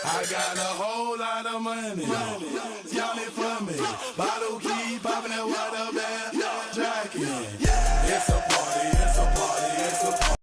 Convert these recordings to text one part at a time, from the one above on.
I got a whole lot of money. Y'all it for me. Bottle keep popping that water bag. Jacking. It's a party, it's a party, it's a party.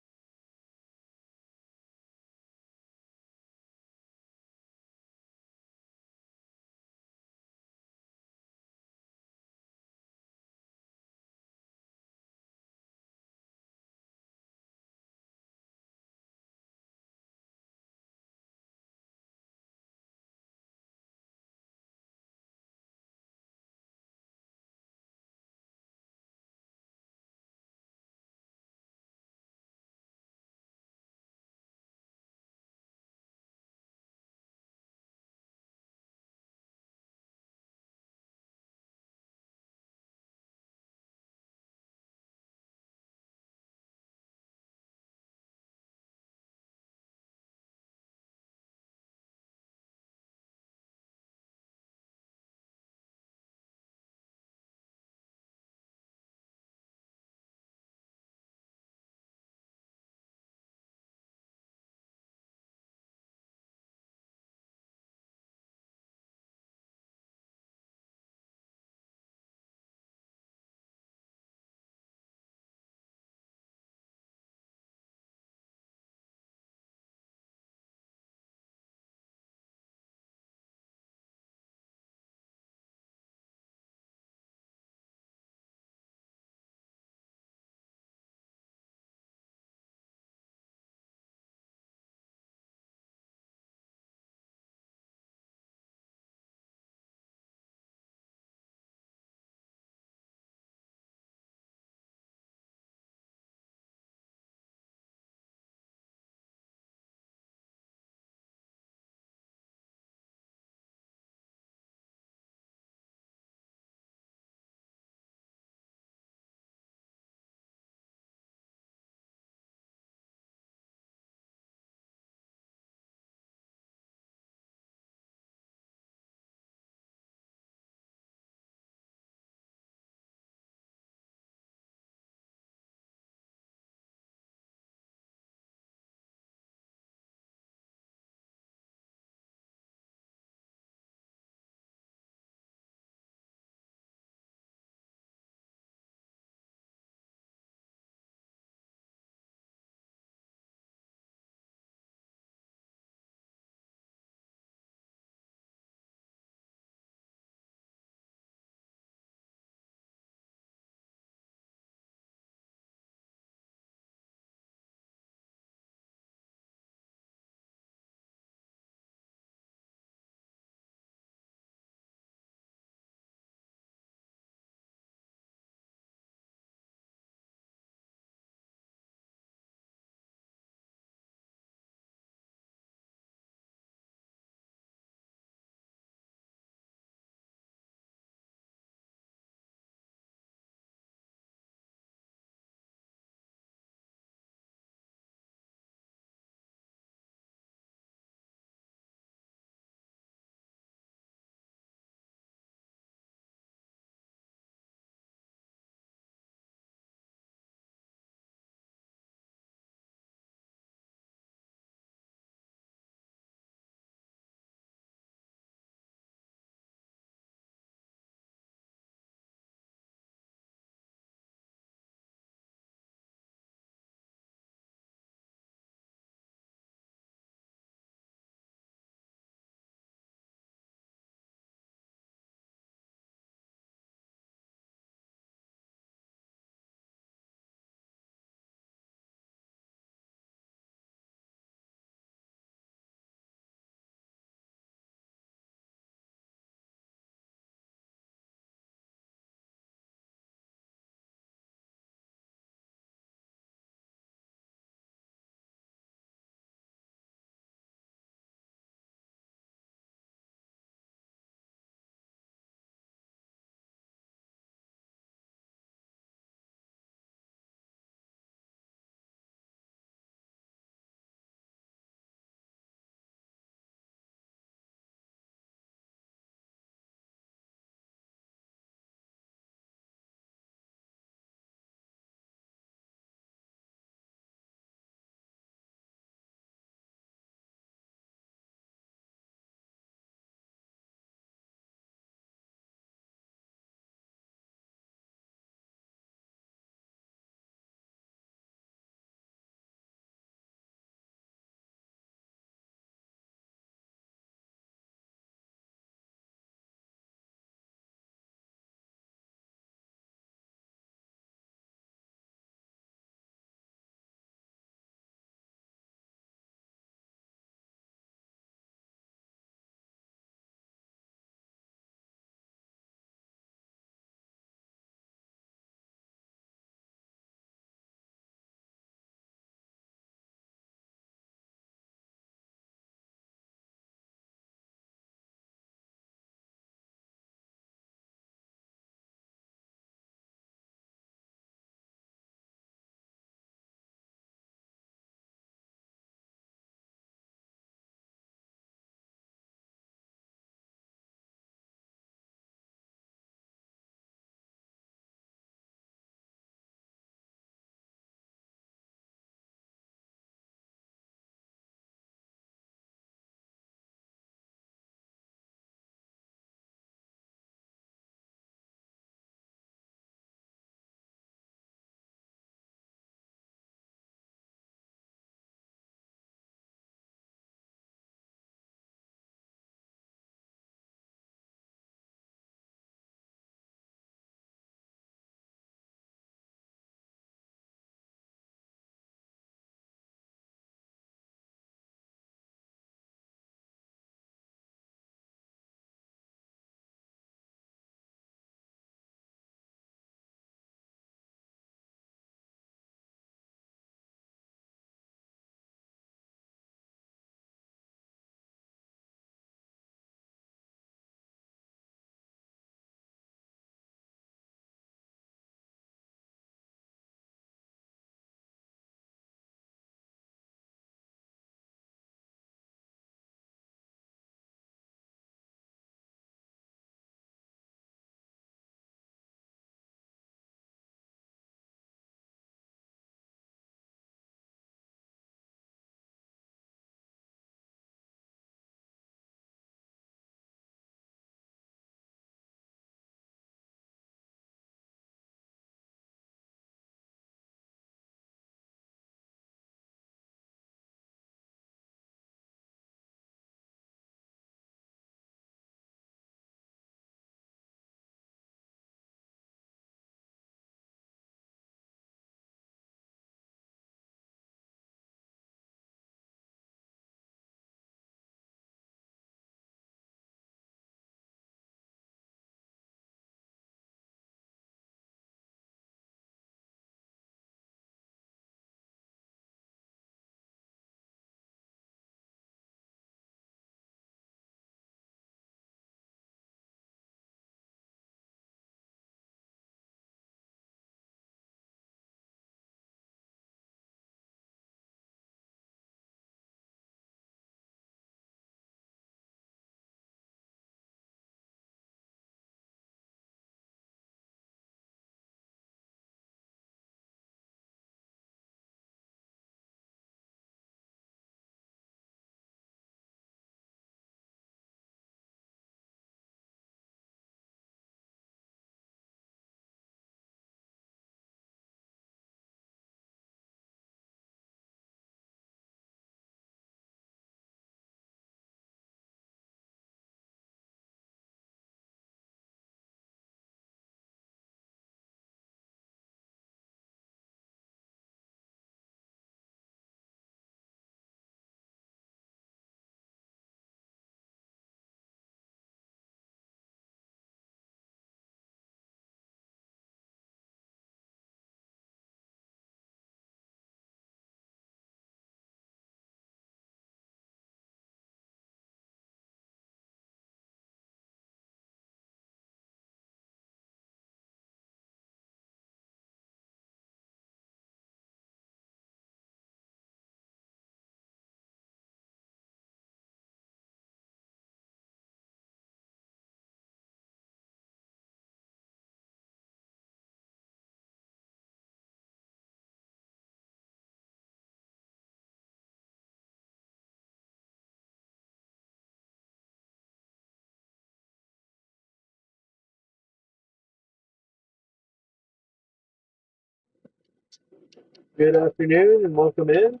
Good afternoon and welcome in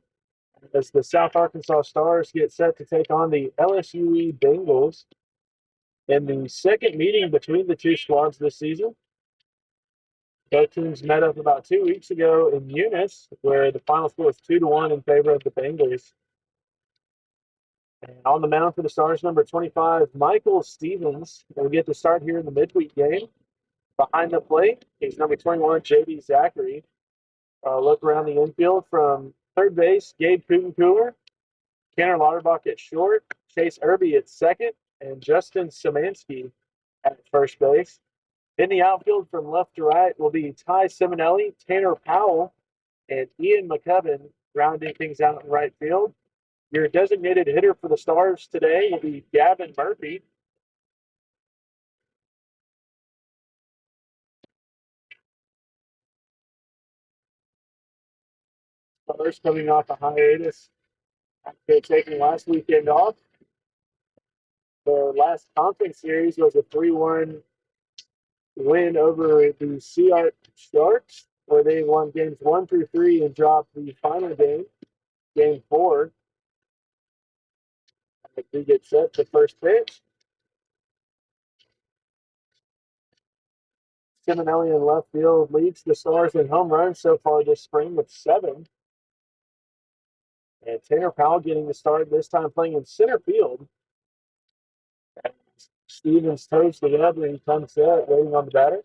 as the South Arkansas Stars get set to take on the LSUE Bengals in the second meeting between the two squads this season. Both teams met up about 2 weeks ago in Eunice, where the final score was 2-1 in favor of the Bengals. And on the mound for the Stars, number 25, Michael Stevens, will get to start here in the midweek game. Behind the plate is number 21, J.D. Zachary. Look around the infield from third base, Gabe Kugenkooler. Tanner Lauterbach at short, Chase Irby at second, and Justin Szymanski at first base. In the outfield from left to right will be Ty Simonelli, Tanner Powell, and Ian McCubbin rounding things out in right field. Your designated hitter for the Stars today will be Gavin Murphy. Stars coming off a hiatus after taking last weekend off. The last conference series was a 3-1 win over the SouthArk Sharks, where they won games 1 through 3 and dropped the final game, game 4. As we get set, the first pitch. Simonelli in left field leads the Stars in home runs so far this spring with 7. And Tanner Powell getting the start, this time playing in center field. Stevens toes the web and he comes set, waiting on the batter.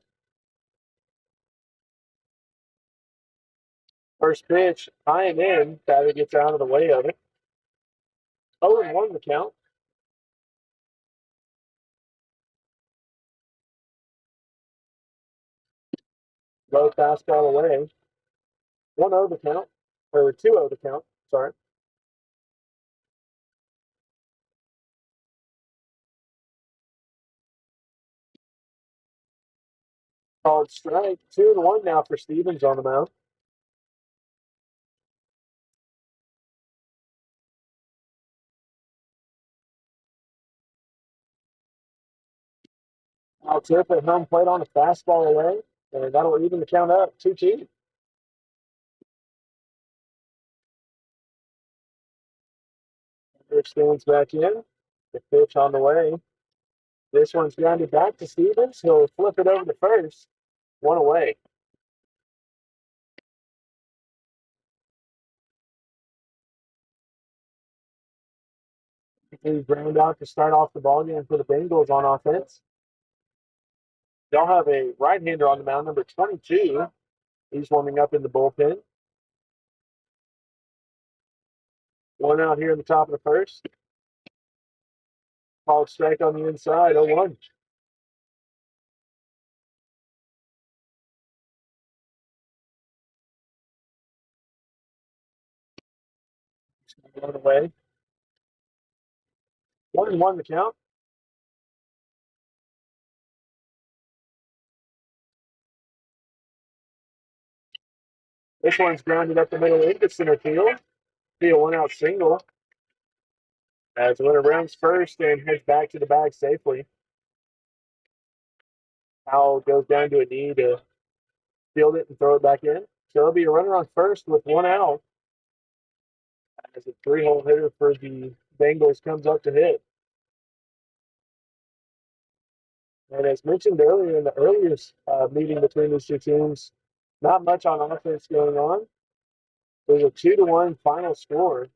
First pitch, high and in. Batter gets out of the way of it. 0-1 the count. Low fastball away. 1-0 the count, or 2-0 the count, sorry. Called strike. 2-1 now for Stevens on the mound. I'll tip at home plate on a fastball away, and that'll even the count up 2-2. Stands back in. The pitch on the way. This one's grounded back to Stevens. He'll flip it over to first. 1 away. He ground out to start off the ballgame for the Bengals on offense. They'll have a right-hander on the mound, number 22. He's warming up in the bullpen. 1 out here in the top of the first. Called strike on the inside, 0-1. One away. 1-1 the count. This one's grounded up the middle into center field. Be a 1-out single. As winner rounds first and heads back to the bag safely. Powell goes down to a knee to field it and throw it back in. So it'll be a runner on first with 1 out. As a 3-hole hitter for the Bengals comes up to hit. And as mentioned earlier in the earliest meeting between these two teams, not much on offense going on. There's a 2-1 final score.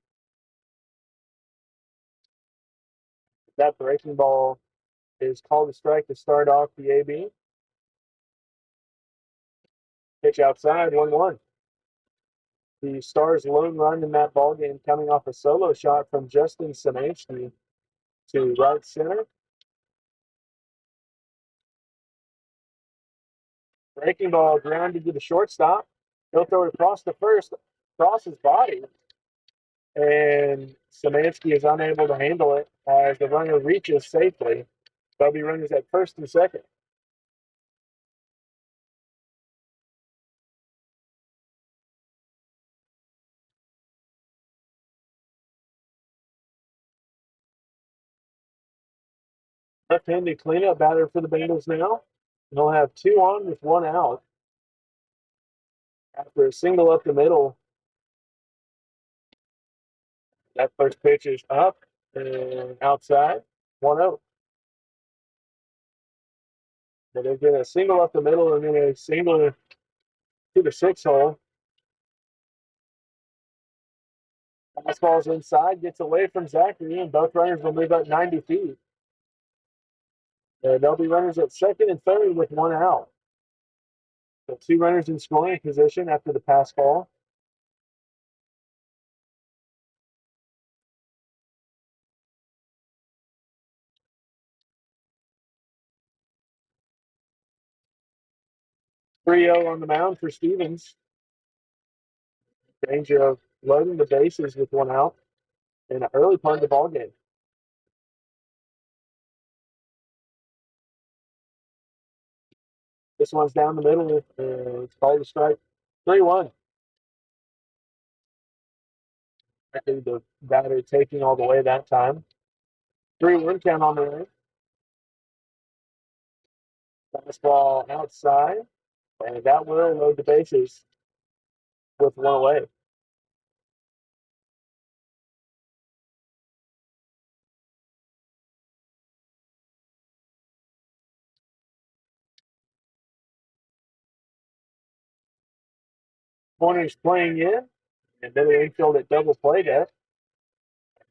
That breaking ball is called a strike to start off the AB. Pitch outside, 1-1. The Stars' lone run in that ball game coming off a solo shot from Justin Szymanski to right center. Breaking ball grounded to the shortstop. He'll throw it across the first, across his body. And Szymanski is unable to handle it as the runner reaches safely. There'll be runners at first and second. Left-handed cleanup batter for the Bengals now. They'll have 2 on with 1 out. After a single up the middle, that first pitch is up and outside, 1-0. But they get a single up the middle and then a single to the 6 hole. Fastball's inside, gets away from Zachary, and both runners will move up 90 feet. There'll be runners at second and third with 1 out. So 2 runners in scoring position after the pass ball. Three-0 on the mound for Stevens. Danger of loading the bases with 1 out in an early part of the ball game. This one's down the middle. It's called a strike. 3-1. I think the batter taking all the way that time. 3-1 count on the way. Fastball outside, and that will load the bases with 1 away. Corners playing in, and middle infield at double play depth.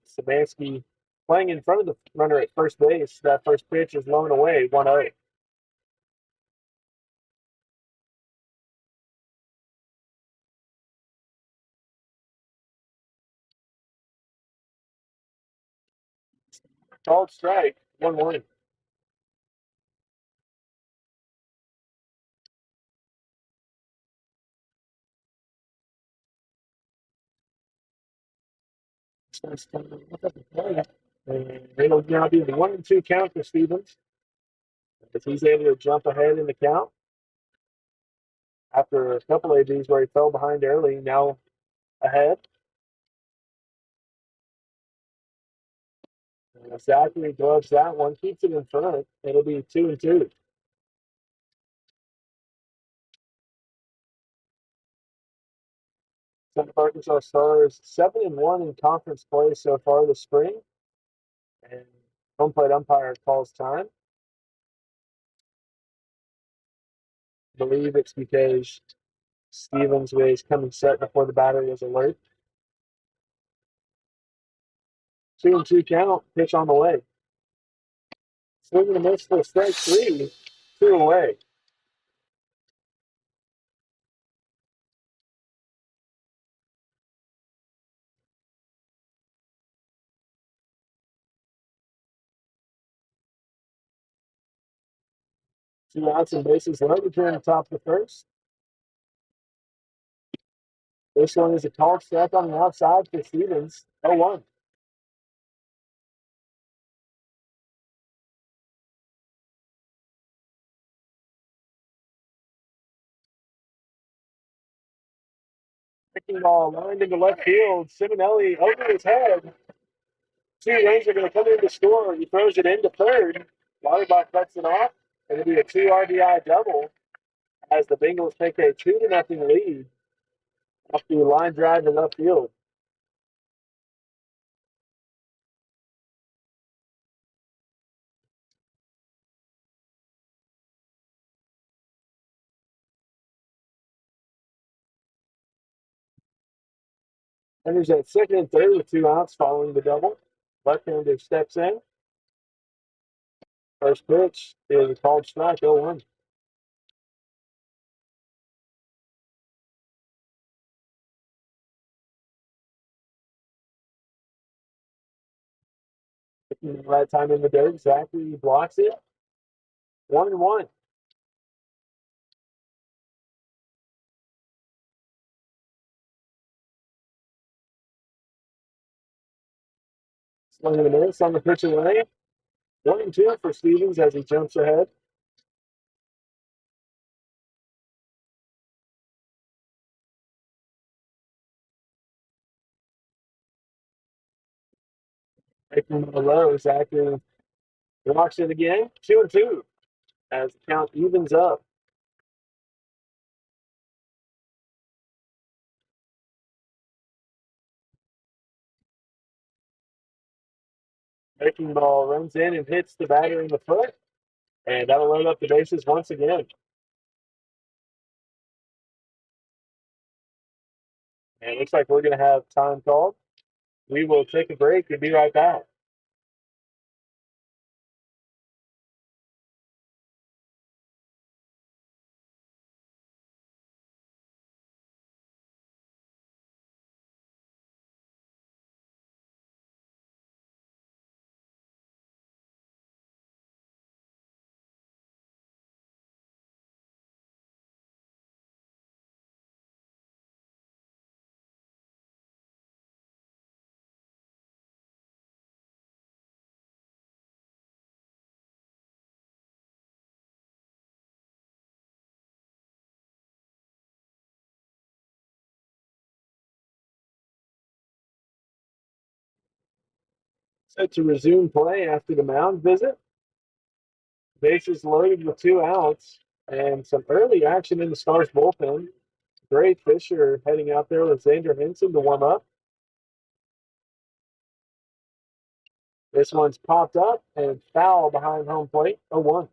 Samansky playing in front of the runner at first base. That first pitch is low and away, 1-0. Called strike, 1-1. And it'll now be the 1-2 count for Stevens. If he's able to jump ahead in the count after a couple of these where he fell behind early, now ahead. Zachary gloves that one, keeps it in front. It'll be 2-2. Central Arkansas Stars 7-1 in conference play so far this spring. And home plate umpire calls time. I believe it's because Stevens was coming set before the batter was alert. 2-2 count, pitch on the way. Swing and a miss for strike 3, 2 away. Two outs and bases loaded here in the top of the first. This one is a called strike on the outside for Stevens, 0-1. Picking ball lined into left field. Simonelli over his head. 2 runs are going to come in to score. He throws it into third. Lauterbach cuts it off. It'll be a 2 RBI double as the Bengals take a 2-0 lead off the line drive to left field. Runners at second and third with 2 outs following the double. Left-hander steps in. First pitch is a called strike, 0-1. Right time in the dirt, Zachary blocks it. 1-1. Swing and a miss on the pitch away. 1-2 for Stevens as he jumps ahead. Taking the low, Zachary blocks it again. 2-2 as the count evens up. Breaking ball runs in and hits the batter in the foot, and that'll load up the bases once again. And it looks like we're going to have time called. We will take a break and be right back. Set to resume play after the mound visit. Bases loaded with 2 outs and some early action in the Stars bullpen. Gray Fisher heading out there with Xander Henson to warm up. This one's popped up and foul behind home plate, 0-1.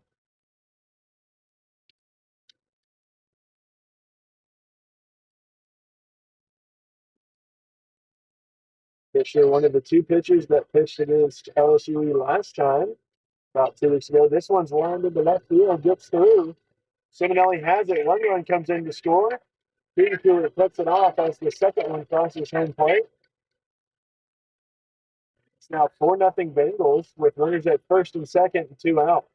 Fisher, one of the 2 pitchers that pitched against LSUE last time, about 2 weeks ago. This one's lined into left field, gets through. Simonelli has it. One run comes in to score. Peterson puts it off as the second one crosses home plate. It's now 4-0 Bengals with runners at first and second and 2 out.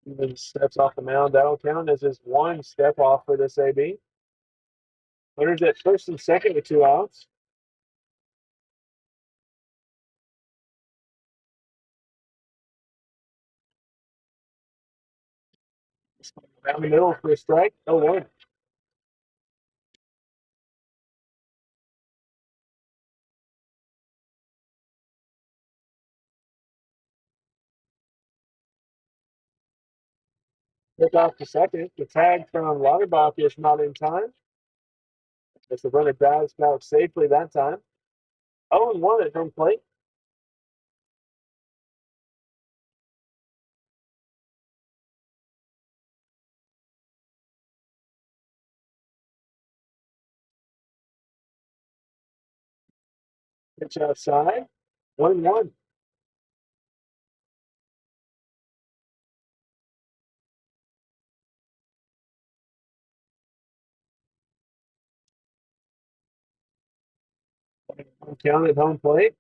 Even steps off the mound. That'll count as his 1 step off for this AB. Runners at first and second with 2 outs. Down the middle for a strike, 0-1. Pick off the second. The tag from Lauterbach is not in time. As the runner dives back safely that time. 0-1 at home plate. Pitch outside. 1-1. Count at home plate.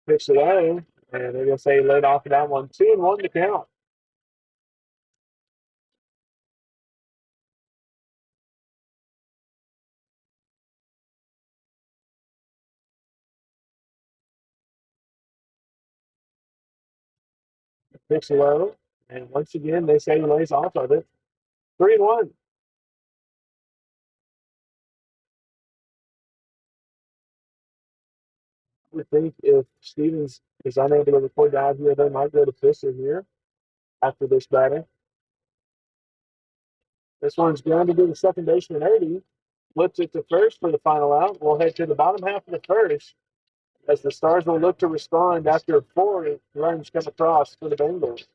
Pitch low. And they're going to say laid off of that one. 2-1 to count. Pitch low. And once again, they say he lays off of it. 3-1. I would think if Stevens is unable to record out here, they might go to Fisher here after this batter. This one's grounded to the second baseman, Eddie. Flips it to first for the final out. We'll head to the bottom half of the first as the Stars will look to respond after 4 runs come across for the Bengals.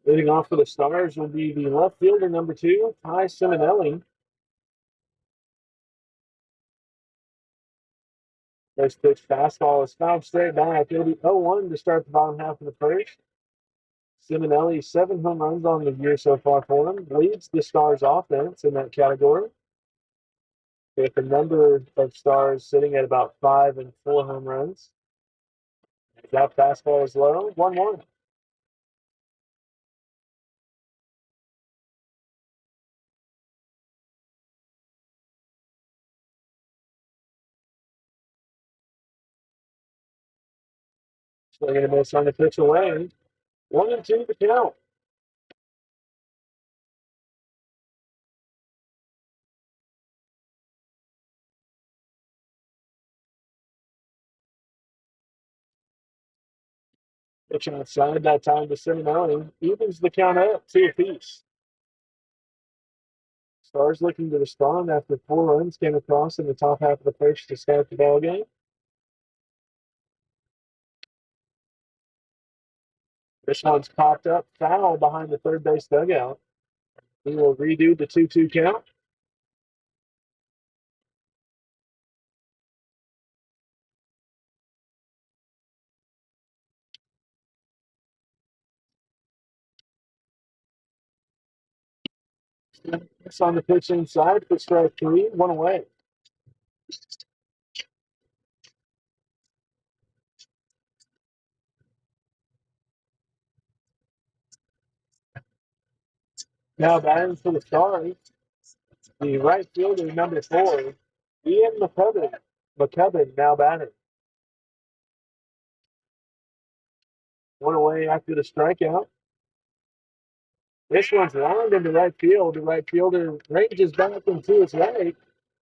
Leading off for the Stars will be the left fielder, number 2, Ty Simonelli. First pitch fastball is fouled straight back. It'll be 0-1 to start the bottom half of the first. Simonelli, 7 home runs on the year so far for him, leads the Stars offense in that category, with a number of Stars sitting at about 5 and 4 home runs. That fastball is low, 1-1. Swing and a miss on the pitch away. 1-2 to count. Pitch outside that time to Simonelli. Evens the count up 2 apiece. Stars looking to respond after 4 runs came across in the top half of the first to start the ball game. This one's popped up foul behind the third base dugout. He will redo the 2-2 count. It's on the pitch inside for strike 3, 1 away. Now batting for the Stars, the right fielder, number 4, Ian McCubbin. McCubbin now batting. 1 away after the strikeout. This one's lined into right field. The right fielder ranges back into his right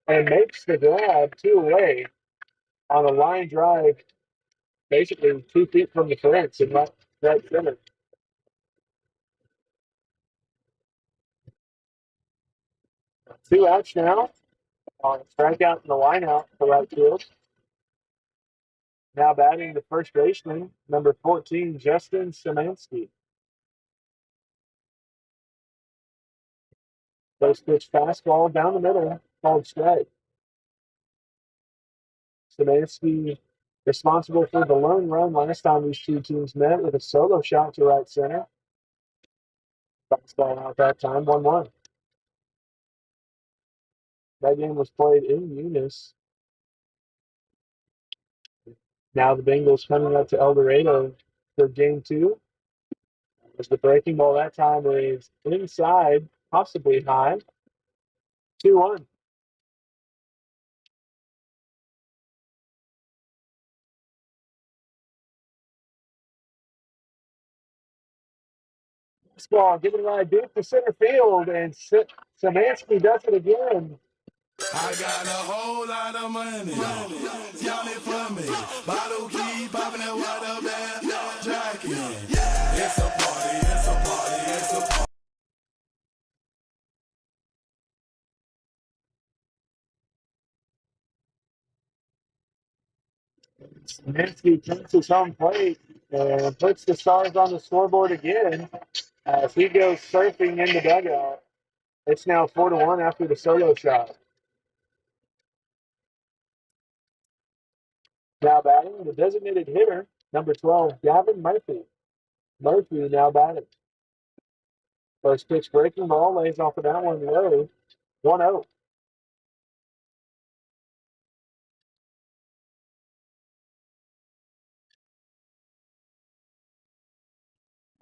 and makes the grab 2 away on a line drive, basically 2 feet from the fence in right center. 2 outs now on a strikeout and the line out for right field. Now batting the first baseman, number 14, Justin Szymanski. First pitch fastball down the middle, called strike. Szymanski responsible for the lone run last time these 2 teams met with a solo shot to right center. Fastball out that time, 1-1. That game was played in Eunice. Now the Bengals coming up to El Dorado for game 2. As the breaking ball that time is inside, possibly high. 2-1. This ball given right deep to center field, and Szymanski does it again. I got a whole lot of money. Y'all it for me. Bottle keep popping that water bag. Jacking. It's a party, it's a party, it's a party. Szymanski turns his home plate and puts the Stars on the scoreboard again as he goes surfing in the dugout. It's now 4-1 after the solo shot. Now batting, the designated hitter, number 12, Gavin Murphy. Murphy now batting. First pitch breaking ball lays off of that one low. 1-0.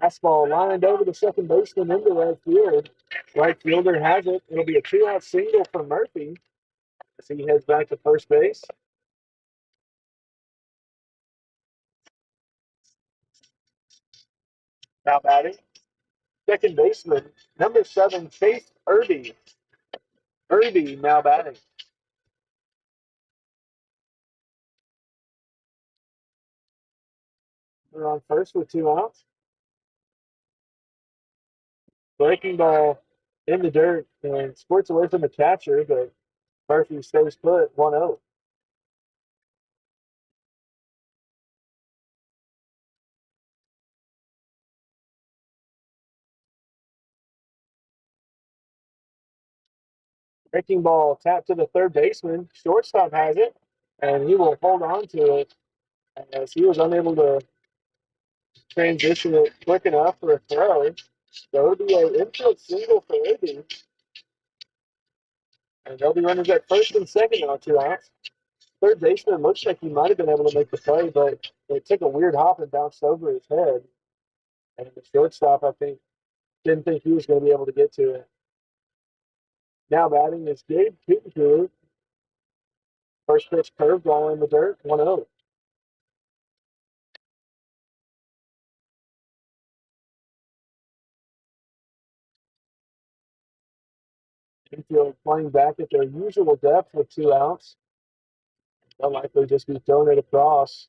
Fastball lined over the second baseman into right field. Right fielder has it. It'll be a 2-out single for Murphy as he heads back to first base. Now batting, second baseman, number 7, Chase Irby. Irby now batting. They're on first with 2 outs. Breaking ball in the dirt and squirts away from the catcher, but Murphy stays put, 1-0. Breaking ball tapped to the third baseman. Shortstop has it, and he will hold on to it as he was unable to transition it quick enough for a throw. So it'll be an infield single for Irving. And they'll be runners at first and second now, 2 outs. Third baseman looks like he might have been able to make the play, but it took a weird hop and bounced over his head. And the shortstop, I think, didn't think he was going to be able to get to it. Now batting is Gabe Kuttenkuhler. First pitch curveball in the dirt, 1-0. Infield playing back at their usual depth with 2 outs. They'll likely just be throwing it across.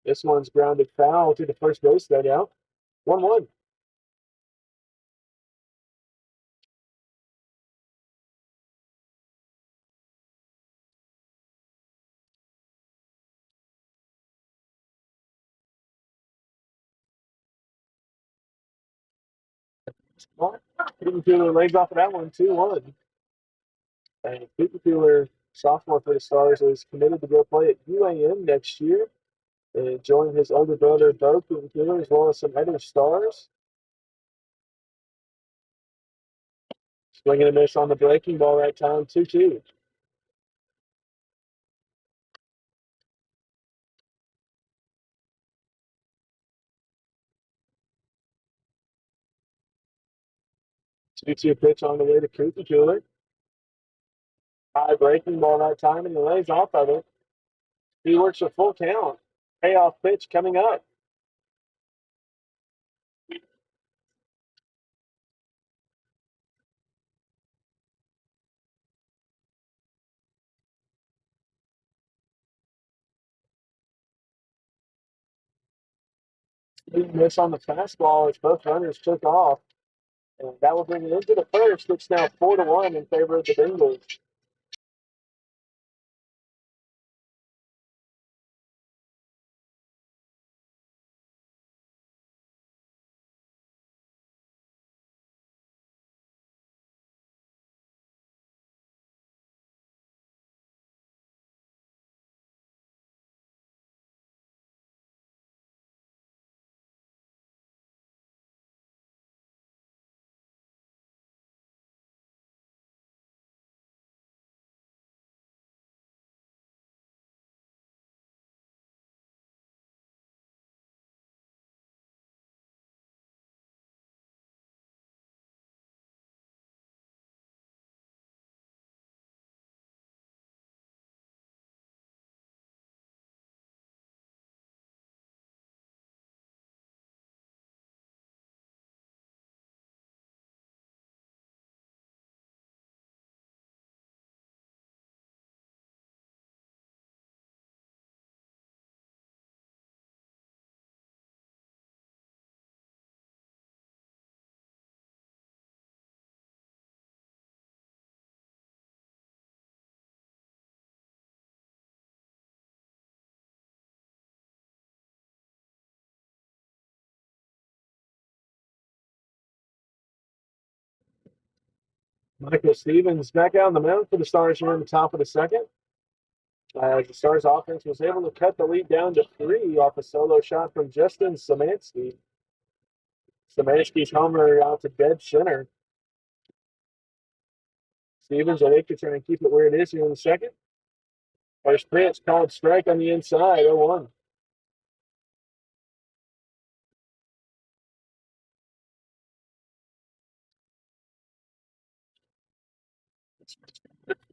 This one's grounded foul to the first base dugout. 1-1. Kuttenkuhler lays off of that one, 2-1. And Kuttenkuhler, sophomore for the Stars, is committed to go play at UAM next year and join his older brother, Bo Kuttenkuhler, as well as some other Stars. Swinging a miss on the breaking ball that time, 2-2. 2-2 pitch on the way to Kuttenkuhler. High breaking ball that time, and he lays off of it. He works a full count. Payoff pitch coming up. Big miss on the fastball as both runners took off. And that will bring it into the first. It's now 4-1 in favor of the Bengals. Michael Stevens back out on the mound for the Stars here in the top of the second. As the Stars offense was able to cut the lead down to 3 off a solo shot from Justin Szymanski. Szymanski's homer out to dead center. Stevens will look to try and keep it where it is here in the second. First pitch called strike on the inside, 0-1.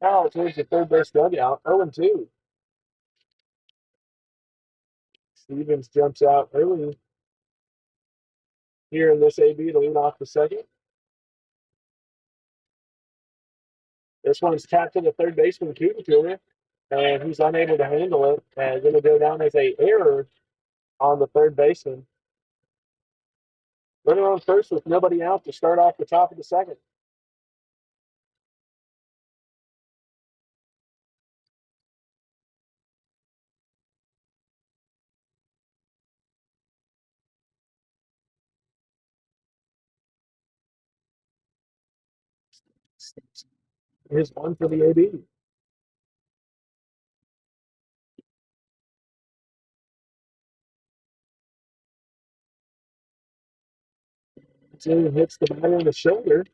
Foul towards the third base dugout, 0-2. Stevens jumps out early here in this AB to lead off the second. This one's tapped to the third baseman, Kuttenkuhler, and he's unable to handle it. And going to go down as a error on the third baseman. Runner on first with nobody out to start off the top of the second. Here's one for the AB. Two hits the batter in the shoulder.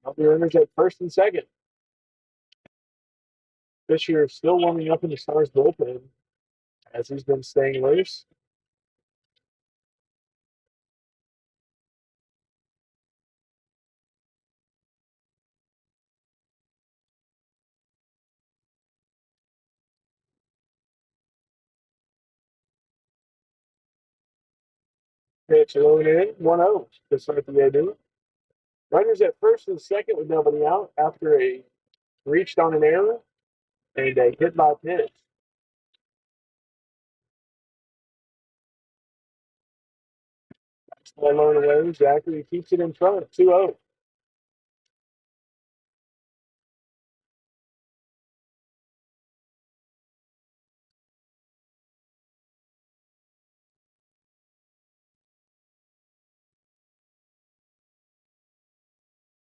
Now the runners at first and second. Fisher still warming up in the Stars bullpen as he's been staying loose. Pitch low and in, 1-0 to start the AB. Runners at first and second with nobody out after a reached on an error and a hit by pitch. One low and away. Zachary keeps it in front, 2-0.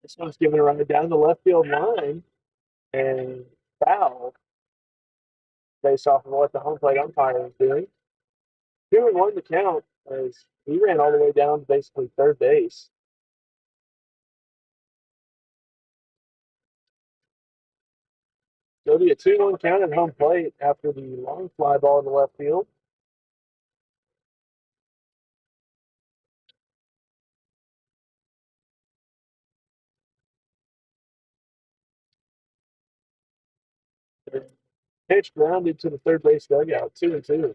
This one's given a run down the left field line and foul based off of what the home plate umpire is doing. 2-1 to count as he ran all the way down to basically third base. So it'll be a 2-1 count at home plate after the long fly ball in the left field. Pitch grounded to the third base dugout, 2-2.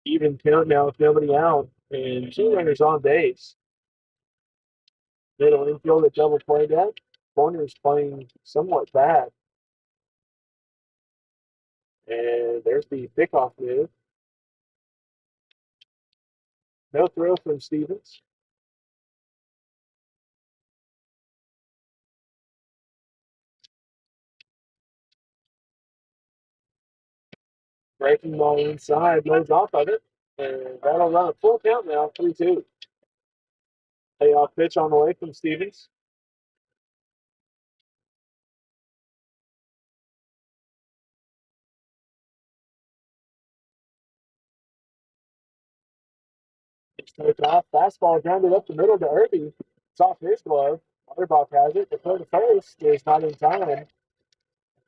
Even count now with nobody out and two runners on base. Middle infield at double play that. Corner's playing somewhat bad. And there's the pickoff move. No throw from Stevens. Breaking ball inside, loads off of it. And that'll run a full count now, 3-2. Payoff pitch on the way from Stevens. It's taken off. Fastball grounded up the middle to Irby. It's off his glove. Otterbach has it. The throw to first is not in time.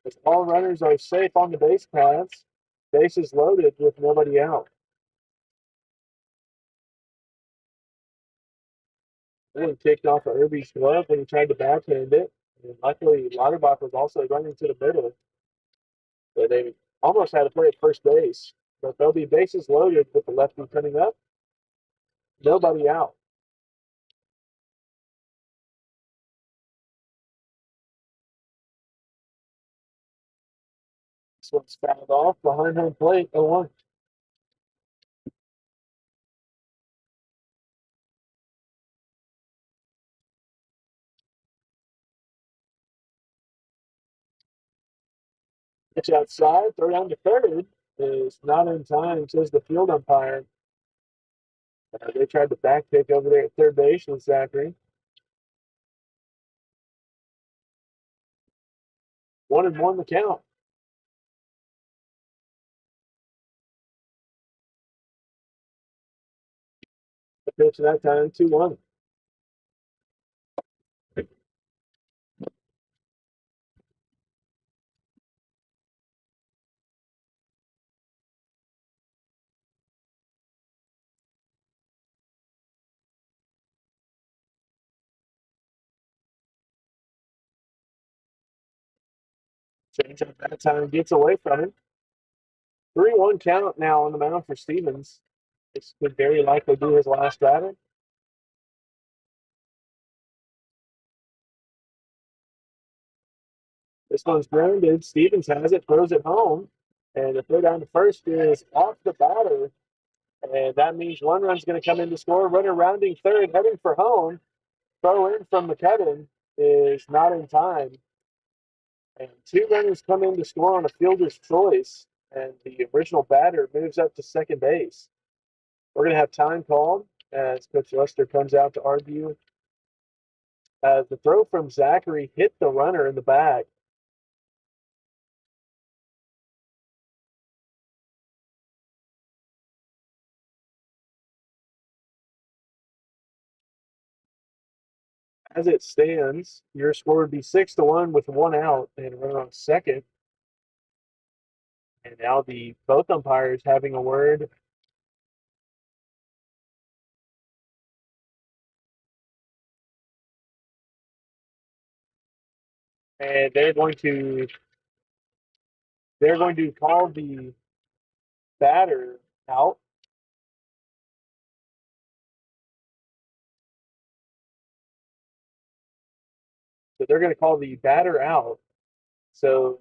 As all runners are safe on the base paths. Bases loaded with nobody out. Really kicked off of Irby's glove when he tried to backhand it. And luckily, Lauterbach was also running to the middle. So they almost had to play at first base. But they'll be bases loaded with the lefty coming up. Nobody out. This one's fouled off behind home plate, 0-1. Pitch outside, throw down to third is not in time, says the field umpire. They tried to back pick over there at third base with Zachary. 1-1 the count. The pitch that time, 2-1. Change up that time, gets away from him. 3-1 count now on the mound for Stevens. This could very likely be his last batter. This one's grounded. Stevens has it, throws it home. And the throw down to first is off the batter. And that means one run's going to come in to score. Runner rounding third, heading for home. Throw in from McCutcheon is not in time. And two runners come in to score on a fielder's choice. And the original batter moves up to second base. We're going to have time called as Coach Lester comes out to argue. The throw from Zachary hit the runner in the back. As it stands, your score would be 6-1 with one out and a runner on second. And now the both umpires having a word. And they're going to call the batter out. So they're going to call the batter out. So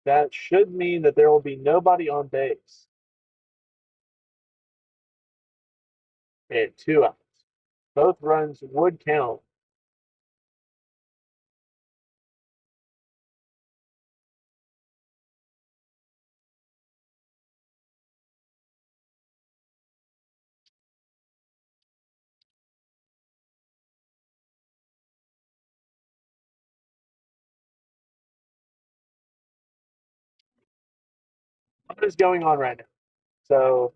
that should mean that there will be nobody on base and 2 outs. Both runs would count. What is going on right now? So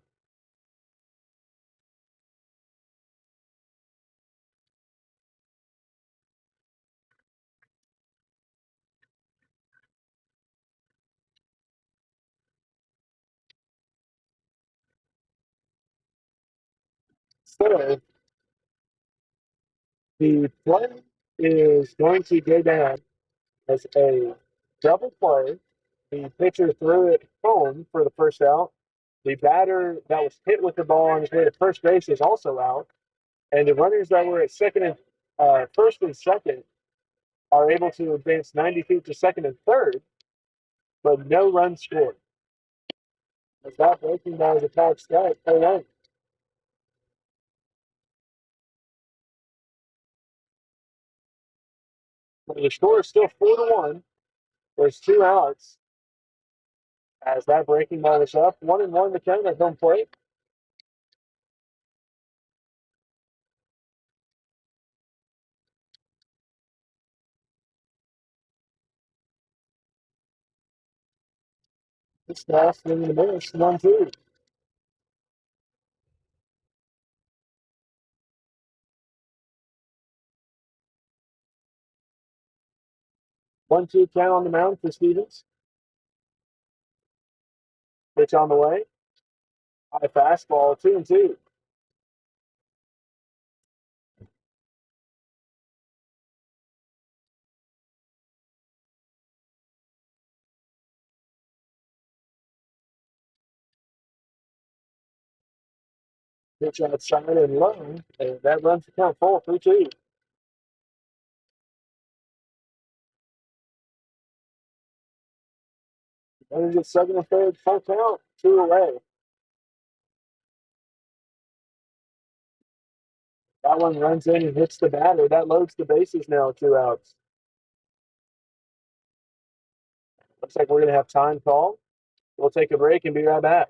so the play is going to go down as a double play. The pitcher threw it home for the first out. The batter that was hit with the ball on his way to first base is also out. And the runners that were at first and second are able to advance 90 feet to second and third, but no runs scored. As that breaking ball is a called strike, 0-1. The score is still 4-1. There's 2 outs as that breaking ball is up. 1-1 to count at home plate. This pass in the miss, 1-2. 1-2 count on the mound for Stevens. Pitch on the way. High fastball, 2-2. Pitch outside and low, and that runs the count full, 3-2. Runners at second and third, full count, 2 away. That one runs in and hits the batter. That loads the bases now, 2 outs. Looks like we're going to have time call. We'll take a break and be right back.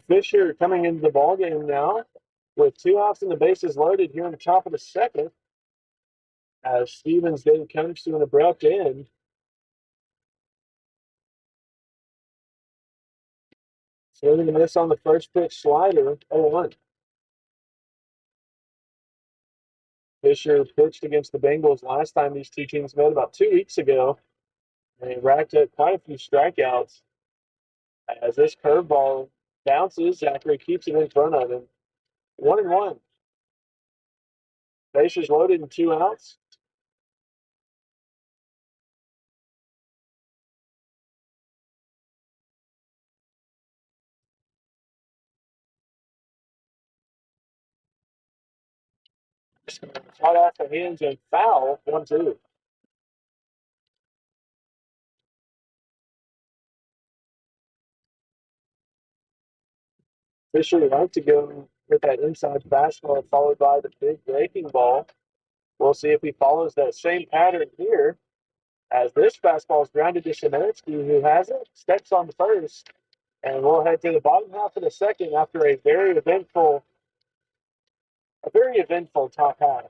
Fisher coming into the ballgame now with 2 outs and the bases loaded here in the top of the second as Stevens then comes to an abrupt end. Swinging a miss on the first pitch slider, 0-1. Fisher pitched against the Bengals last time these two teams met about 2 weeks ago. And he racked up quite a few strikeouts. As this curveball bounces, Zachary keeps it in front of him. 1-1. Bases loaded and 2 outs. Shot off the hands and foul. 1-2. Fisher would like to go with that inside fastball followed by the big breaking ball. We'll see if he follows that same pattern here as this fastball is grounded to Szymanski, who has it, steps on the first, and we'll head to the bottom half of the second after a very eventful top half.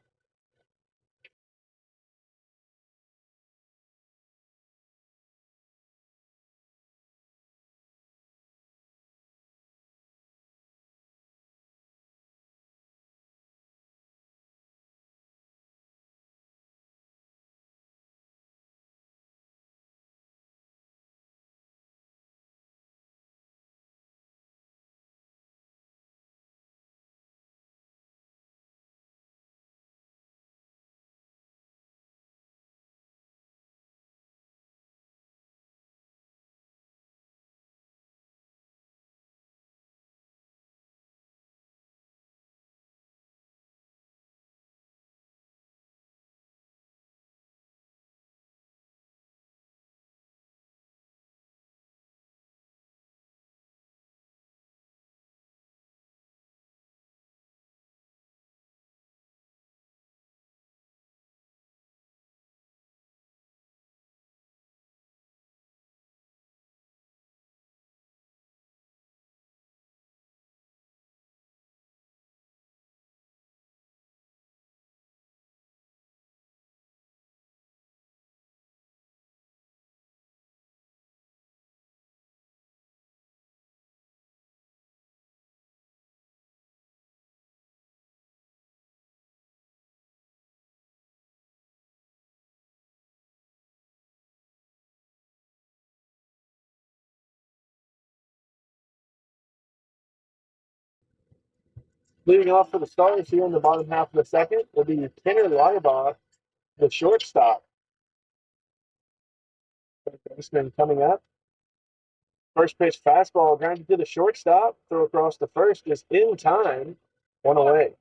Leading off for the Stars here in the bottom half of the second will be Tanner Lybaugh, the shortstop. Baseman coming up. First pitch fastball grounded to the shortstop. Throw across the first is in time. 1 away.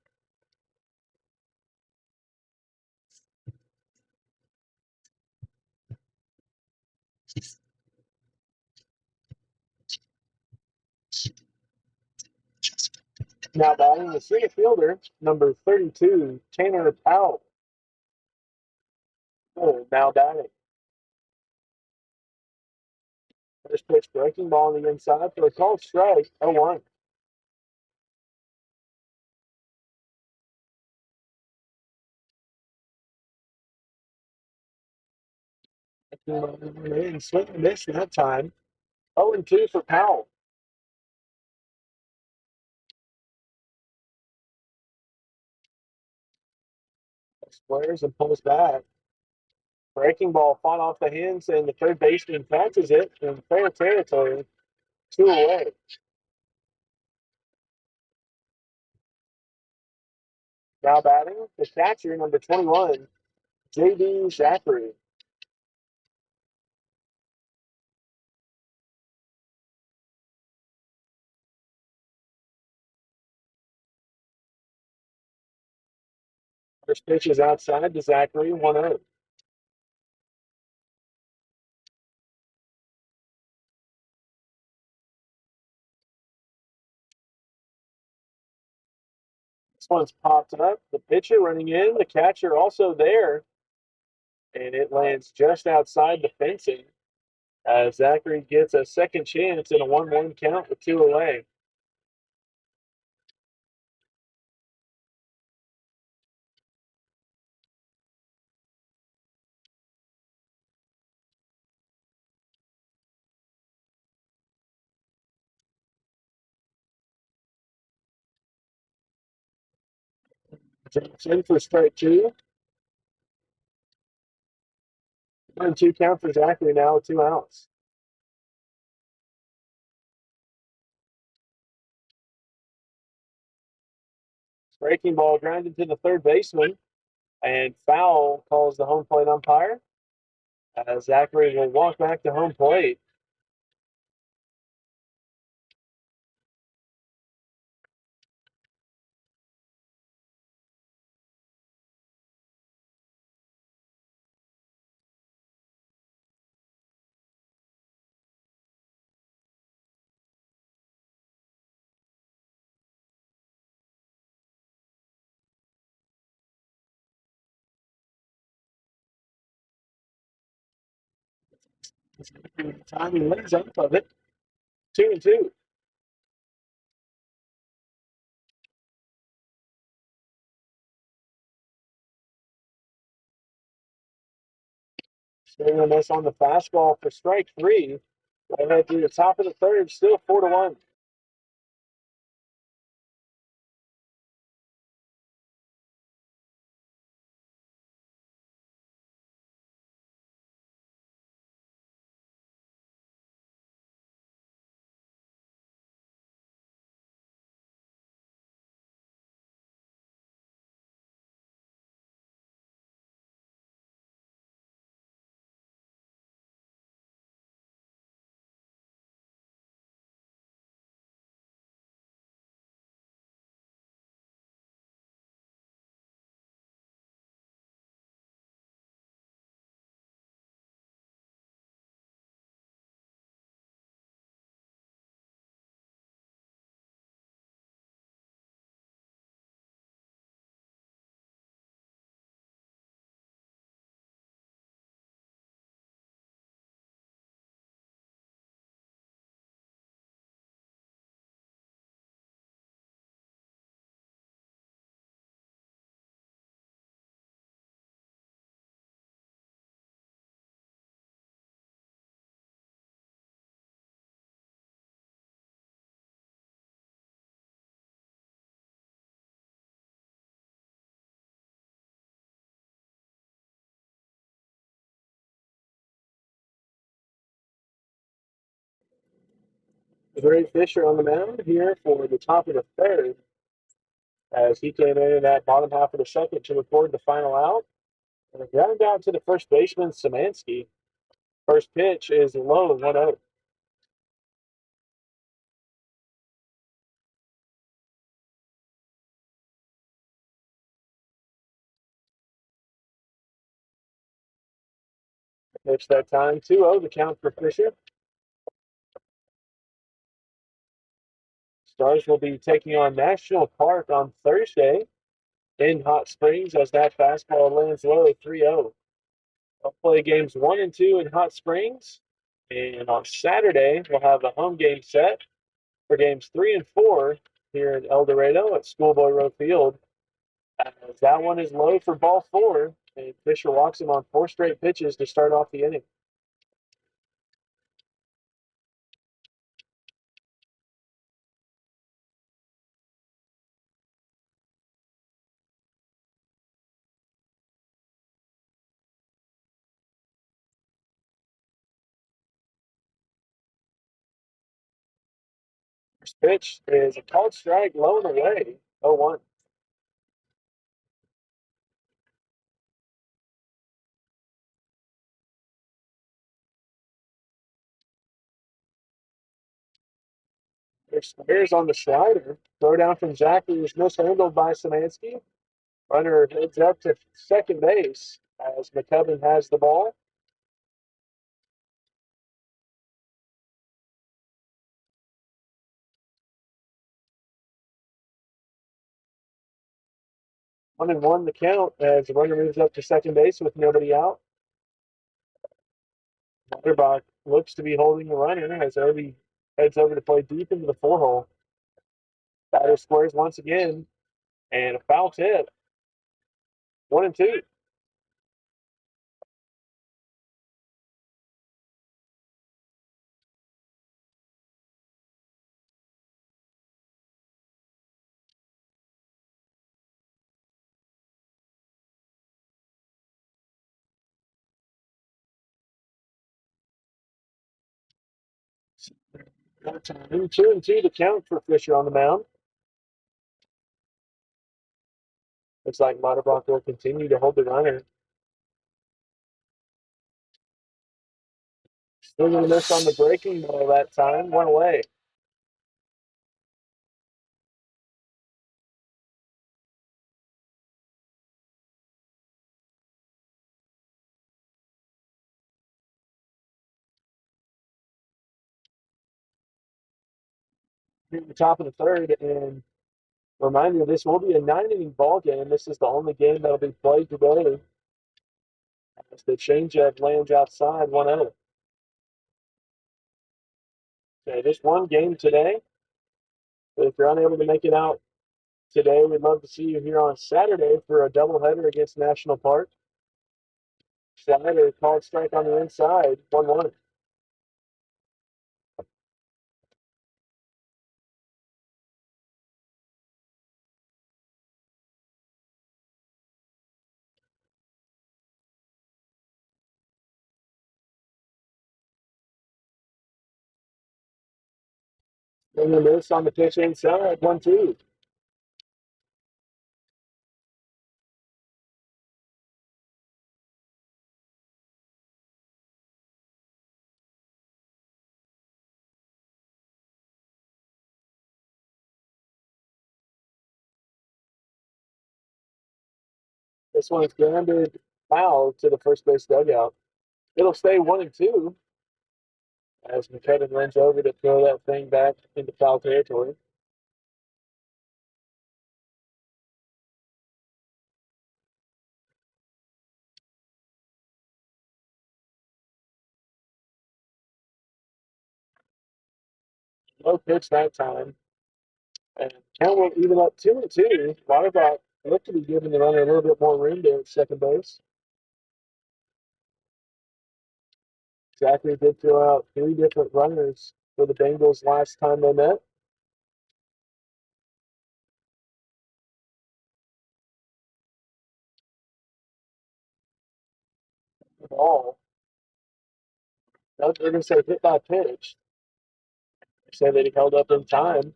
Now batting the center fielder, number 32, Tanner Powell. Now batting. First pitch breaking ball on the inside for a called strike, 0-1. And swing and miss that time. 0-2 for Powell. Squares and pulls back. Breaking ball fought off the hands, and the third baseman catches it in fair territory. 2 away. Now batting, the catcher, number 21, J.D. Zachary. First pitch is outside to Zachary, 1-0. This one's popped up. The pitcher running in, the catcher also there. And it lands just outside the fencing as Zachary gets a second chance in a 1-1 count with 2 away. Jumps in for strike two. 1-2 count for Zachary now with 2 outs. Breaking ball grounded to the third baseman, and foul calls the home plate umpire. Zachary will walk back to home plate. Time he lays up of it. 2-2. Swinging this on the fastball for strike three. Right ahead through the top of the third, still 4-1. Ray Fisher on the mound here for the top of the third as he came in that bottom half of the second to record the final out. And a ground out to the first baseman, Szymanski. First pitch is low, 1-0. Pitch that time, 2-0, the count for Fisher. Stars will be taking on National Park on Thursday in Hot Springs as that fastball lands low, 3-0. They'll play games 1 and 2 in Hot Springs. And on Saturday, we'll have a home game set for games 3 and 4 here in El Dorado at Schoolboy Road Field. As that one is low for ball 4, and Fisher walks him on 4 straight pitches to start off the inning. First pitch is a called strike, low and away, 0-1. There's on the slider. Throw down from Zachary is mishandled by Szymanski. Runner heads up to second base as McCubbin has the ball. One and one the count as the runner moves up to second base with nobody out. Mutterbach looks to be holding the runner as Obi heads over to play deep into the 4-hole. Batter squares once again, and a foul tip. 1-2. Time 2-2 to count for Fisher on the mound. Looks like Lauterbach will continue to hold the runner. Still going to miss on the breaking ball that time. One away. At the top of the third, and reminder, this will be a 9-inning ball game. This is the only game that'll be played today. As the changeup lands outside 1-0. Okay, just one game today. But if you're unable to make it out today, we'd love to see you here on Saturday for a doubleheader against National Park. Slider called strike on the inside, 1-1. And the miss on the pitch inside, 1-2. This one's grounded foul to the first base dugout. It'll stay 1-2 as McKevin runs over to throw that thing back into foul territory. No pitch that time. And count will even up 2-2. Lauterbach looked to be giving the runner a little bit more room there at second base. Zachary did throw out 3 different runners for the Bengals last time they met. Ball. They're going to say hit by pitch. They say that he held up in time.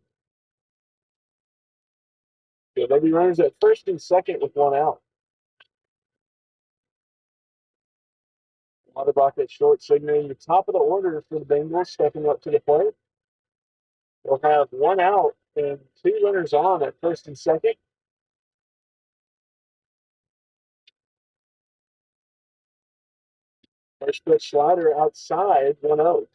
So there'll be runners at first and second with 1 out. Lauterbach at short, signaling the top of the order for the Bengals, stepping up to the plate. They'll have 1 out and 2 runners on at first and second. First pitch slider outside, 1-0.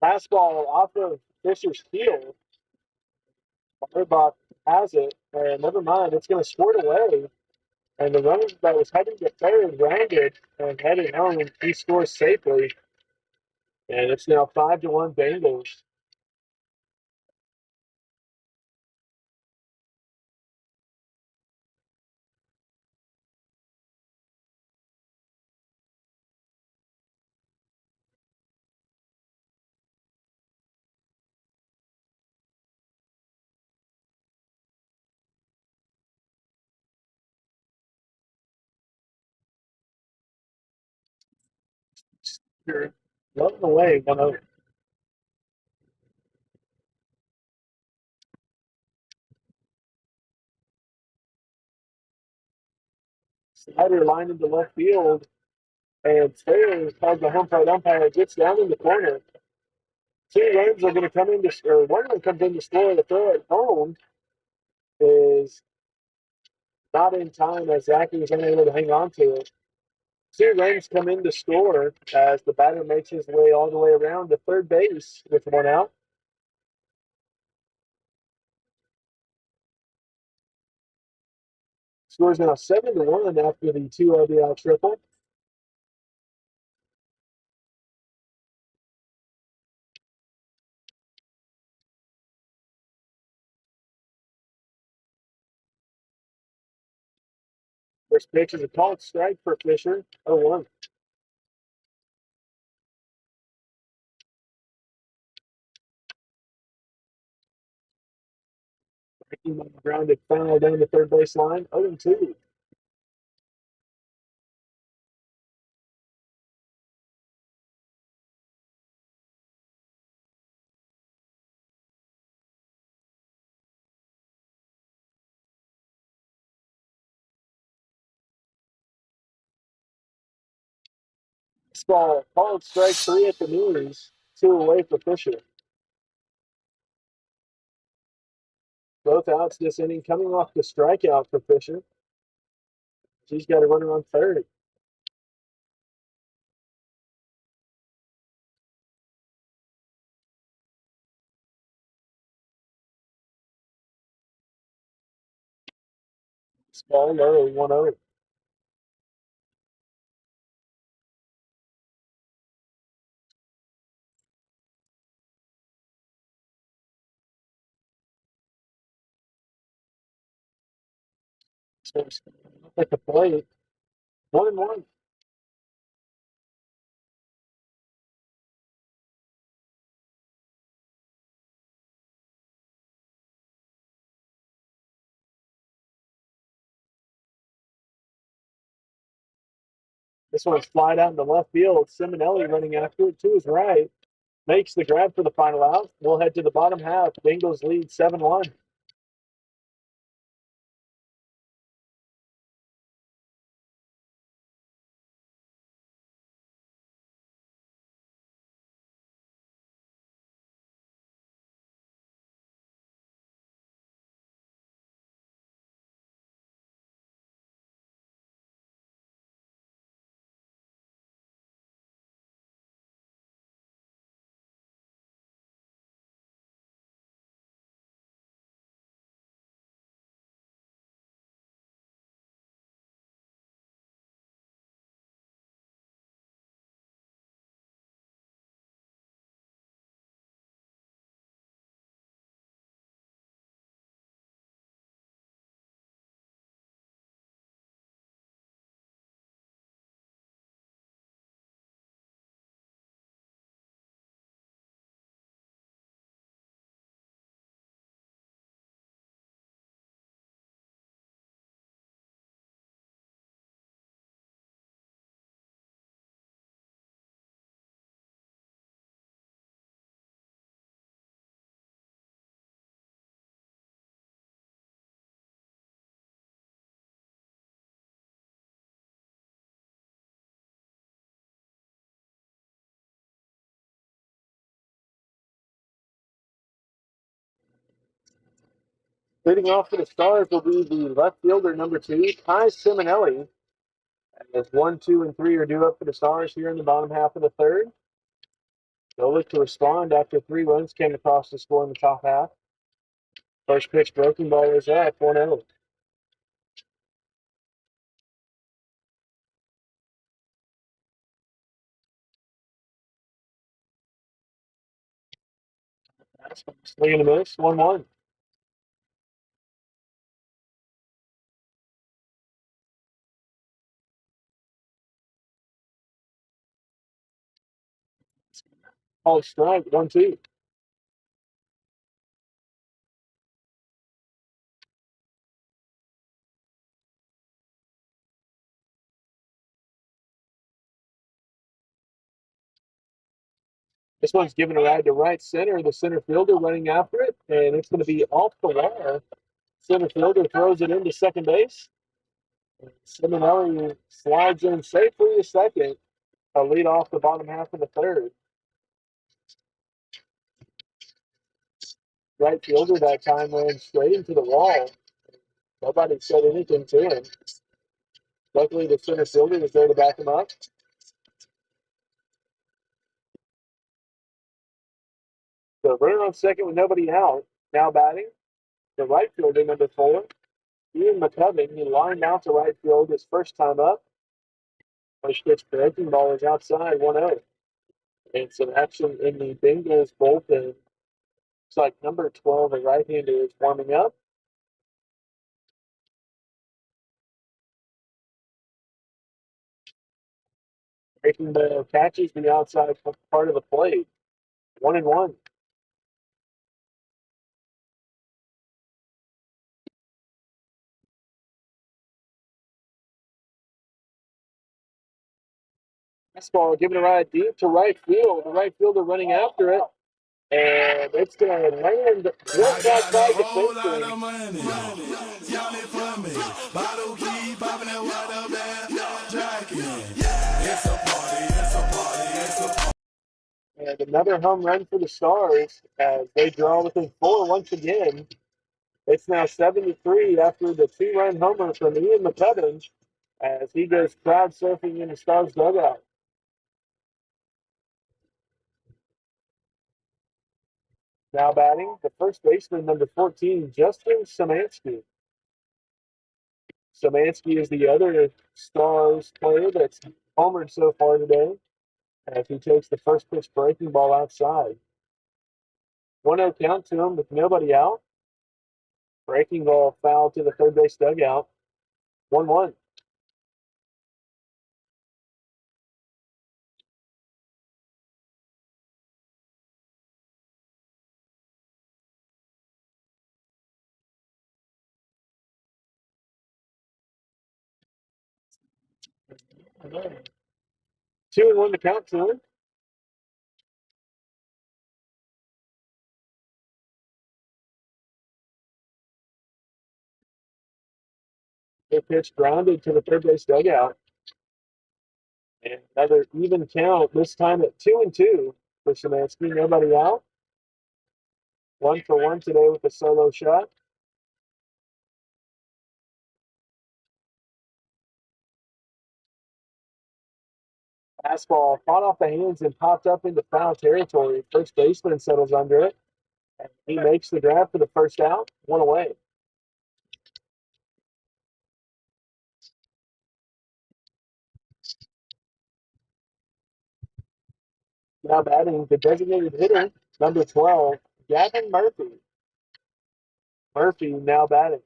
Fastball off of Fisher's heel. Lauterbach has it, and never mind, it's going to squirt away. And the runner that was heading to third rounded and headed home, and he scores safely. And it's now 5-1 Bengals. You're floating away 1-0. Slider lined into left field, and Taylor, as the home plate umpire, gets down in the corner. 2 runs are going to come into, or 1 run comes in to score. The throw at home is not in time as Zachary was unable to hang on to it. 2 runs come in to score as the batter makes his way all the way around to third base with 1 out. Scores now 7-1 after the 2 RBI triple. First pitch is a called strike for Fisher, 0-1. Grounded foul down the third base line, 0-2. This ball called strike 3 at the knees, 2 away for Fisher. Both outs this inning coming off the strikeout for Fisher. He's got a runner on third. This ball low, 1-0. So at the plate, 1-1. This one's flied out in the left field. Simonelli running after it to his right. Makes the grab for the final out. We'll head to the bottom half. Bengals lead 7-1. Leading off for the Stars will be the left fielder, number 2, Ty Simonelli. As 1, 2, and 3 are due up for the Stars here in the bottom half of the third. They'll look to respond after 3 runs came across the score in the top half. First pitch broken ball is up, 1-0. Swing and a miss, 1-1. Called strike, 1-2. This one's given a ride to right center. The center fielder running after it, and it's going to be off the wall. Center fielder throws it into second base. Simonelli slides in safely to second. A lead off the bottom half of the third. Right fielder that time ran straight into the wall. Nobody said anything to him. Luckily, the center fielder was there to back him up. So runner on second with nobody out. Now batting, the right fielder, number 4, Ian McCubbin. He lined out to right field his first time up. First pitch breaking ball is outside, 1-0. And some action in the Bengals bullpen. Looks like number 12, a right-hander, is warming up. Breaking ball catches the outside part of the plate. 1-1. This ball given a ride deep to right field. The right fielder running after it. And it's going to land just outside the fence. Y'all it for me. Bottle keep popping that water bag. Jacking. It's a party, it's a party. Another home run for the Stars as they draw within 4 once again. It's now 7-3 after the 2-run homer from Ian McCubbin as he goes crowd surfing in the Stars dugout. Now batting, the first baseman, number 14, Justin Szymanski. Szymanski is the other Stars player that's homered so far today as he takes the first pitch breaking ball outside. 1-0 count to him with nobody out. Breaking ball foul to the third base dugout. 1-1. Two and one to count to him. The pitch grounded to the third base dugout. And another even count, this time at 2-2 for Szymanski. Nobody out. 1 for 1 today with a solo shot. Fastball fought off the hands and popped up into foul territory. First baseman settles under it. And he makes the grab for the first out. 1 away. Now batting the designated hitter, number 12, Gavin Murphy. Murphy now batting.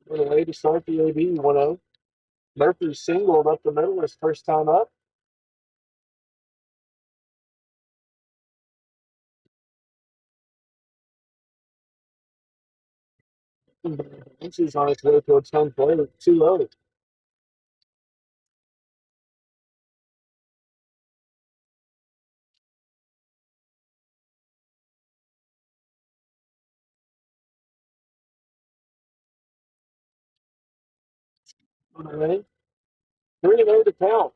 One away to start the AB. 1-0. Murphy singled up the middle his first time up. Inches on its way towards home plate. Too low. One away. 3-0 to count.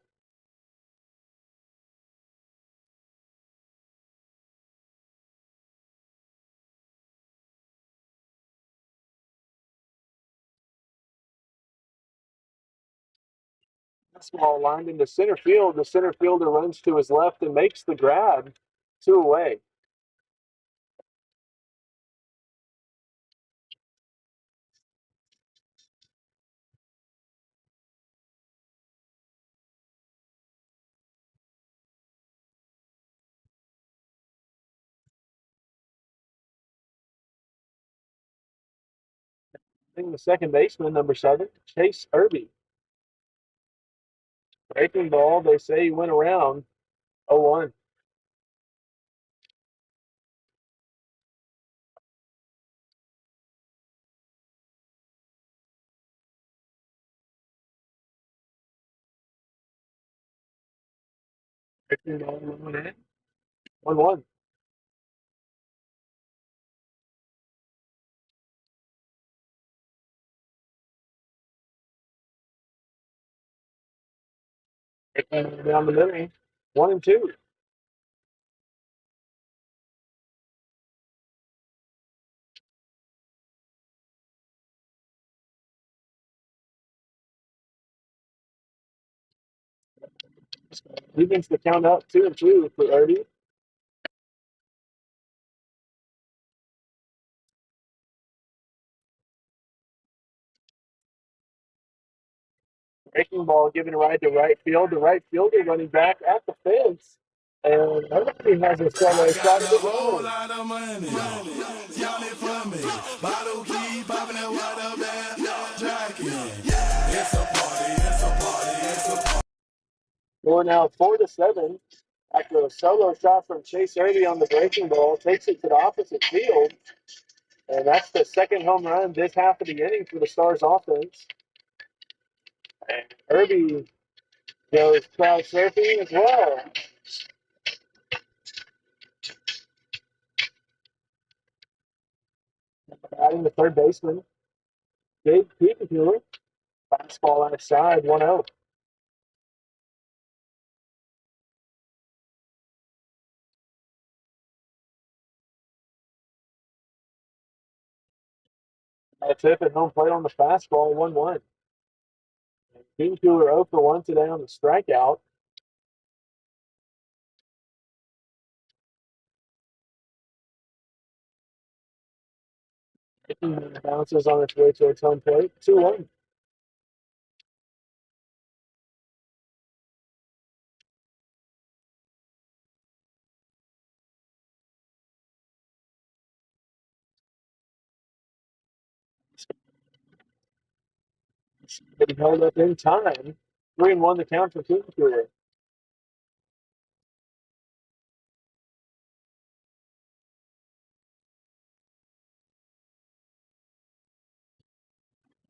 Fastball lined into center field. The center fielder runs to his left and makes the grab. 2 away. The second baseman, number 7, Chase Irby. Breaking ball, they say he went around. 0-1. Breaking ball, 1-1. Breaking down the middle. 1-2. Evens the count up 2-2 for Irby. Breaking ball given a ride to right field. The right fielder running back at the fence. And Irby has a solo shot to the whole home. lot of money. Y'all it for me. Bottle key popping that water bag. Jacking. It's a party, it's a party, it's a party. We're now 4-7 after a solo shot from Chase Irby on the breaking ball. Takes it to the opposite field. And that's the second home run this half of the inning for the Stars offense. And Irby goes crowd surfing as well. Adding the third baseman, Dave Peekapooler. Fastball outside, 1-0. A tip at home plate on the fastball, 1-1. Team Cooler 0 for 1 today on the strikeout. Bounces on its way towards home plate, 2-1. But he held up in time. 3-1 the count for Team Cooler.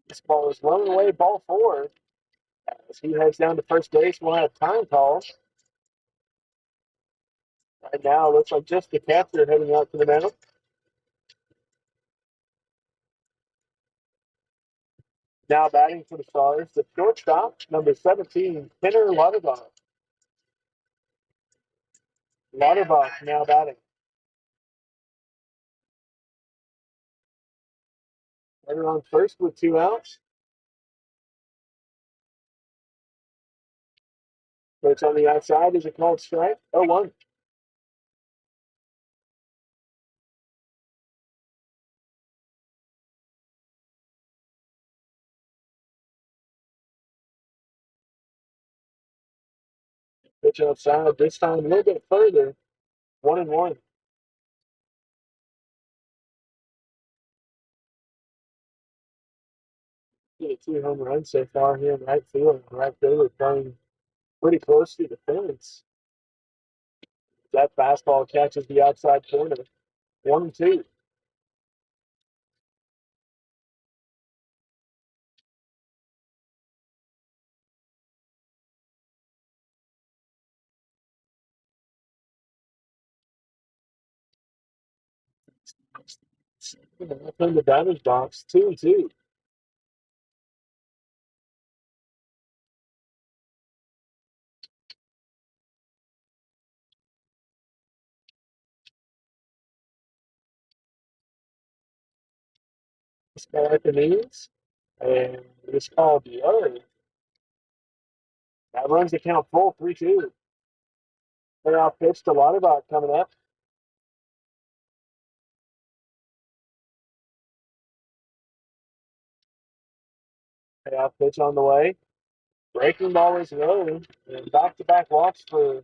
This ball is blown away, ball 4. As he heads down to first base, we'll have time calls. Right now, it looks like just the catcher heading out to the mound. Now batting for the Stars, the shortstop, number 17, Kenner Lauterbach. Lauterbach now batting. Runner on first with 2 outs. Pitch on the outside is a called strike. 0-1. Pitch outside, this time a little bit further. 1-1. Get 2 home runs so far here in right field. Right field playing pretty close to the fence. That fastball catches the outside corner. 1-2. Up in the batter's box, 2-2. This ball at the knees, and it's called low. That runs the count full, 3-2. Payoff pitch to Lauterbach coming up. Payoff pitch on the way. Breaking ball is low, and back-to-back walks for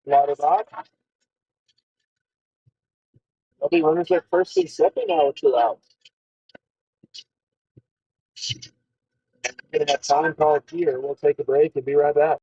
Lauterbach. There'll be runners at first and second now with 2 outs. Getting that time call here. We'll take a break and be right back.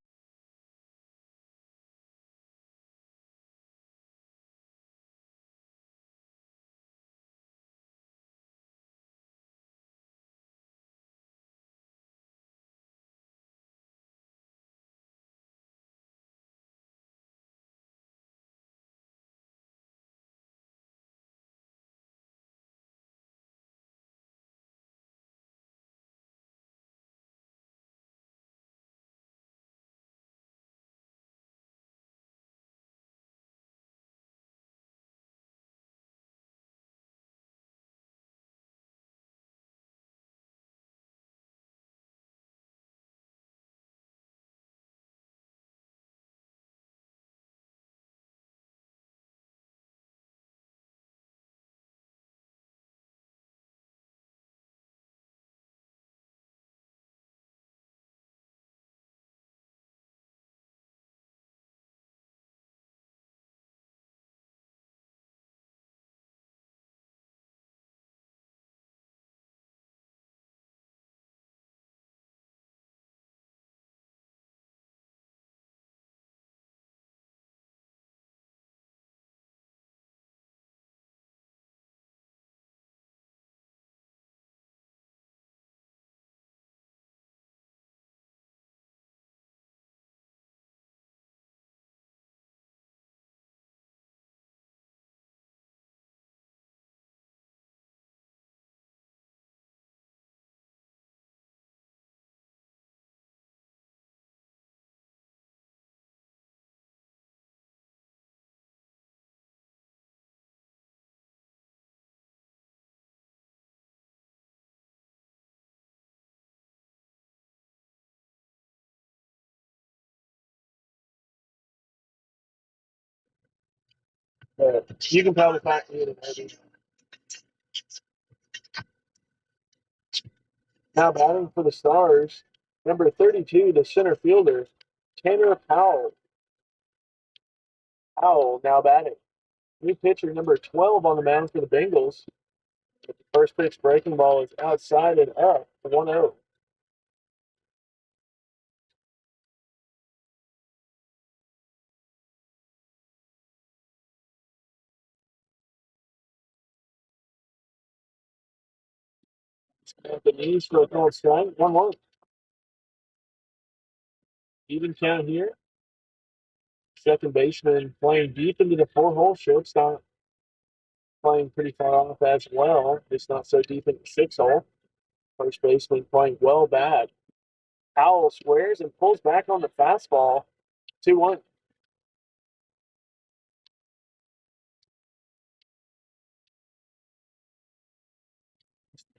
You can probably find it maybe. Now batting for the Stars, number 32, the center fielder, Tanner Powell. Powell now batting. New pitcher, number 12 on the mound for the Bengals. The first pitch breaking ball is outside and up, 1-0. At the knees for a cold strike, 1-1. Even count here. Second baseman playing deep into the four-hole. Shortstop playing pretty far off as well. Just not so deep in the six-hole. First baseman playing well bad. Powell squares and pulls back on the fastball. 2-1.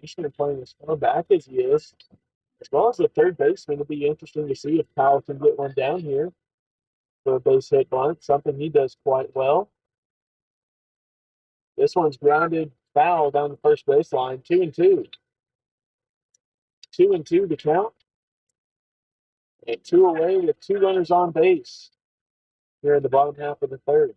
Baseman playing as far back as he is, as well as the third baseman. It'll be interesting to see if Powell can get one down here for a base hit bunt, something he does quite well. This one's grounded foul down the first baseline. 2-2. 2-2 to count. And two away with two runners on base here in the bottom half of the third.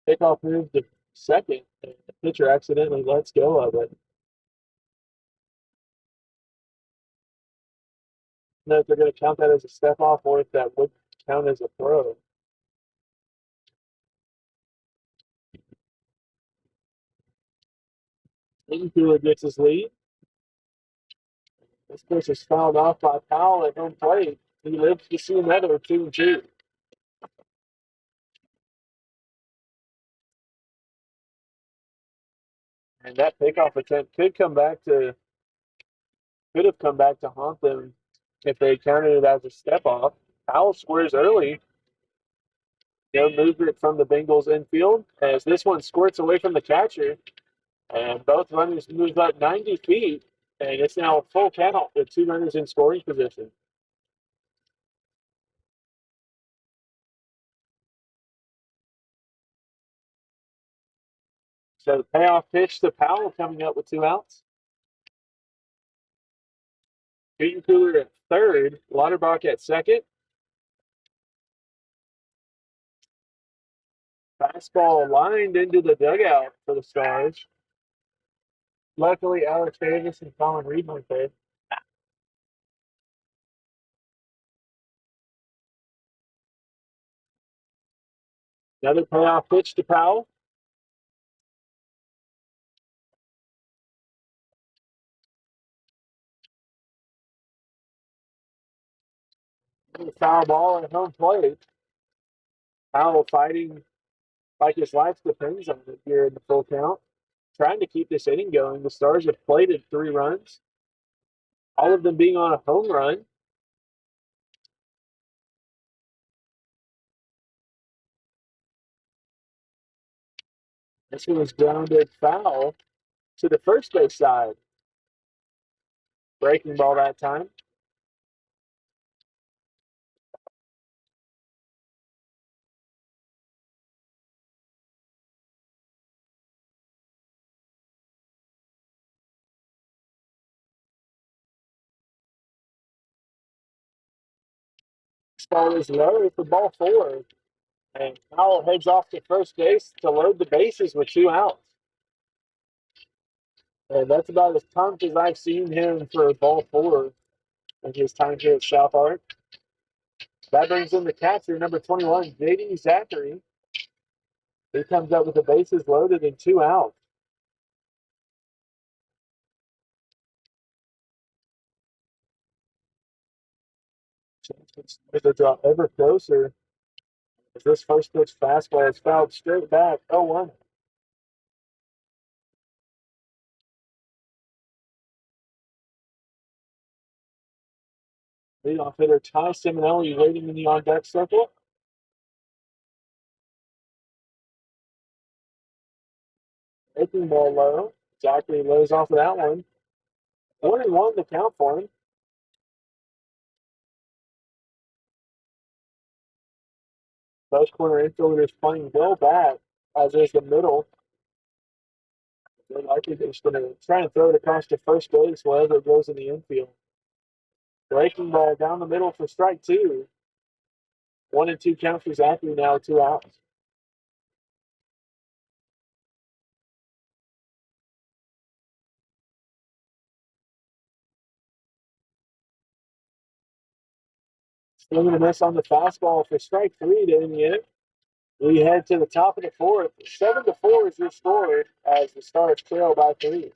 Pickoff move to second, and the pitcher accidentally lets go of it. I don't know if they're going to count that as a step off or if that would count as a throw. Cooler gets his lead. This pitch is fouled off by Powell at home plate. He lives to see another 2-2. And that pickoff attempt could have come back to haunt them if they counted it as a step off. Powell squares early. No movement from the Bengals infield as this one squirts away from the catcher. And both runners move up 90 feet. And it's now a full count with two runners in scoring position. So the payoff pitch to Powell coming up with two outs. Cooler at third, Lauterbach at second. Fastball lined into the dugout for the Stars. Luckily, Alex Davis and Colin Reed went there. Another payoff pitch to Powell. Foul ball at home plate. Powell fighting like his life depends on it here in the full count. Trying to keep this inning going. The Stars have plated 3 runs, all of them being on a home run. This one was grounded foul to the first base side. Breaking ball that time. This ball is low for ball 4. And Powell heads off to first base to load the bases with 2 outs. And that's about as pumped as I've seen him for ball 4 in his time here at SouthArk. That brings in the catcher, number 21, J.D. Zachary. He comes up with the bases loaded and 2 outs. With a drop ever closer as this first pitch fastball is fouled straight back, 0-1. Leadoff hitter Ty Simonelli waiting in the on-deck circle. Breaking ball low. Zachary lays off of that one. 1-1 to count for him. Both corner infielders playing well back, as is the middle. They're likely just going to try and throw it across to first base wherever it goes in the infield. Breaking ball down the middle for strike two. 1-2 count for Zachary now, 2 outs. Swinging a miss on the fastball for strike three to end the inning. We head to the top of the fourth. 7-4 is your score as the Stars trail by 3.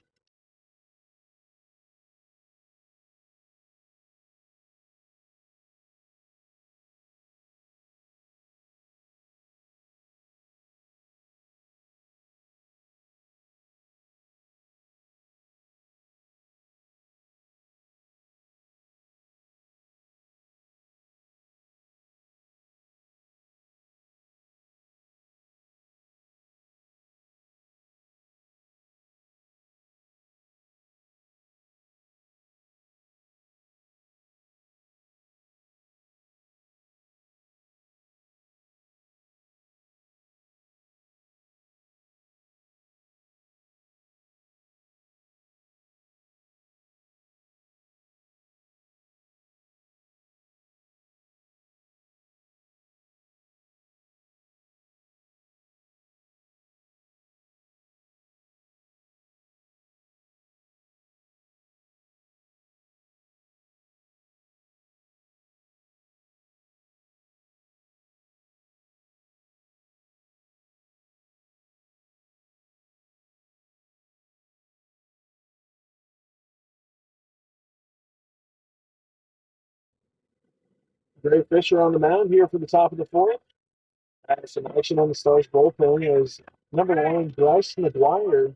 Gray Fisher on the mound here for the top of the fourth. Some action on the Stars bullpen as number 1, Bryce McGuire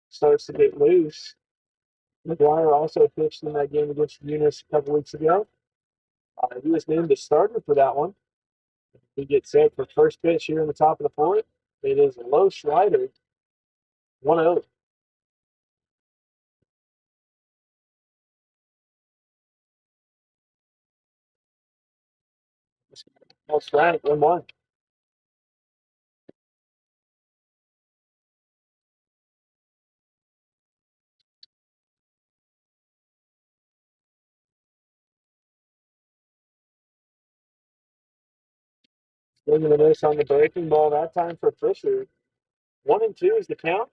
starts to get loose. McGuire also pitched in that game against Eunice a couple weeks ago. He was named the starter for that one. We get set for first pitch here in the top of the fourth. It is a low slider, 1-0. That's right, 1-1. Swinging a miss on the breaking ball that time for Fisher. 1-2 is the count.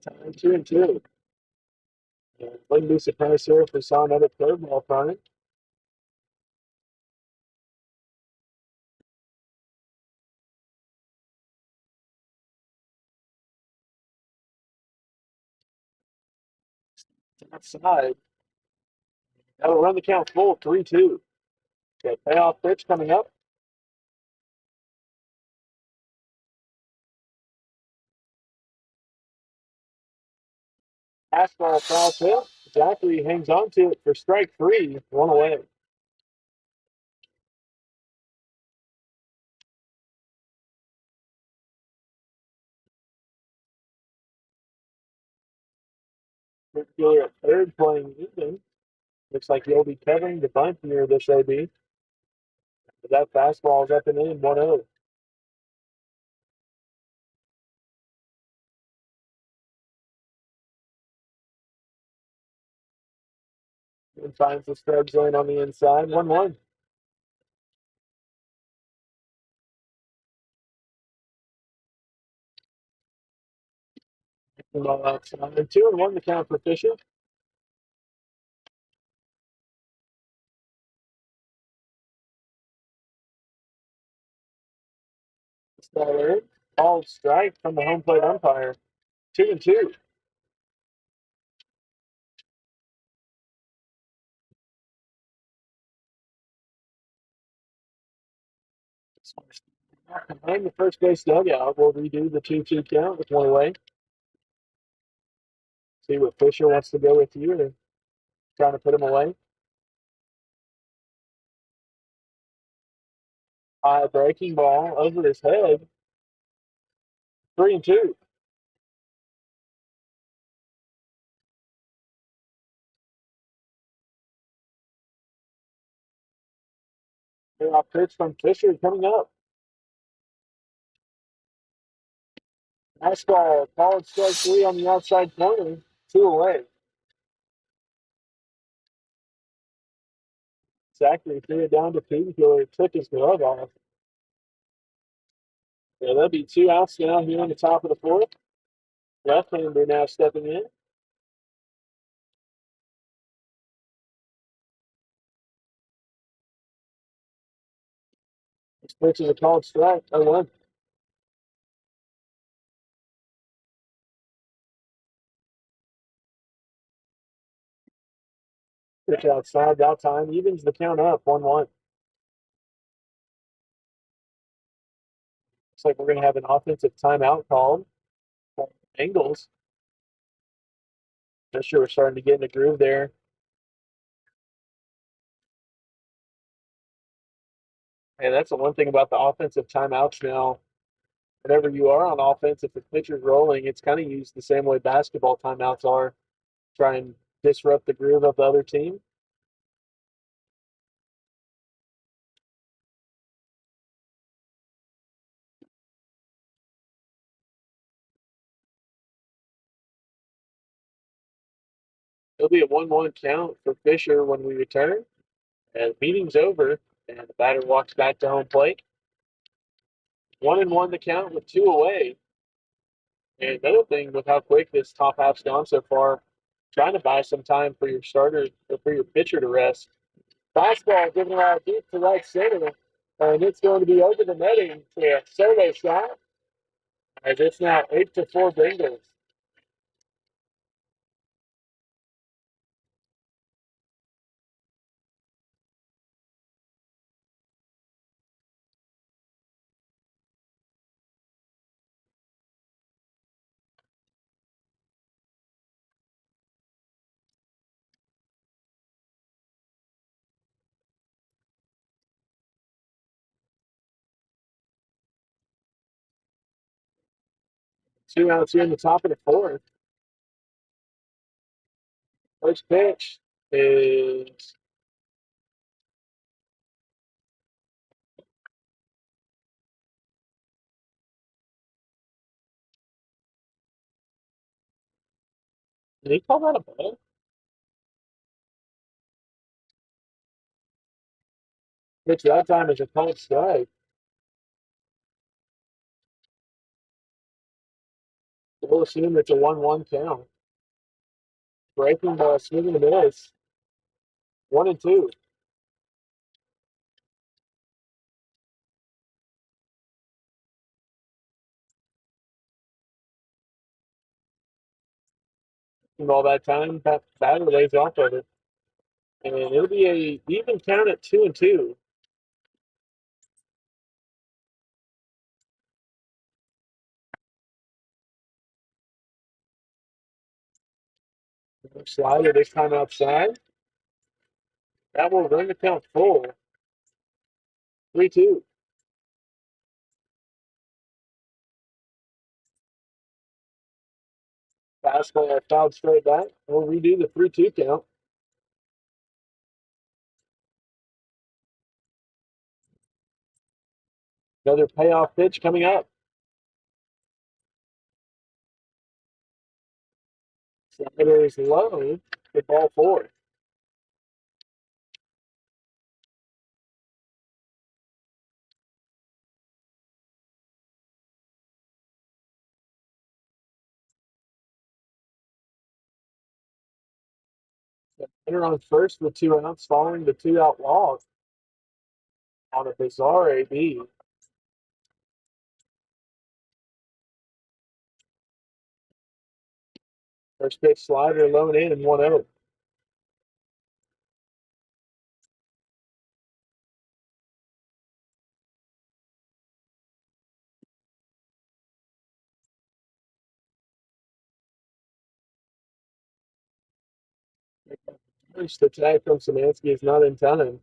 Time 2-2. Wouldn't be surprised here if we saw another curveball from it. Outside. That'll run the count full, 3-2. Okay, payoff pitch coming up. Fastball foul tip. Zachary hangs on to it for strike 3, 1 away. Circular at third playing even. Looks like he'll be covering the bunt near this AB. But that fastball is up and in, 1-0. And finds the strike zone on the inside, 1-1. Outside, 2-1 the count for Fisher. Starter, called strike from the home plate umpire. 2-2. Behind the first base dugout, we'll redo the 2-2 count with 1 away. See what Fisher wants to go with you or trying to put him away. High breaking ball over his head. 3-2. Off pitch from Fisher coming up. Nice ball. Called strike three on the outside corner. 2 away. Zachary threw it down to Painkiller. Took his glove off. Yeah, that'll be 2 outs now here in the top of the fourth. Left-hander now stepping in. This pitch is a called strike. 0-1. Pitch outside. That time evens the count up. 1-1. Looks like we're going to have an offensive timeout called for Bengals. Fisher we're starting to get in the groove there. And that's the one thing about the offensive timeouts now. Whenever you are on offense, if the pitcher's rolling, it's kind of used the same way basketball timeouts are. Try and disrupt the groove of the other team. It'll be a 1-1 count for Fisher when we return. And the meeting's over, and the batter walks back to home plate. 1-1 the count with 2 away. And another thing with how quick this top half's gone so far, trying to buy some time for your starter or for your pitcher to rest. Fastball given out deep to right center, and it's going to be over the netting to a solo shot. As it's now 8-4 Bengals. Two outs here in the top of the fourth. First pitch is did he call that a ball? Pitch that time is a called strike. We'll assume it's a 1-1 count. Breaking ball, swinging a miss. 1-2. All that time, batter lays off of it. And it'll be a even count at 2-2. Slider this time outside. That will run the count full. 3-2. Fastball fouled straight back. We'll redo the 3-2 count. Another payoff pitch coming up. Slider is low. The ball 4. Runner on first with 2 outs, following the 2-out walk on a bizarre AB. First pitch slider low and in and 1-0. First attack from Szymanski is not in time.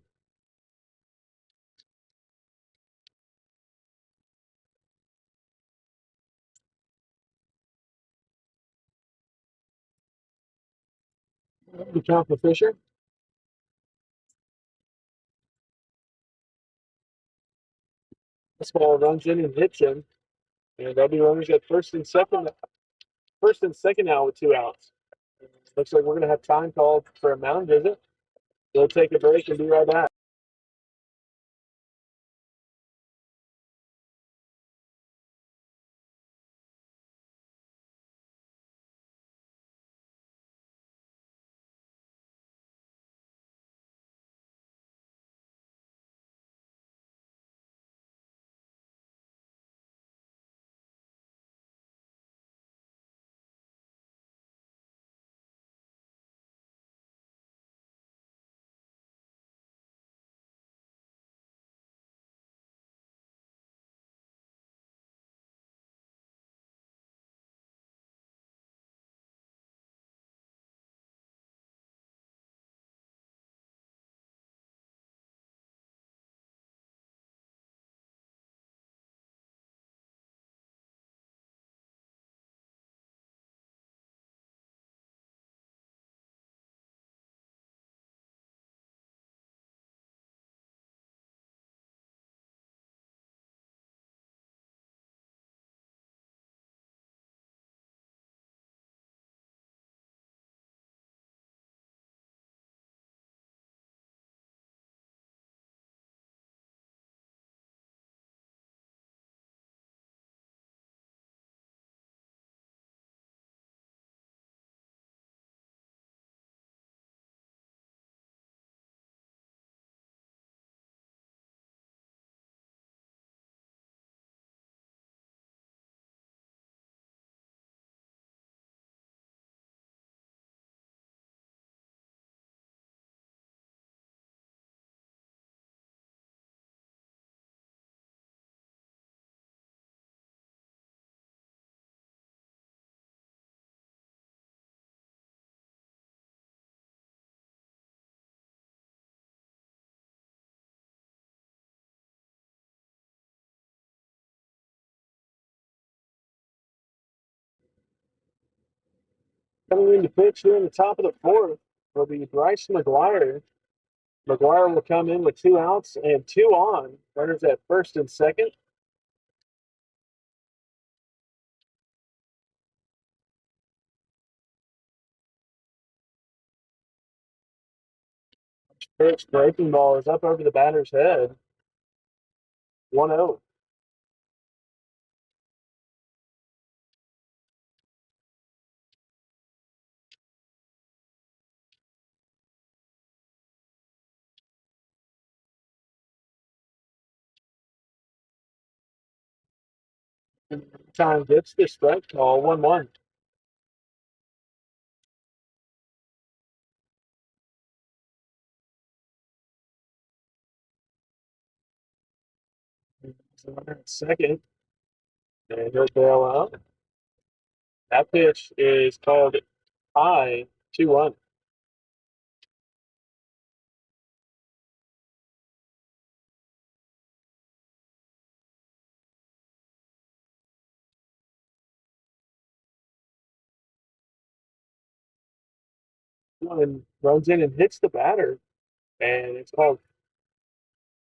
The count for Fisher. This ball runs in and hits him. And that'll be runners at first and second now with 2 outs. Looks like we're going to have time called for a mound visit. We'll take a break and be right back. Coming in to pitch here in the top of the fourth will be Bryce McGuire. McGuire will come in with 2 outs and 2 on. Runners at first and second. Pitch breaking ball is up over the batter's head. 1-0. Time gets the strike call. 1-1. Runner at second. And he'll bail out. That pitch is called high. 2-1. And runs in and hits the batter. And it's called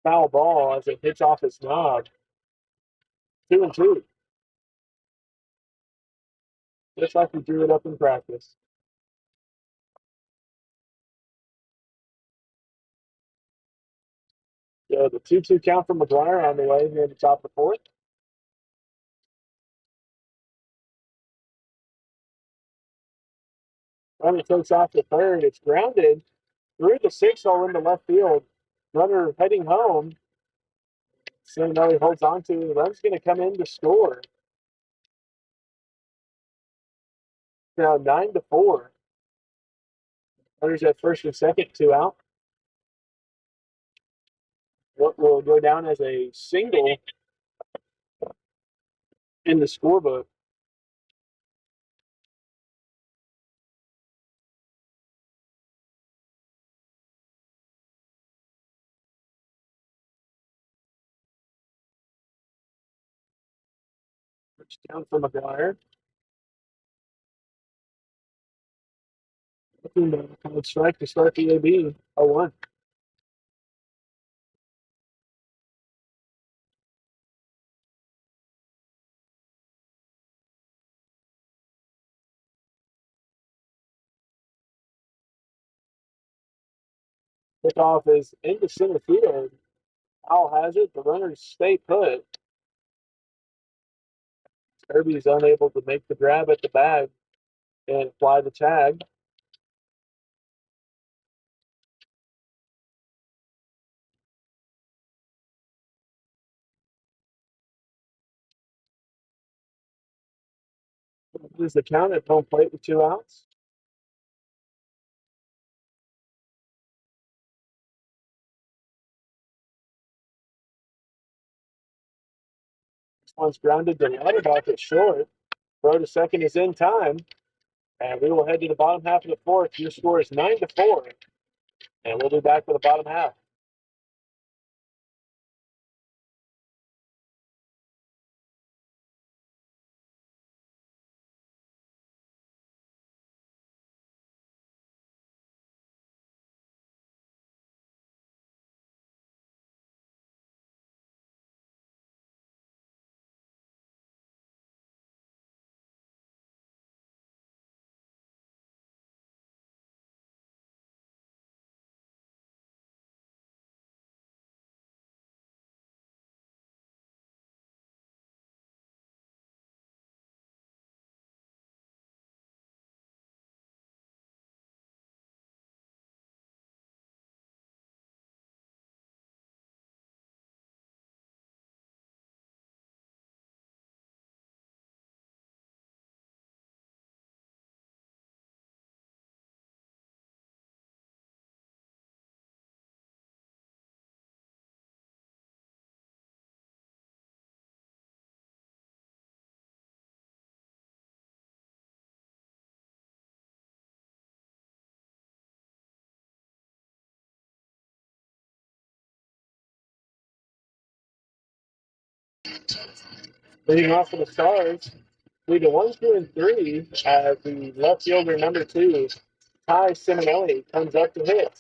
foul ball as it hits off his knob. 2-2. Just like we drew it up in practice. So the 2-2 count from McGuire on the way here at the top of the fourth. Runner takes off the third. It's grounded through the 6-hole into left field. Runner heading home. Same he holds on to. The run's going to come in to score. Now 9-4. Runners at first and second, 2 out. What will go down as a single in the scorebook. First down for McGuire. Looking to strike to start the AB. 0-1. Kickoff is into center field. Powell has it. The runners stay put. Kirby is unable to make the grab at the bag and fly the tag. Is the count at home plate with 2 outs. This one's grounded to Ladderback at short. Throw to second is in time. And we will head to the bottom half of the fourth. Your score is 9-4. And we'll be back for the bottom half. Leading off for the Stars, 3-1, 2 and 3 as the left fielder number 2, Ty Simonelli, comes up to hit.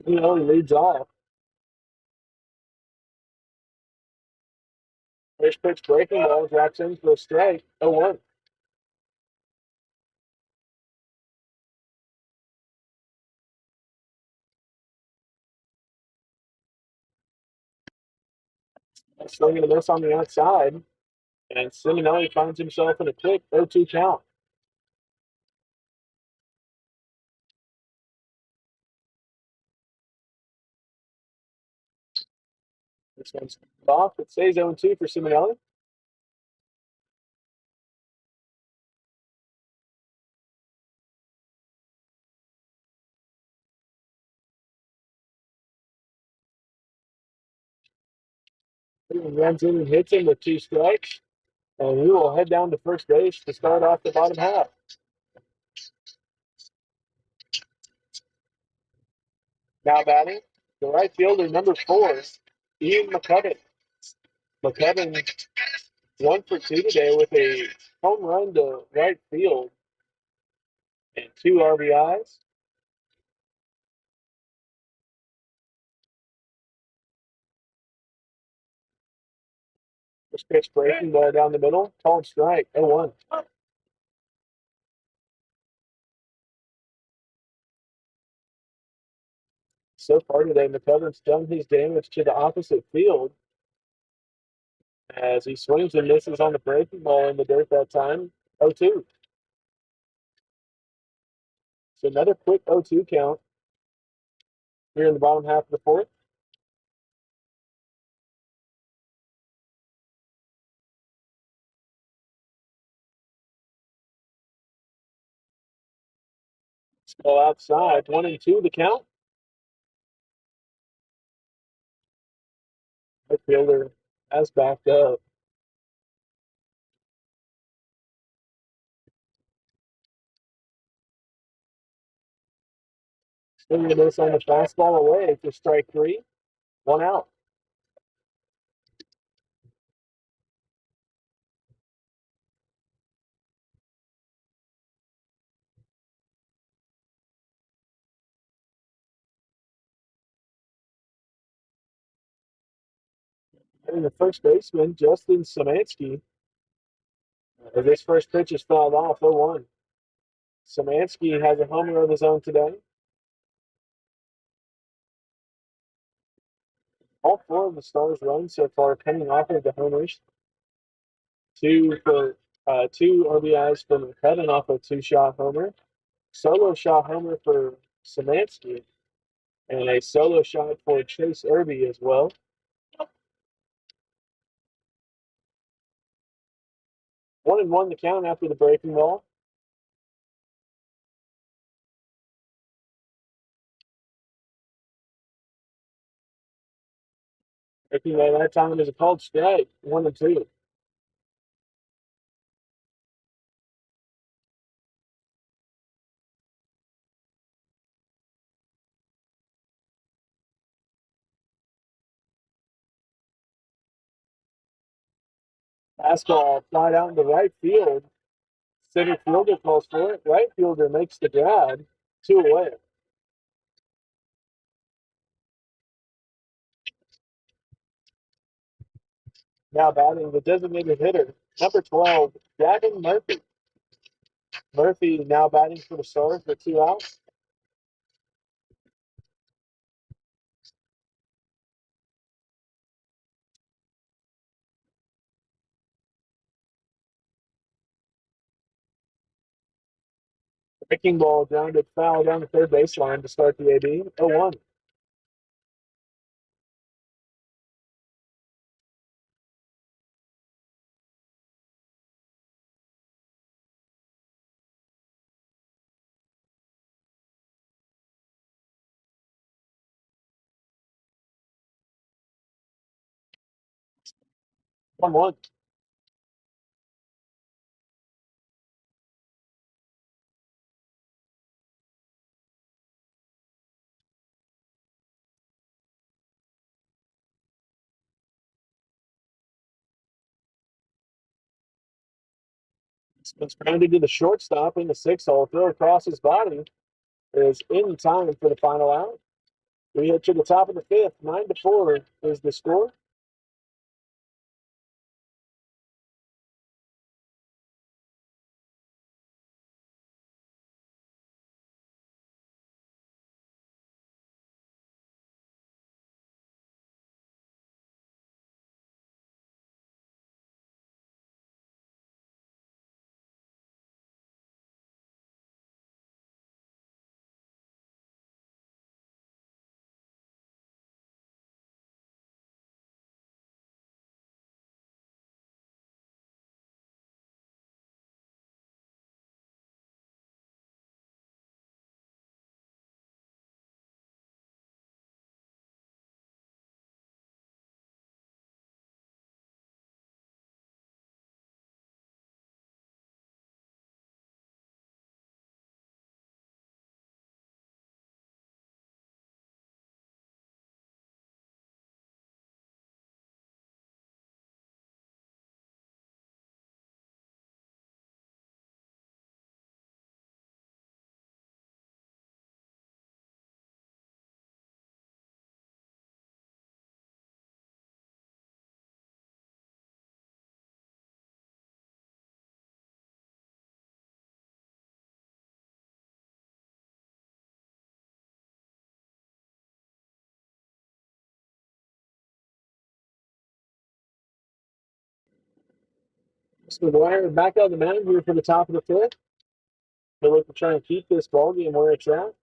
Simonelli leads off. First pitch breaking ball drops in for a strike. 0-1. Swing and a miss on the outside. And Simonelli finds himself in a quick 0-2 count. This one's off. It stays 0-2 for Simonelli. He runs in and hits him with 2 strikes. And we will head down to first base to start off the bottom half. Now batting, the right fielder, number 4, Ian McCubbin. McCubbin 1 for 2 today with a home run to right field and 2 RBIs. This pitch breaking ball down the middle, called strike, 0-1. So far today, McCubben's done his damage to the opposite field as he swings and misses on the breaking ball in the dirt that time, 0-2. So another quick 0-2 count here in the bottom half of the fourth. Ball outside, 1-2 the count. The fielder has backed up. Swinging this on the fastball away for strike three. One out. And the first baseman, Justin Szymanski, as this first pitch is fouled off, 0-1. Szymanski has a homer of his own today. All four of the Stars' runs so far coming off of the homers. Two RBIs for McCutchen off a two-shot homer. Solo shot homer for Szymanski. And a solo shot for Chase Irby as well. 1-1 the count after the breaking ball. Breaking ball that time is a called strike. 1-2. Fastball flied out into right field. Center fielder calls for it. Right fielder makes the grab. 2 away. Now batting the designated hitter, number 12, Gavin Murphy. Murphy now batting for the Stars with 2 outs. Breaking ball grounded foul down the third baseline to start the AB. 0-1. One one. It's grounded to the shortstop in the 6-hole. Throw across his body is in time for the final out. We hit to the top of the fifth. 9-4 is the score. So McGuire back out of the mound here for the top of the fifth. They look to try and keep this ball game where it's at.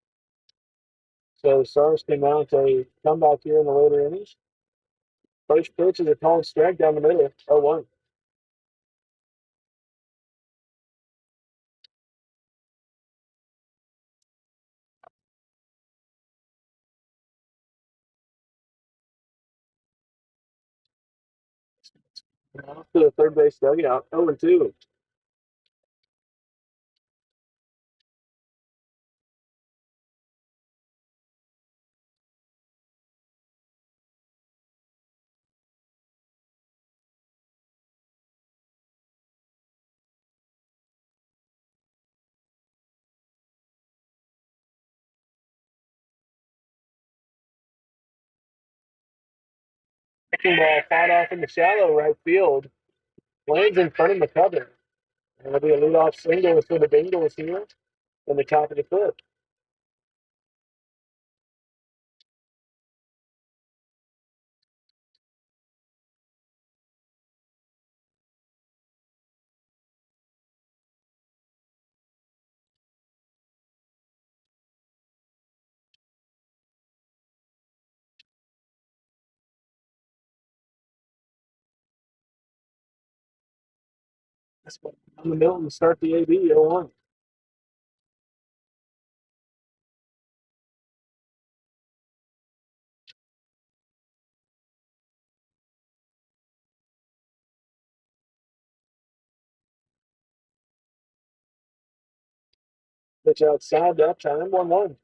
So the Stars can mount a comeback here in the later innings. First pitch is a called strike down the middle. 0-1. Off to the third base dugout. 0-2. breaking ball fought off in the shallow right field. Lands in front of the cover. And it'll be a leadoff single for the Bengals here in the top of the fifth. That's what on the middle and start the AB 0-1. Pitch outside that time, 1-1.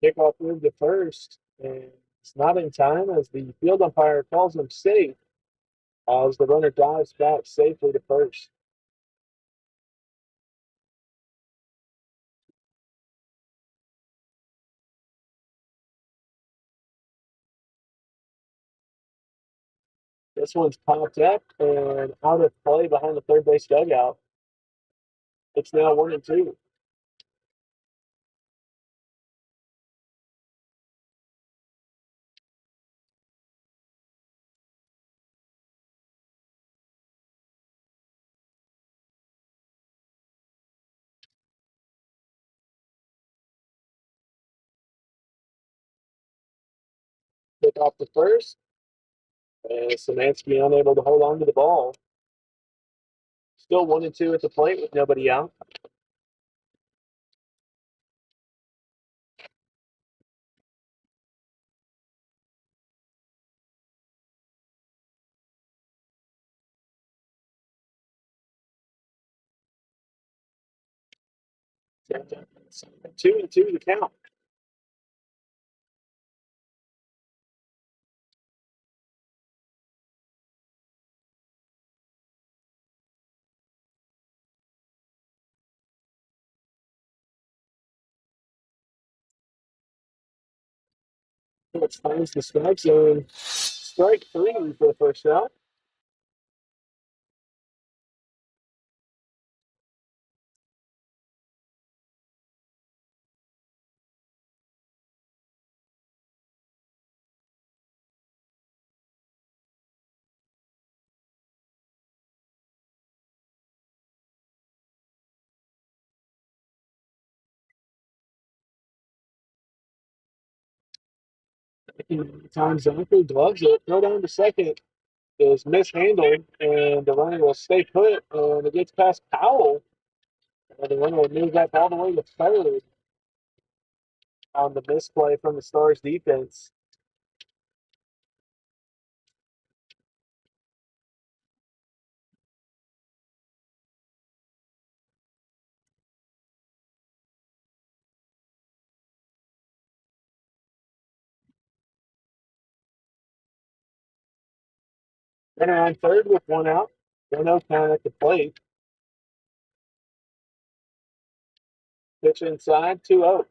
Kickoff move to first, and it's not in time as the field umpire calls him safe as the runner dives back safely to first. This one's popped up and out of play behind the third base dugout. It's now 1-2. Pick off the first, and Szymanski unable to hold on to the ball. Still 1-2 at the plate with nobody out. Two and two to count. Which finds the strike zone. Strike three for the first out. Times Zachary gloves it. Throw down to second is mishandled, and the runner will stay put, and it gets past Powell. And the runner will move that all the way to third on the misplay from the Stars defense. Runner on third with one out. 1-0 count at the plate. Pitch inside, 2-0.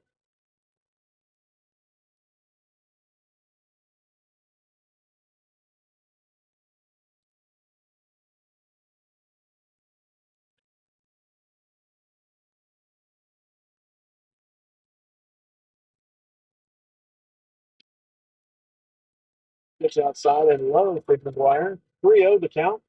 Pitch outside and low for McGuire. 3-0 to count.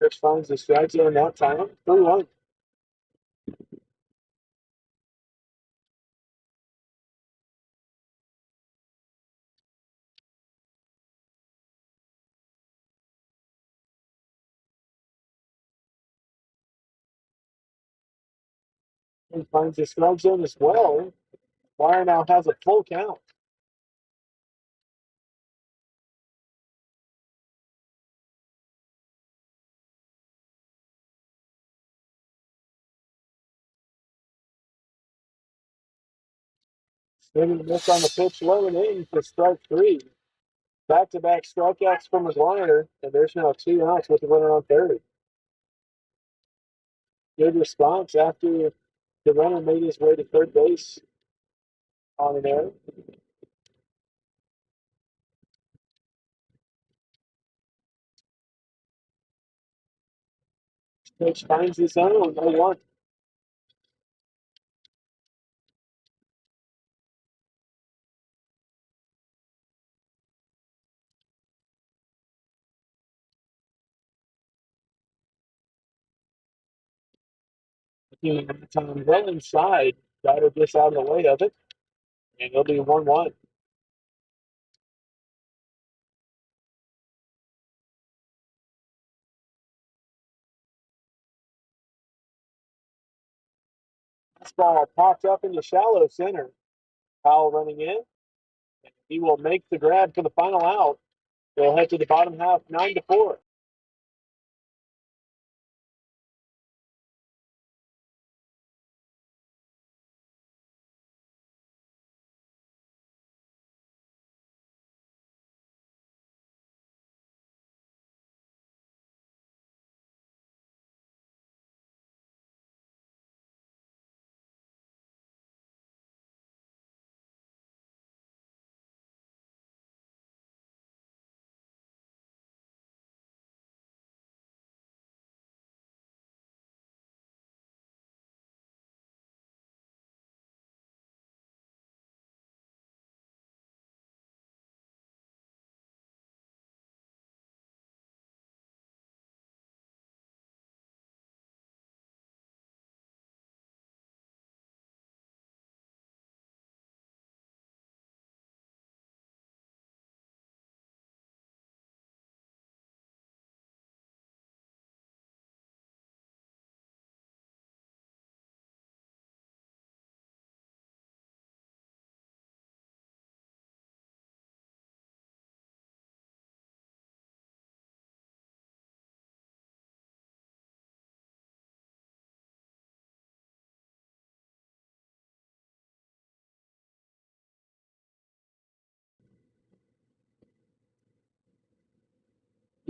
Pitch finds the strike zone that time. 3-1. He finds the strike zone as well. Wire now has a full count. Swinging miss on the pitch low and in for strike three. Back-to-back strikeouts for McGuire, and there's now 2 outs with the runner on third. Good response after the runner made his way to third base on an error. Pitch finds his own, 0-1. Time well inside, got it just out of the way of it, and it'll be 1-1. This ball popped up in the shallow center. Powell running in. He will make the grab for the final out. They'll head to the bottom half, 9-4.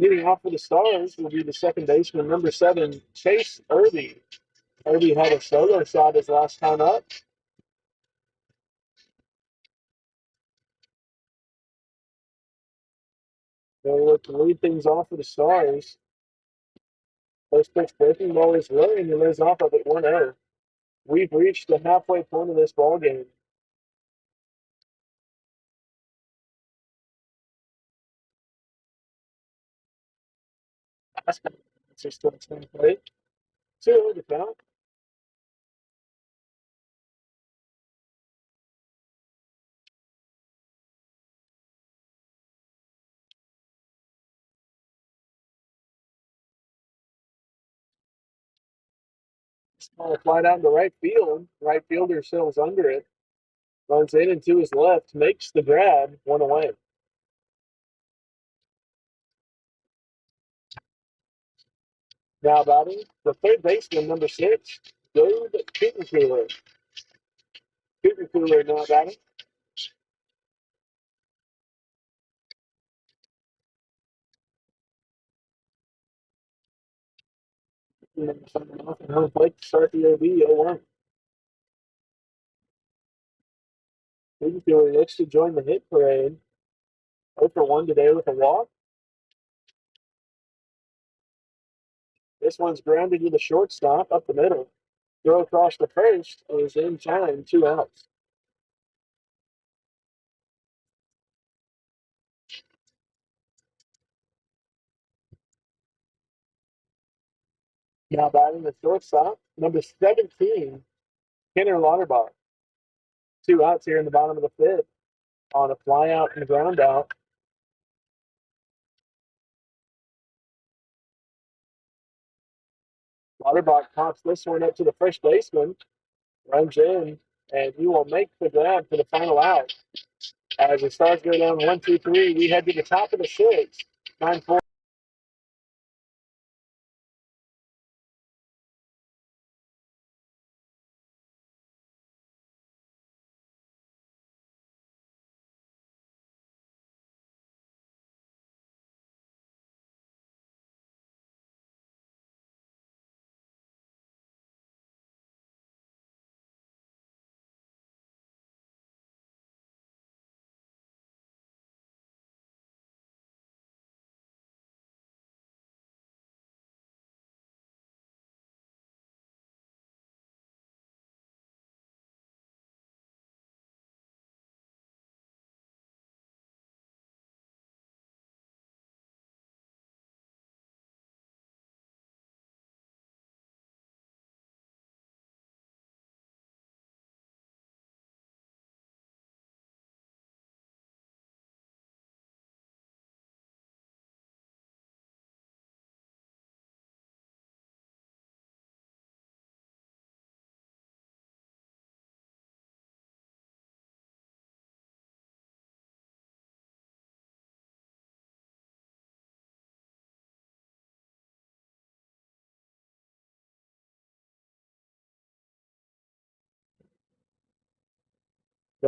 Leading off for the Stars will be the second baseman, number 7, Chase Irby. Irby had a solo shot his last time up. They'll look to lead things off for the Stars. First pitch breaking ball is low, and he lays off of it 1-0. We've reached the halfway point of this ball game. It's just still 10 play. 2-0 to count. Ball fly down to right field. Right fielder sails under it. Runs in and to his left. Makes the grab. 1 away. Now batting, the third baseman, number 6, Dave Cooler. Cooler now batting. Home plate to start the OB 0-1. Cooler looks to join the hit parade. 0 for 1 today with a walk. This one's grounded to the shortstop up the middle. Throw across the first is in time, 2 outs. Now batting the shortstop, number 17, Kenner Lauterbach. 2 outs here in the bottom of the fifth on a fly out and ground out. Lauterbach pops this one up to the first baseman, runs in, and he will make the grab for the final out. As the Stars go down 1-2-3, we head to the top of the sixth. 9-4.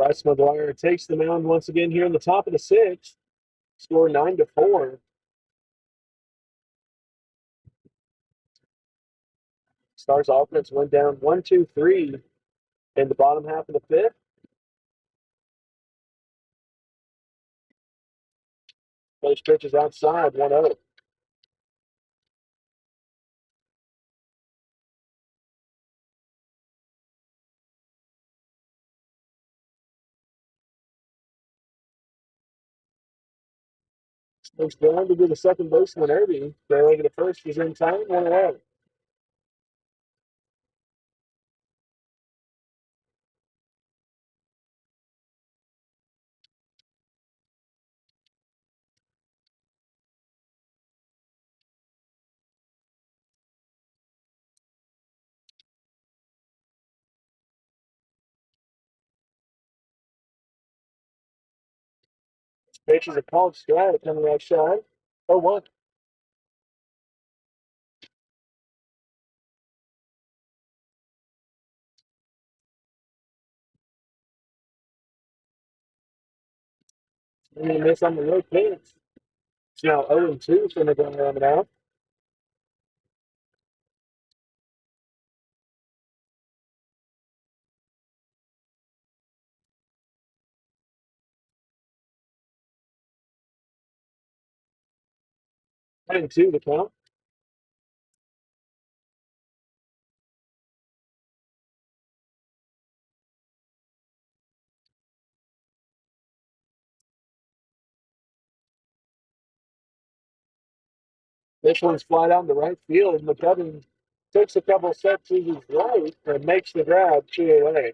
Bryce McGuire takes the mound once again here in the top of the sixth. Score 9-4. Stars offense went down 1-2-3 in the bottom half of the fifth. First pitch is outside, 1-0. Looks going to be the second baseman, Irby. They're over the first is in time, 1-0. Pitch is a called strike coming outside. 0-1. And he missed on the low pitch. It's now 0-2 for McGuire on the mound. And 2 the count. This one's fly out in the right field. McCubbin takes a couple steps to his right and makes the grab 2 away.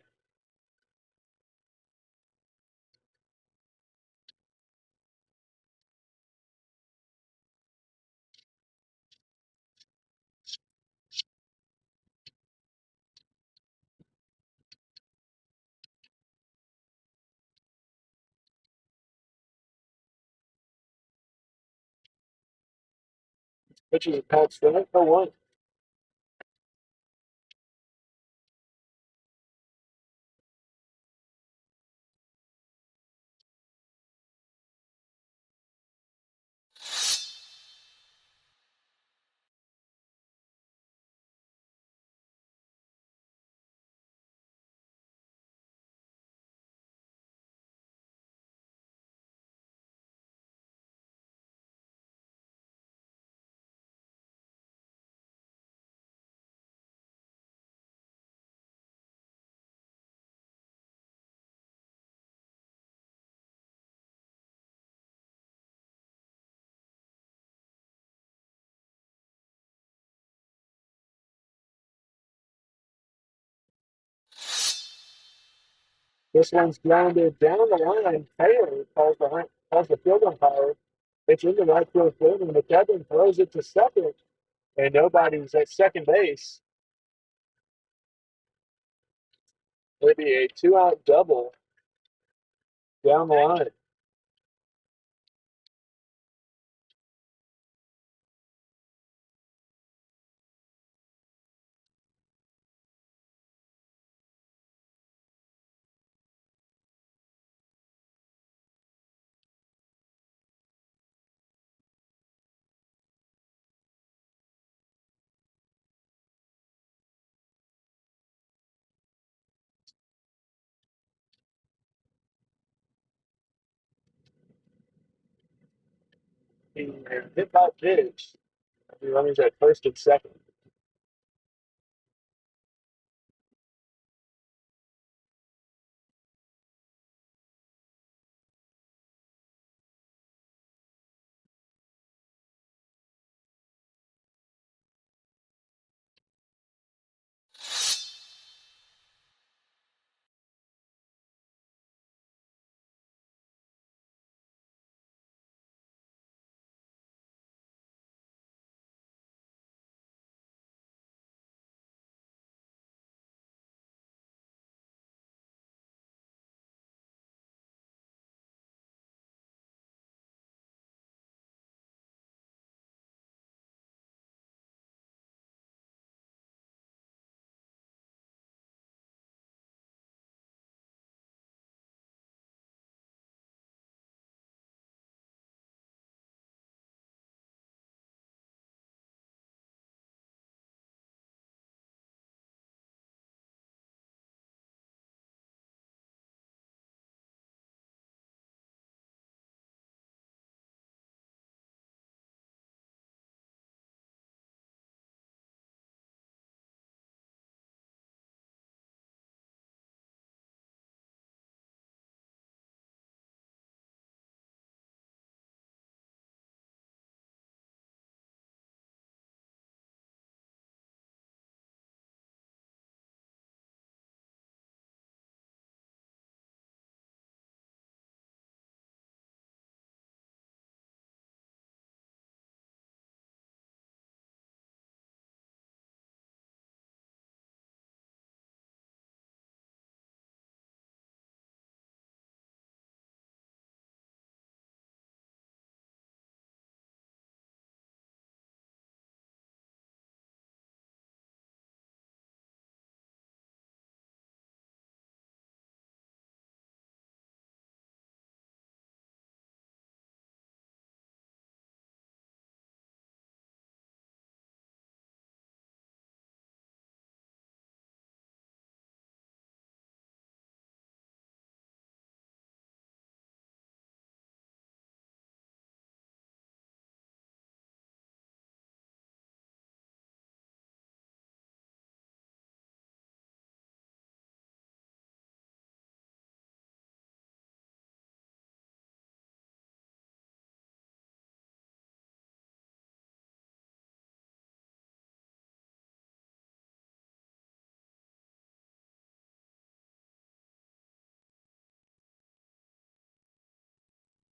Pitch is a called strike. 0-1. This one's grounded down the line. Taylor calls the field umpire. It's in the right field building. McCubbin throws it to second, and nobody's at second base. It'll be a 2-out double down the line. He hit by pitch. The runners at first and second.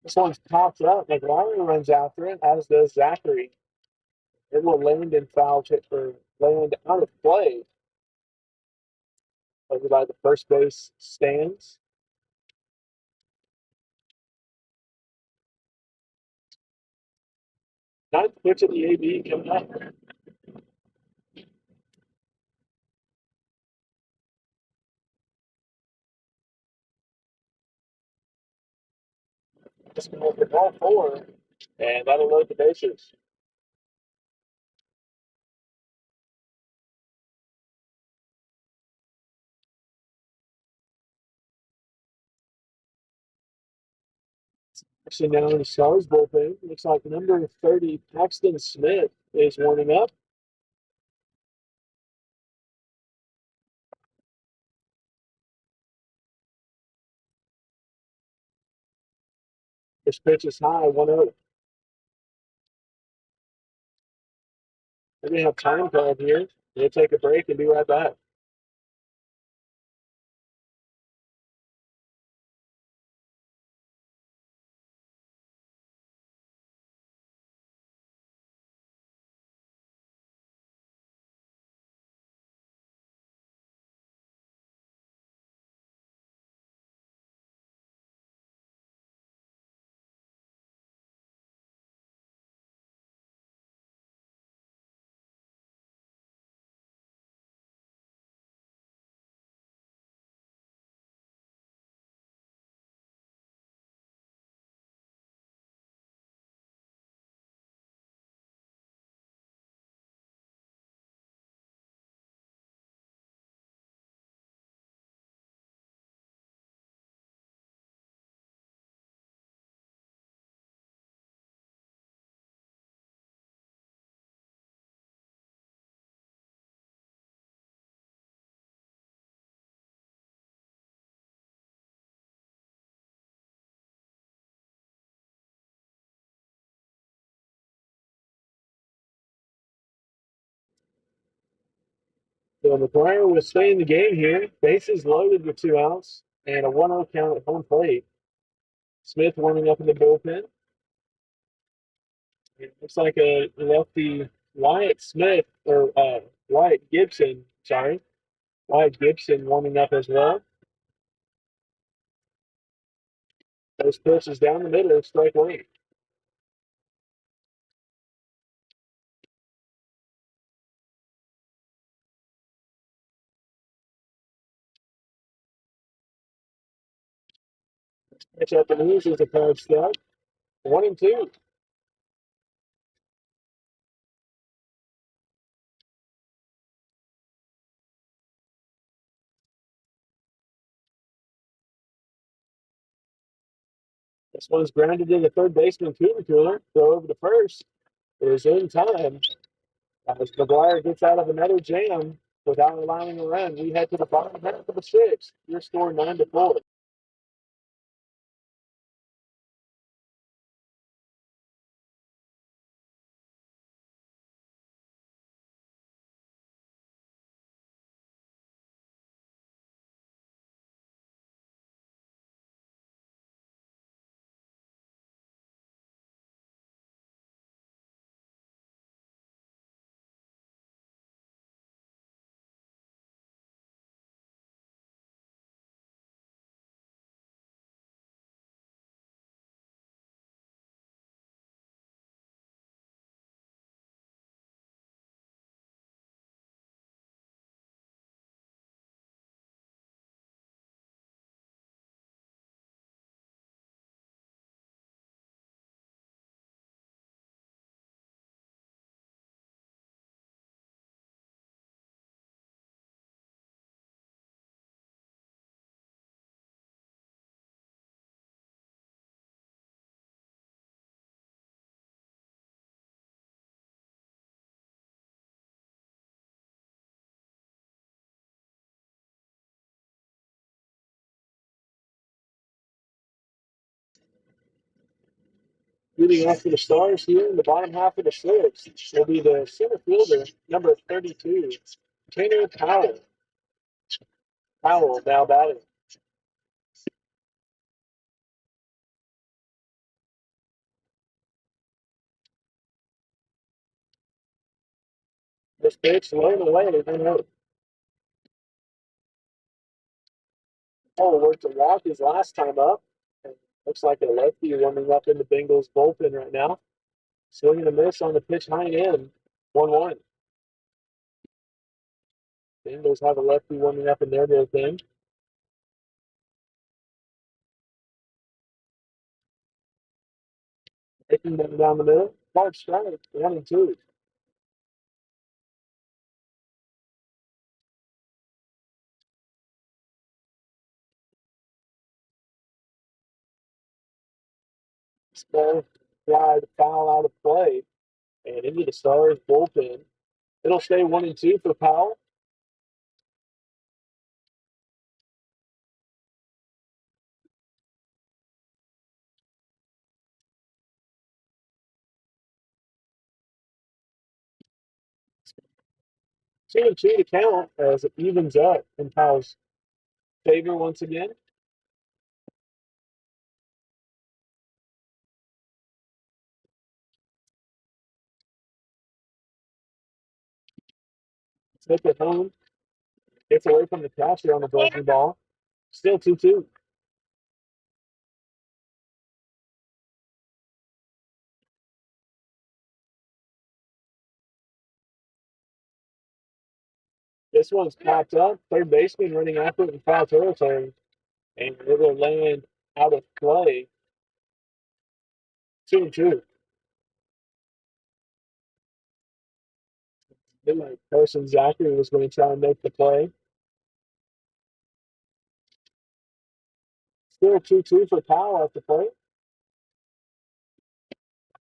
This one's popped up. McLaurin runs after it, as does Zachary. It will land in foul tip or land out of play over by the first base stands. Ninth pitch of the AB coming up. Just going for ball four, and that'll load the bases. Actually, now in the Stars bullpen, looks like number 30, Paxton Smith, is warming up. This pitch is high, 1-0. We're going to have time called here. We'll take a break and be right back. So McGuire will stay in the game here. Bases loaded with 2 outs and a 1-0 count at home plate. Smith warming up in the bullpen. It looks like a lefty Wyatt Smith, or Wyatt Gibson, sorry. Wyatt Gibson warming up as well. Those pitches down the middle, strike one. Pitch up and easy is a curve step. 1-2. This one's grounded in the third baseman, Cooler. Throw over to first is in time. As McGuire gets out of another jam without allowing a run, we head to the bottom half of the sixth. Your score 9-4. Leading off for the Stars here in the bottom half of the sixth will be the center fielder, number 32, Tanner Powell. Powell now batting. This pitch low and away. Oh, worked a walk his last time up. And looks like a lefty warming up in the Bengals bullpen right now. Swing and a miss on the pitch high and in. 1-1. Bengals have a lefty warming up in their bullpen. Taking them down the middle. Hard strike. 1-2. Small fly foul out of play and into the Stars bullpen. It'll stay 1-2 for Powell. Two and two to count as it evens up in Powell's favor once again. Smith at home. Gets away from the catcher on the breaking ball. Still 2-2. This one's popped up. Third baseman running after it in foul territory. And it will land out of play. 2-2. Then like Carson Zachary was going to try and make the play. Still 2-2 for Powell at the plate.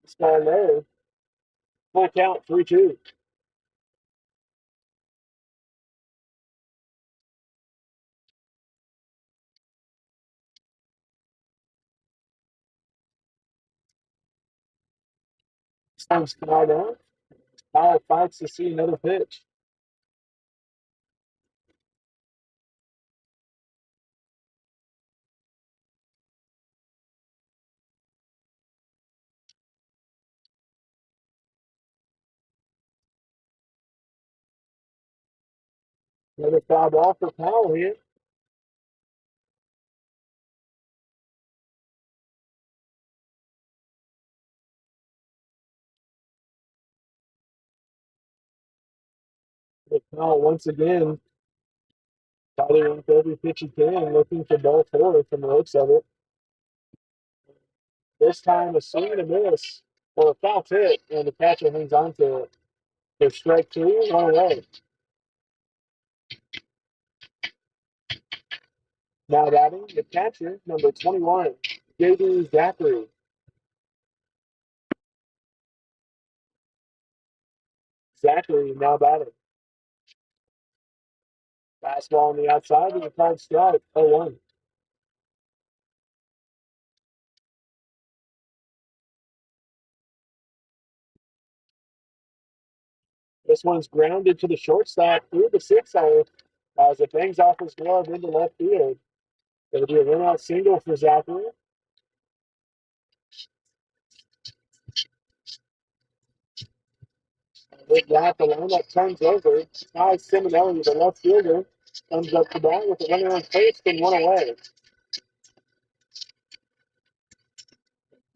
Score low. Full count 3-2. Time's tied up. Powell fights to see another pitch. Another foul ball for Powell here. But Powell once again fighting with every pitch he can, looking for ball four from the looks of it. This time a swing and a miss or a foul tip, and the catcher hangs on to it. For strike two, 1 away. Now batting the catcher, number 21, J.D. Zachary. Zachary now batting. Fastball on the outside and a called strike, 0-1. This one's grounded to the shortstop through the 6-hole as it bangs off his glove into left field. It'll be a run-out single for Zachary. With that, the lineup turns over. Ty Simonelli, the left fielder, comes up to bat with a runner on first and 1 away.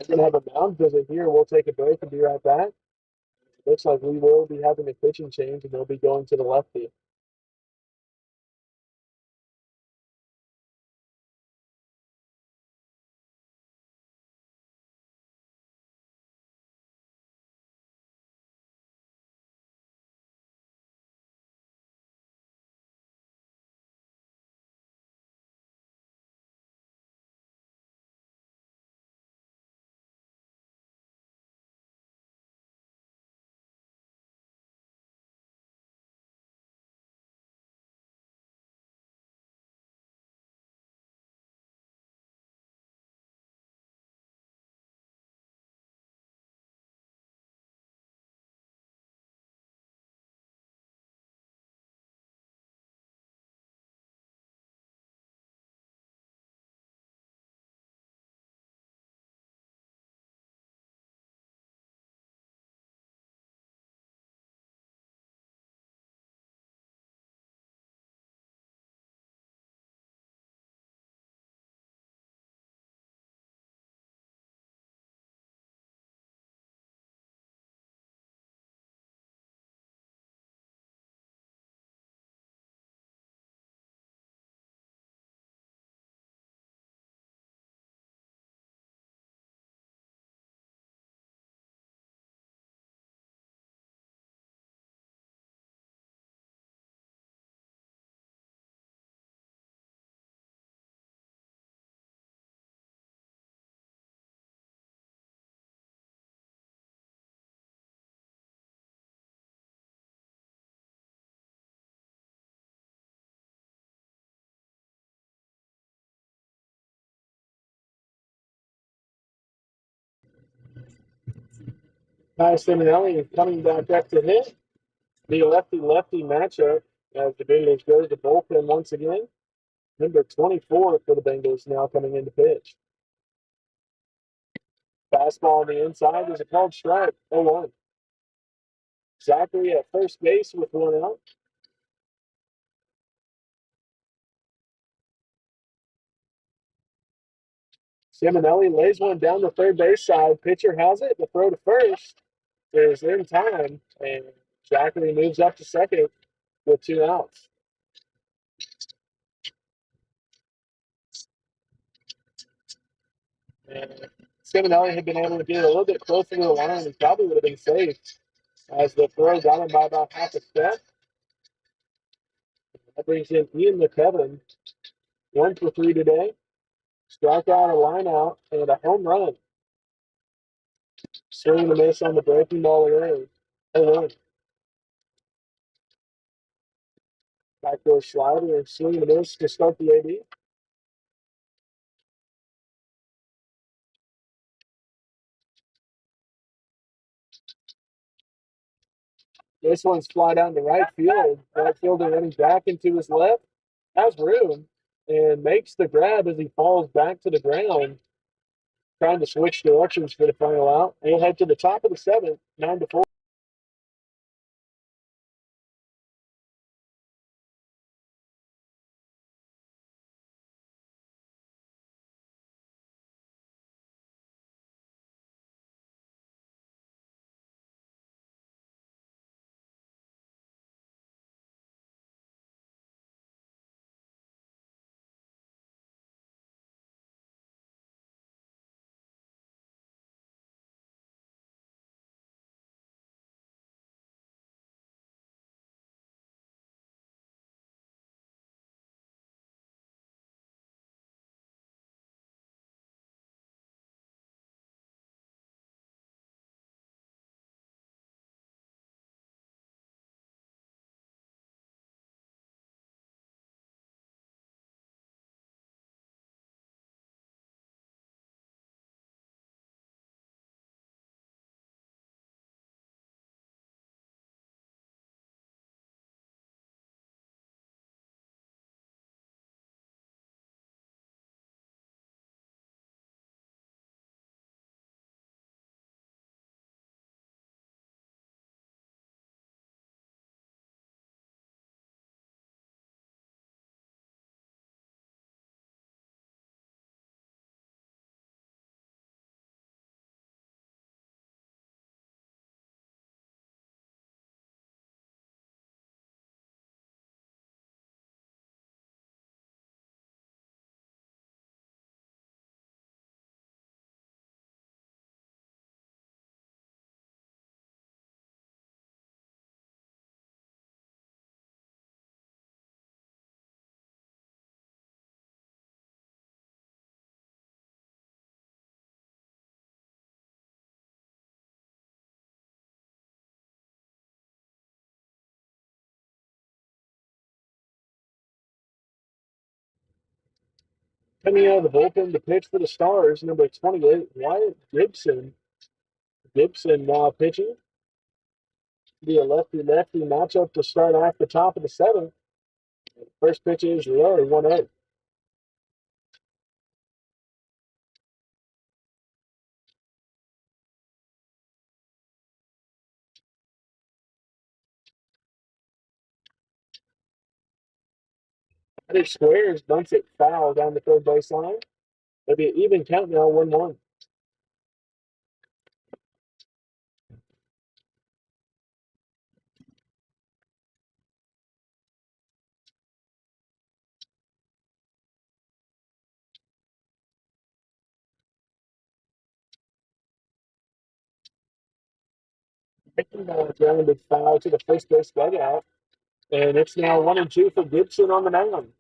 We're going to have a mound visit here. We'll take a break and be right back. Looks like we will be having a pitching change, and they'll be going to the lefty. Ty Simonelli is coming back up to hit. The lefty-lefty matchup as the Bengals go to the bullpen once again. Number 24 for the Bengals now coming into pitch. Fastball on the inside is a called strike. 0-1. Zachary at first base with one out. Simonelli lays one down the third base side. Pitcher has it. The throw to first is in time, and Zachary moves up to second with two outs. And Simonelli had been able to get a little bit closer to the line and probably would have been safe as the throw got him by about half a step. That brings in Ian McKevin, 1 for 3 today. Strikeout, a line out, and a home run. Swing and a miss on the breaking ball early. 0-1. Backdoor slider and swing and a miss to start the AB. This one's fly down the right field. Right fielder running back into his left. Has room and makes the grab as he falls back to the ground. Trying to switch directions for the final out. We'll head to the top of the seventh, 9-4. Coming out of the bullpen to pitch for the Stars, number 28, Wyatt Gibson. Gibson now pitching. Be a lefty-lefty matchup to start off the top of the seventh. First pitch is low, 1-0. It squares, bunts it foul down the third baseline. It'll be an even count now, 1-1. Grounded foul to the first base dugout. And it's now 1-2 for Gibson on the mound.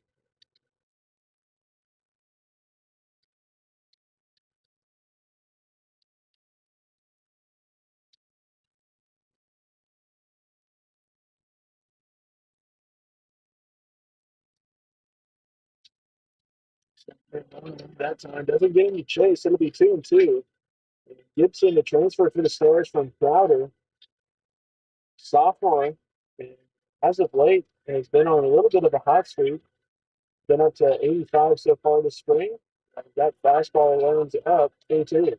That time doesn't get any chase. It'll be 2-2. Gibson, the transfer for the Stars from Crowder, sophomore, and as of late has been on a little bit of a hot streak. Been up to 85 so far this spring. That fastball lands up 2-2.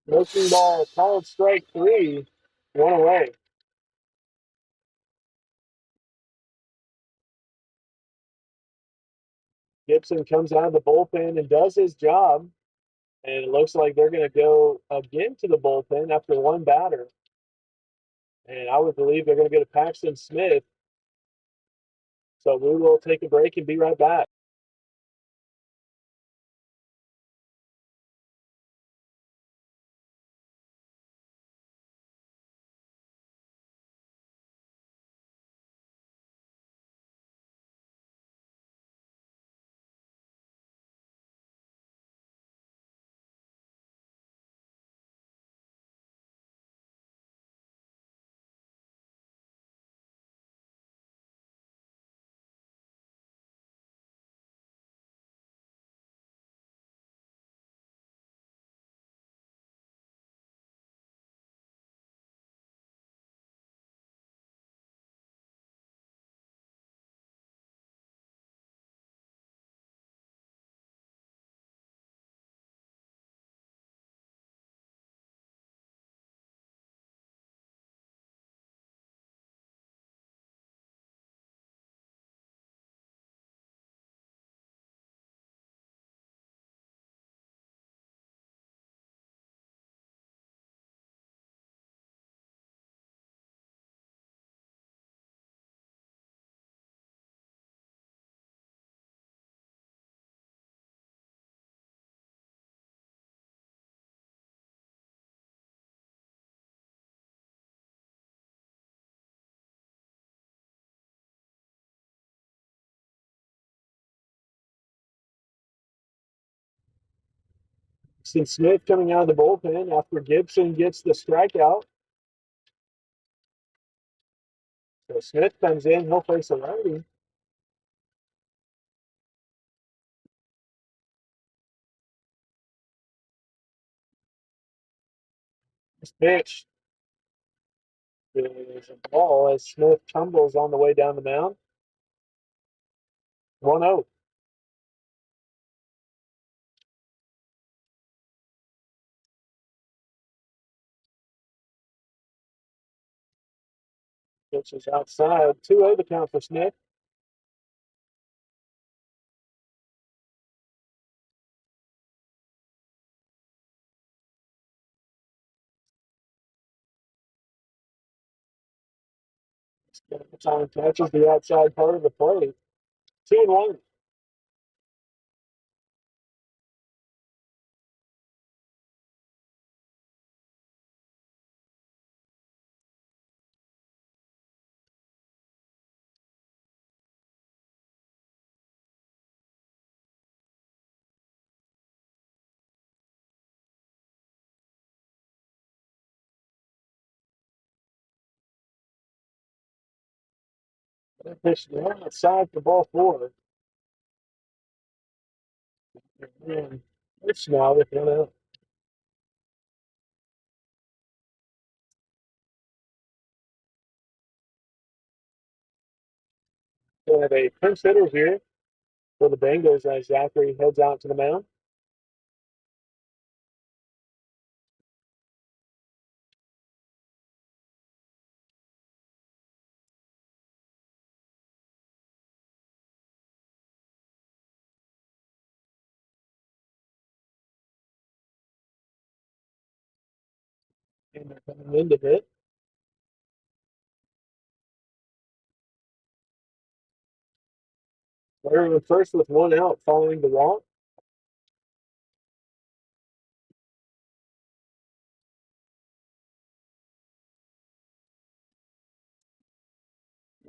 Breaking ball called strike three, one away. Gibson comes out of the bullpen and does his job. And it looks like they're going to go again to the bullpen after one batter. And I would believe they're going to go to Paxton Smith. So we will take a break and be right back. Since Smith coming out of the bullpen after Gibson gets the strikeout. So Smith comes in, he'll face a righty. This pitch is a ball as Smith tumbles on the way down the mound. 1-0. Pitch is outside. 2-0 the count for Smith. Time catches the outside part of the plate. 2-1. Pitch outside for ball four. And pitch now with 1-0. We have a pinch hitter here for the Bengals as Zachary heads out to the mound. And they're coming in to hit. We're first with one out following the walk.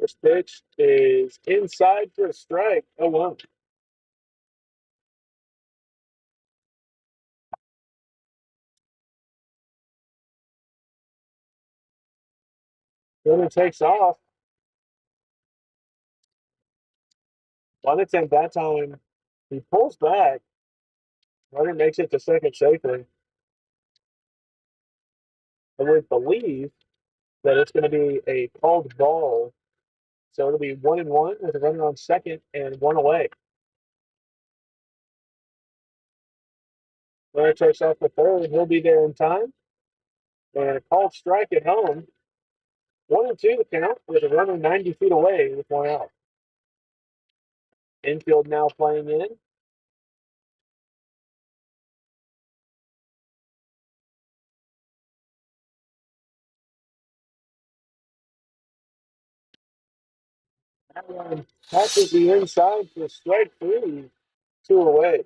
This pitch is inside for a strike. 0-1. Runner takes off. 1-10 that time. He pulls back. Runner makes it to second safely. I would believe that it's going to be a called ball. So it'll be 1-1 with a runner on second and one away. Runner takes off the third. He'll be there in time. And a called strike at home. 1-2 the count with a runner 90 feet away with one out. Infield now playing in. That one passes the inside for strike three. Two away.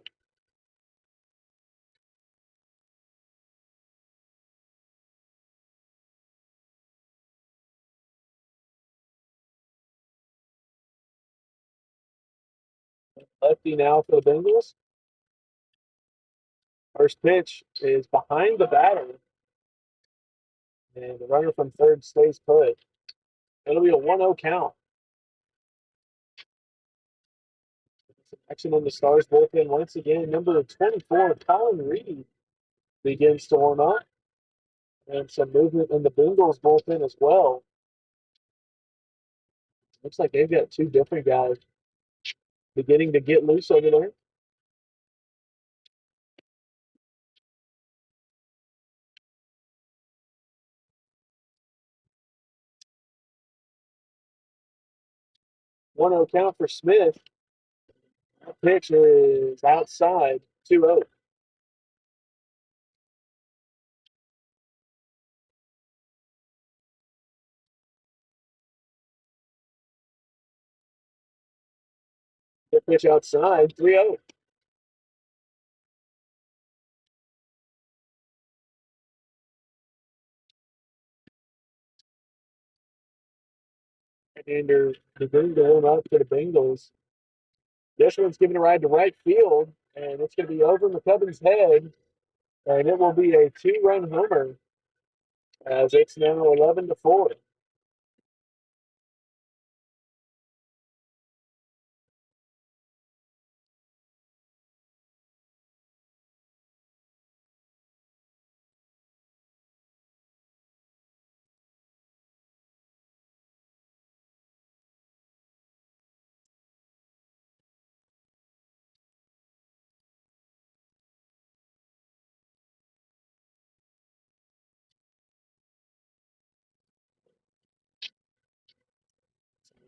Lefty now for the Bengals. First pitch is behind the batter. And the runner from third stays put. It'll be a 1-0 count. Action on the Stars bullpen once again. Number 24, Colin Reed, begins to warm up. And some movement in the Bengals bullpen as well. Looks like they've got two different guys beginning to get loose over there. One 0 count for Smith. That pitch is outside, 2-0. The pitch outside, 3-0. And they're beginning to warm up for the Bengals. This one's giving a ride to right field, and it's going to be over McCubbin's head, and it will be a two-run homer as it's now 11-4.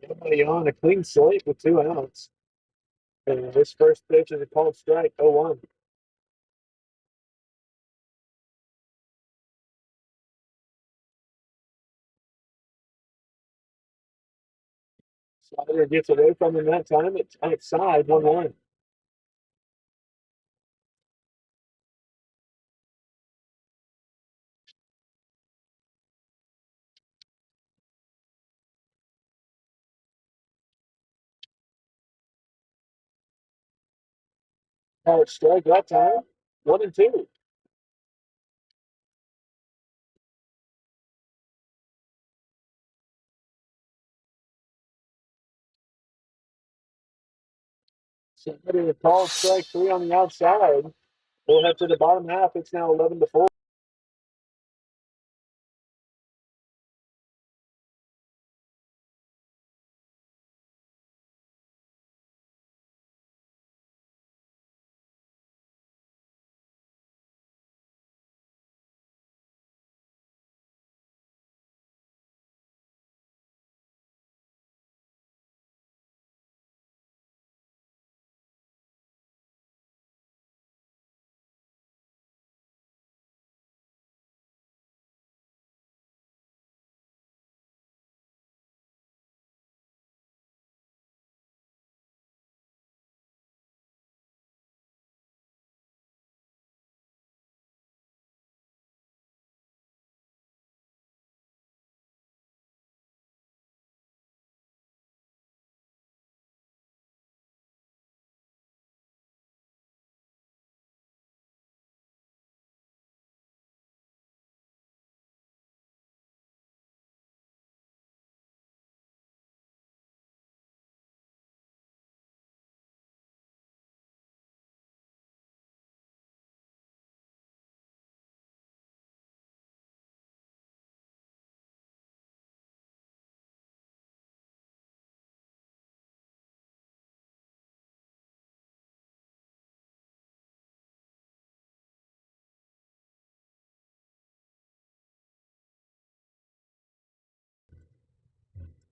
Nobody on, a clean slate with 2 outs. And this first pitch is a called strike, 0-1. Slider gets away from him that time. It's outside, 1-1. Called strike that time, 1-2. Somebody called strike 3 on the outside. We'll head to the bottom half. It's now 11-4.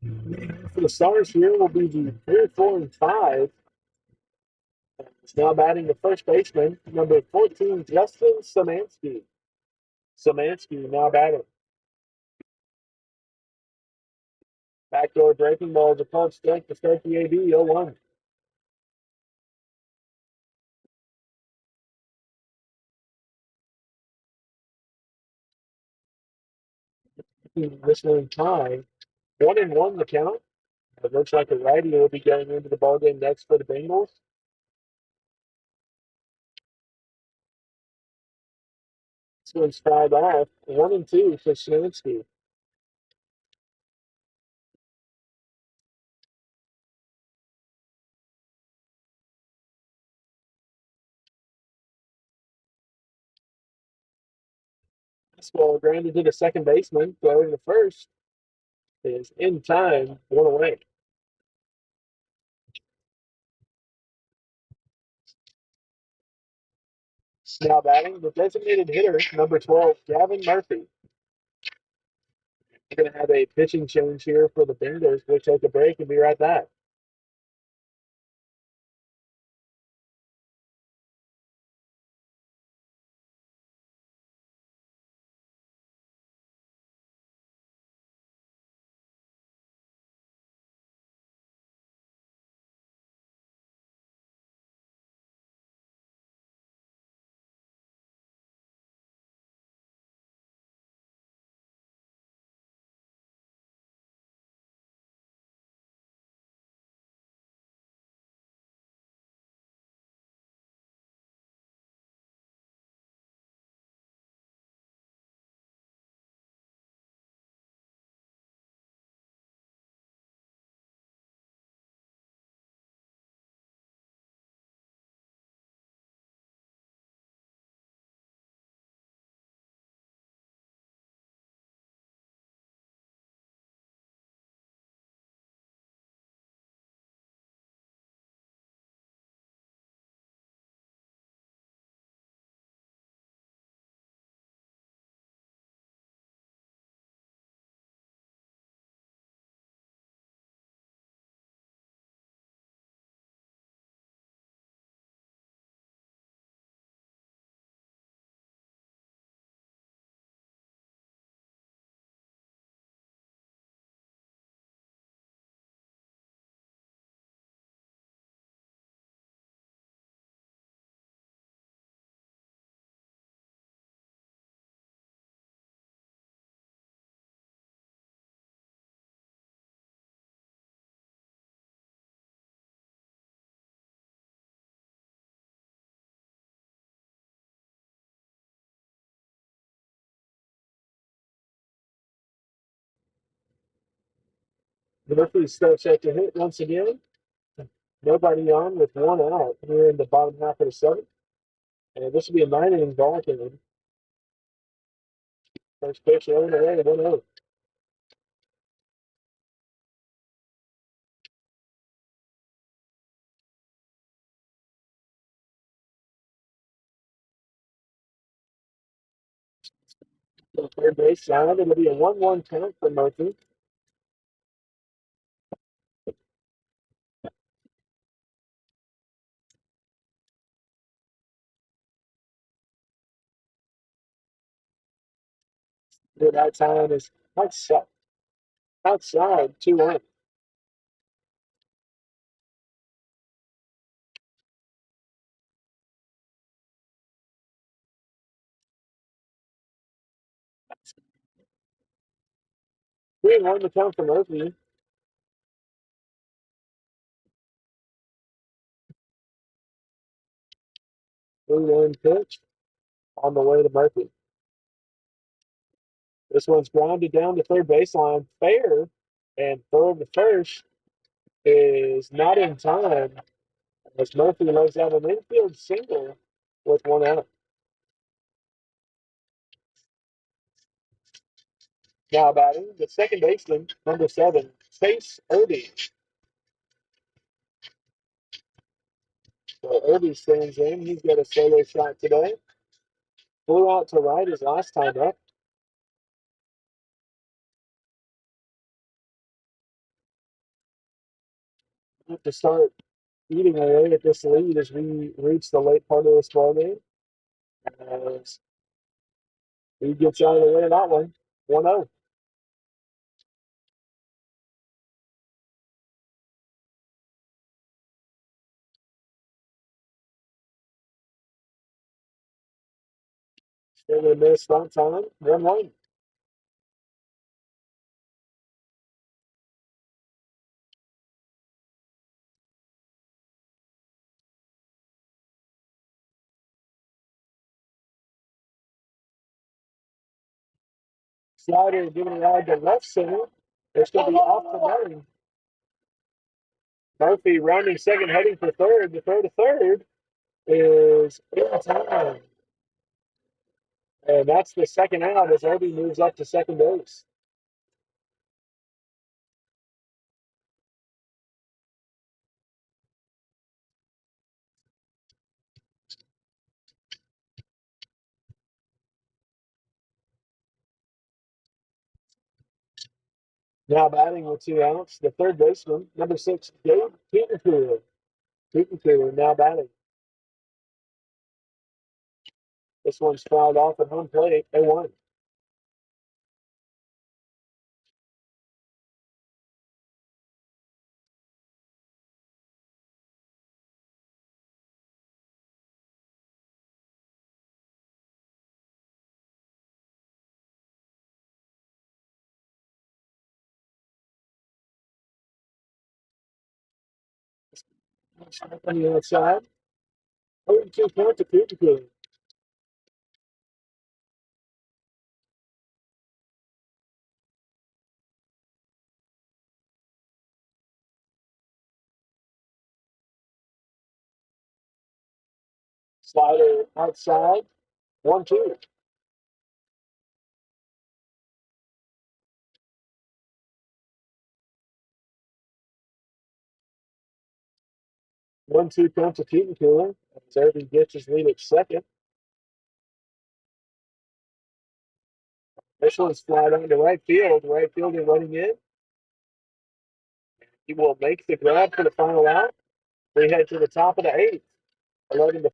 For the Stars here will be the 3, 4, and 5. It's now batting the first baseman, number 14, Justin Szymanski. Szymanski now batting. Backdoor breaking ball is a called strike to start the AB 0-1. This one tie. 1-1 the count. It looks like a righty will be going into the ballgame next for the Bengals. This one's fouled off. 1-2 for Szymanski. This ball grounded to the second baseman. Throwing the first is in time. One away. Now batting the designated hitter, number 12, Gavin Murphy. We're going to have a pitching change here for the Bengals. We'll take a break and be right back. Murphy's still set to hit once again. Nobody on with one out here in the bottom half of the seventh. And this will be a 9-inning ball game. First pitch thrown away, 1-0. So third base side, it'll be a 1-1 count for Murphy. That time is outside 2-1. Three and one to count for Murphy. 3-1 pitch on the way to Murphy. This one's grounded down to third baseline. Fair and throw to first is not in time as Murphy lays out an infield single with one out. Now batting the second baseman, number 7, Chase Irby. So Irby stands in. He's got a solo shot today. Flew out to right his last time up. attempt to start eating away at this lead as we reach the late part of this ball game. As he gets out of the way of that one, 1-0. Still going to miss that time. 1-1. Slider giving it out to left center. It's going to be off the running. Murphy rounding second, heading for third. The throw to third is in time. And that's the second out as Obi moves up to second base. Now batting with 2 outs, the third baseman, number 6, Gabe Petercooler. Petercooler now batting. This one's fouled off at home plate. 0-1. On the outside. 0-2 count to Petercooler. Slider outside. 1-2. 1-2 count to Petercooler. Zerby gets his lead at second. This one's fly down to right field. Right fielder running in. He will make the grab for the final out. We head to the top of the 8th. 11 to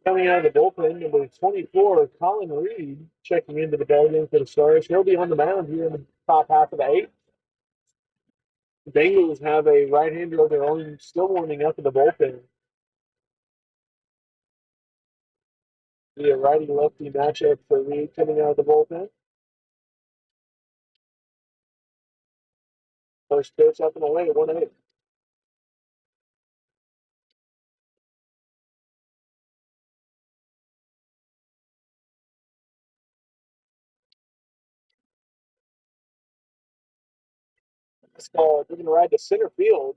coming out of the bullpen, number 24, Colin Reed, checking into the ballgame for the Stars. He'll be on the mound here in the top half of the 8th. The Bengals have a right-hander of their own still warming up in the bullpen. Be a righty-lefty matchup for Reed coming out of the bullpen. First pitch up and away, 1-8. This ball giving a ride to center field.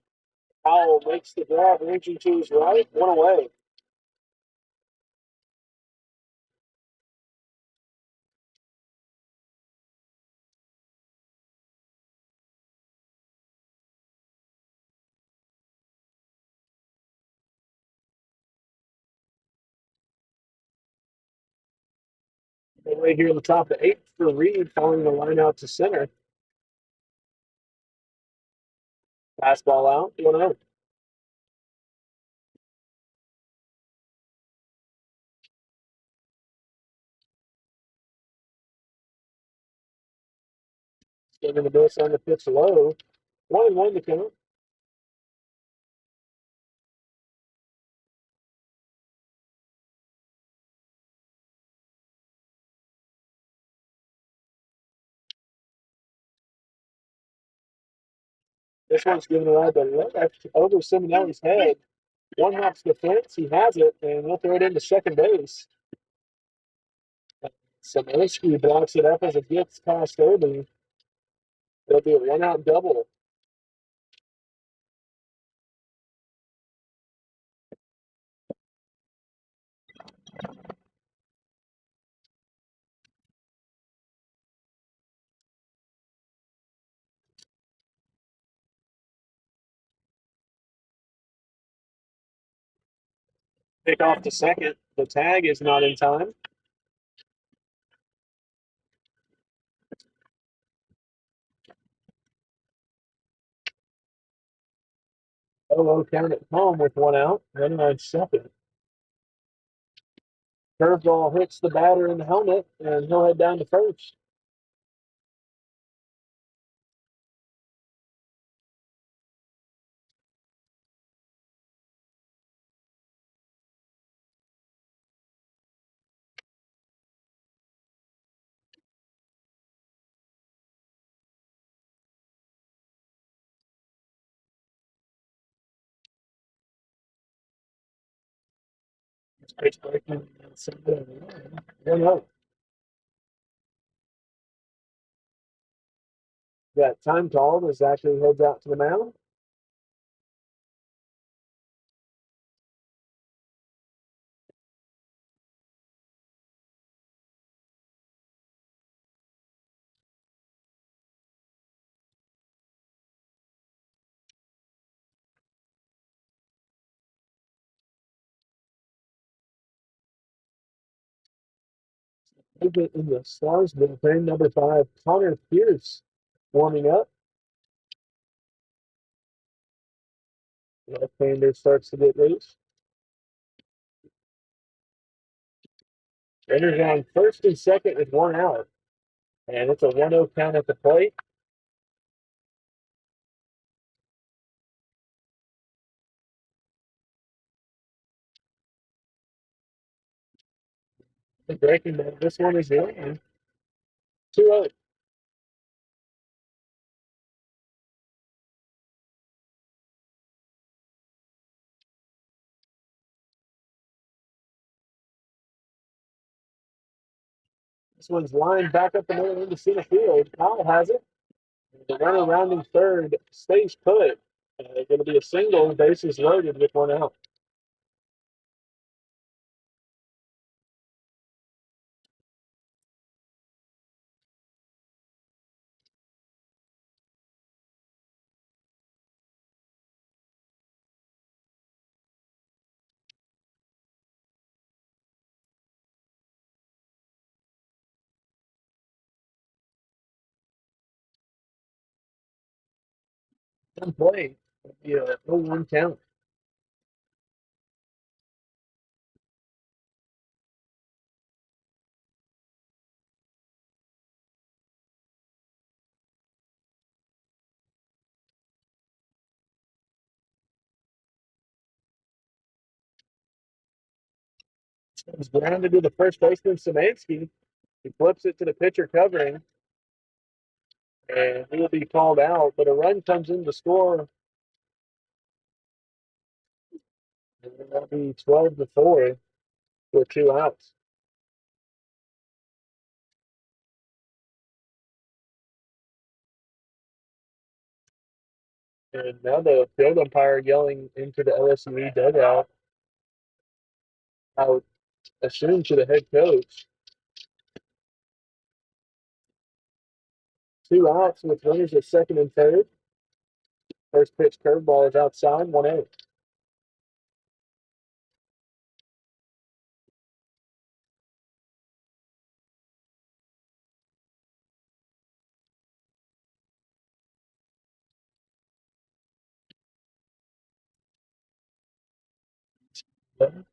Powell makes the grab, reaching to his right, one away. Right here in the top of the eighth for Reed, following the line out to center. Fastball out, 1-0. Giving the base on the pitch low. 1-1 to count. This one's giving a ride to left over Simonelli's head. One hops the fence, he has it, and he'll throw it into second base. Samansky blocks it up as it gets past Irby. It'll be a one-out double. Pick off to second. The tag is not in time. Oh, count at home with one out. Running on second. Curveball hits the batter in the helmet, and he'll head down to first. Pitch breaking inside the line. 1-0. That time called as Zachary heads out to the mound. Movement in the Stars bullpen, number 5, Connor Pierce, warming up. Left-hander starts to get loose. Runners on first and second with one out. And it's a 1-0 count at the plate. The breaking ball, this one is in. 2-0. This one's lined back up the middle into center field. Powell has it. The runner rounding third stays put. Going to be a single, bases loaded with one out. One play. It'll be a 0-1 count. It's grounded to the first baseman, Samansky. He flips it to the pitcher covering, and he'll be called out. But a run comes in to score, and that'll be 12-4 with two outs. And now the field umpire yelling into the LSUE dugout, I would assume to the head coach. 2 outs with runners at second and third. First pitch curveball is outside, 1-0.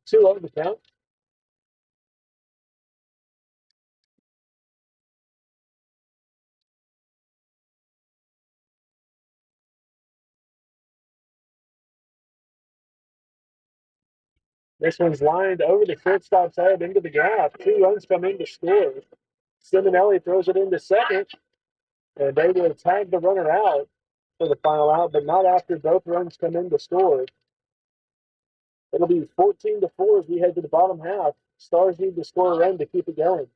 Two over the count. This one's lined over the shortstop's head into the gap. 2 runs come in to score. Simonelli throws it into second, and they will tag the runner out for the final out, but not after both runs come in to score. It'll be 14-4 as we head to the bottom half. Stars need to score a run to keep it going.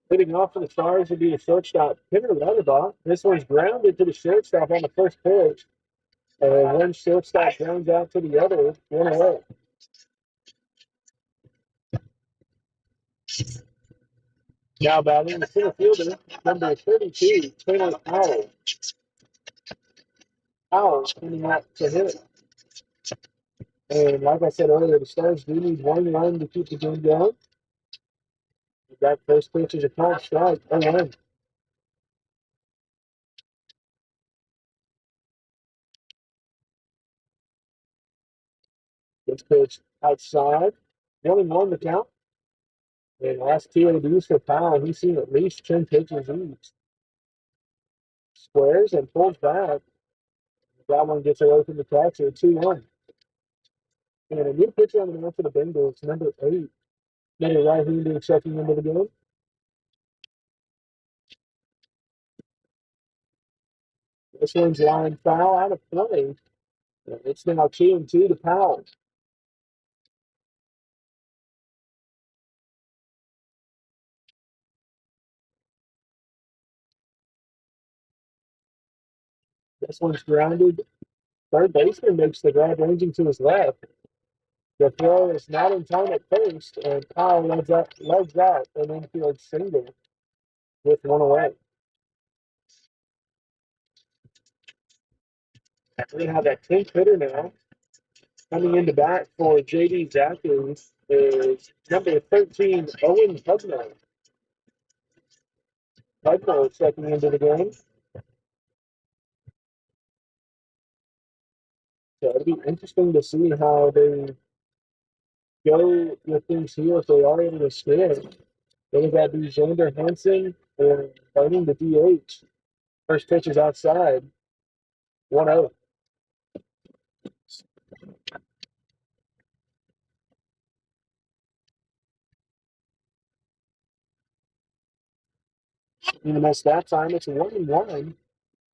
Hitting off for the Stars would be a shortstop, Henry Lauterbach. This one's grounded to the shortstop on the first pitch. One shortstop grounds out to the other, 1-away. Now batting the center fielder, number 32, Taylor Powell. Powell coming out to hit. And like I said earlier, the Stars do need 1 run to keep the game going. That first pitch is a called strike, 0-1. This pitch outside, 1-1 the count. And last 2 ADs for Powell, he's seen at least 10 pitches each. Squares and pulls back. That one gets away from the catcher, 2-1. And a new pitcher on the mound for the Bengals, number 8. Another right-hander checking into the game. This one's line foul out of play. It's now 2-2 to Powell. This one's grounded. Third baseman makes the grab ranging to his left. The throw is not in time at first, and Powell legs out an infield single with 1 away. We have that 10th hitter now. Coming into bat for J.D. Zachary is number 13, Owen Hudner. Hudner is checking into the game. So it'll be interesting to see how they go with things here if they are able to score. Whether that be Xander Hansen or burning the DH. First pitch is outside. 1-0. You miss that time. It's 1-1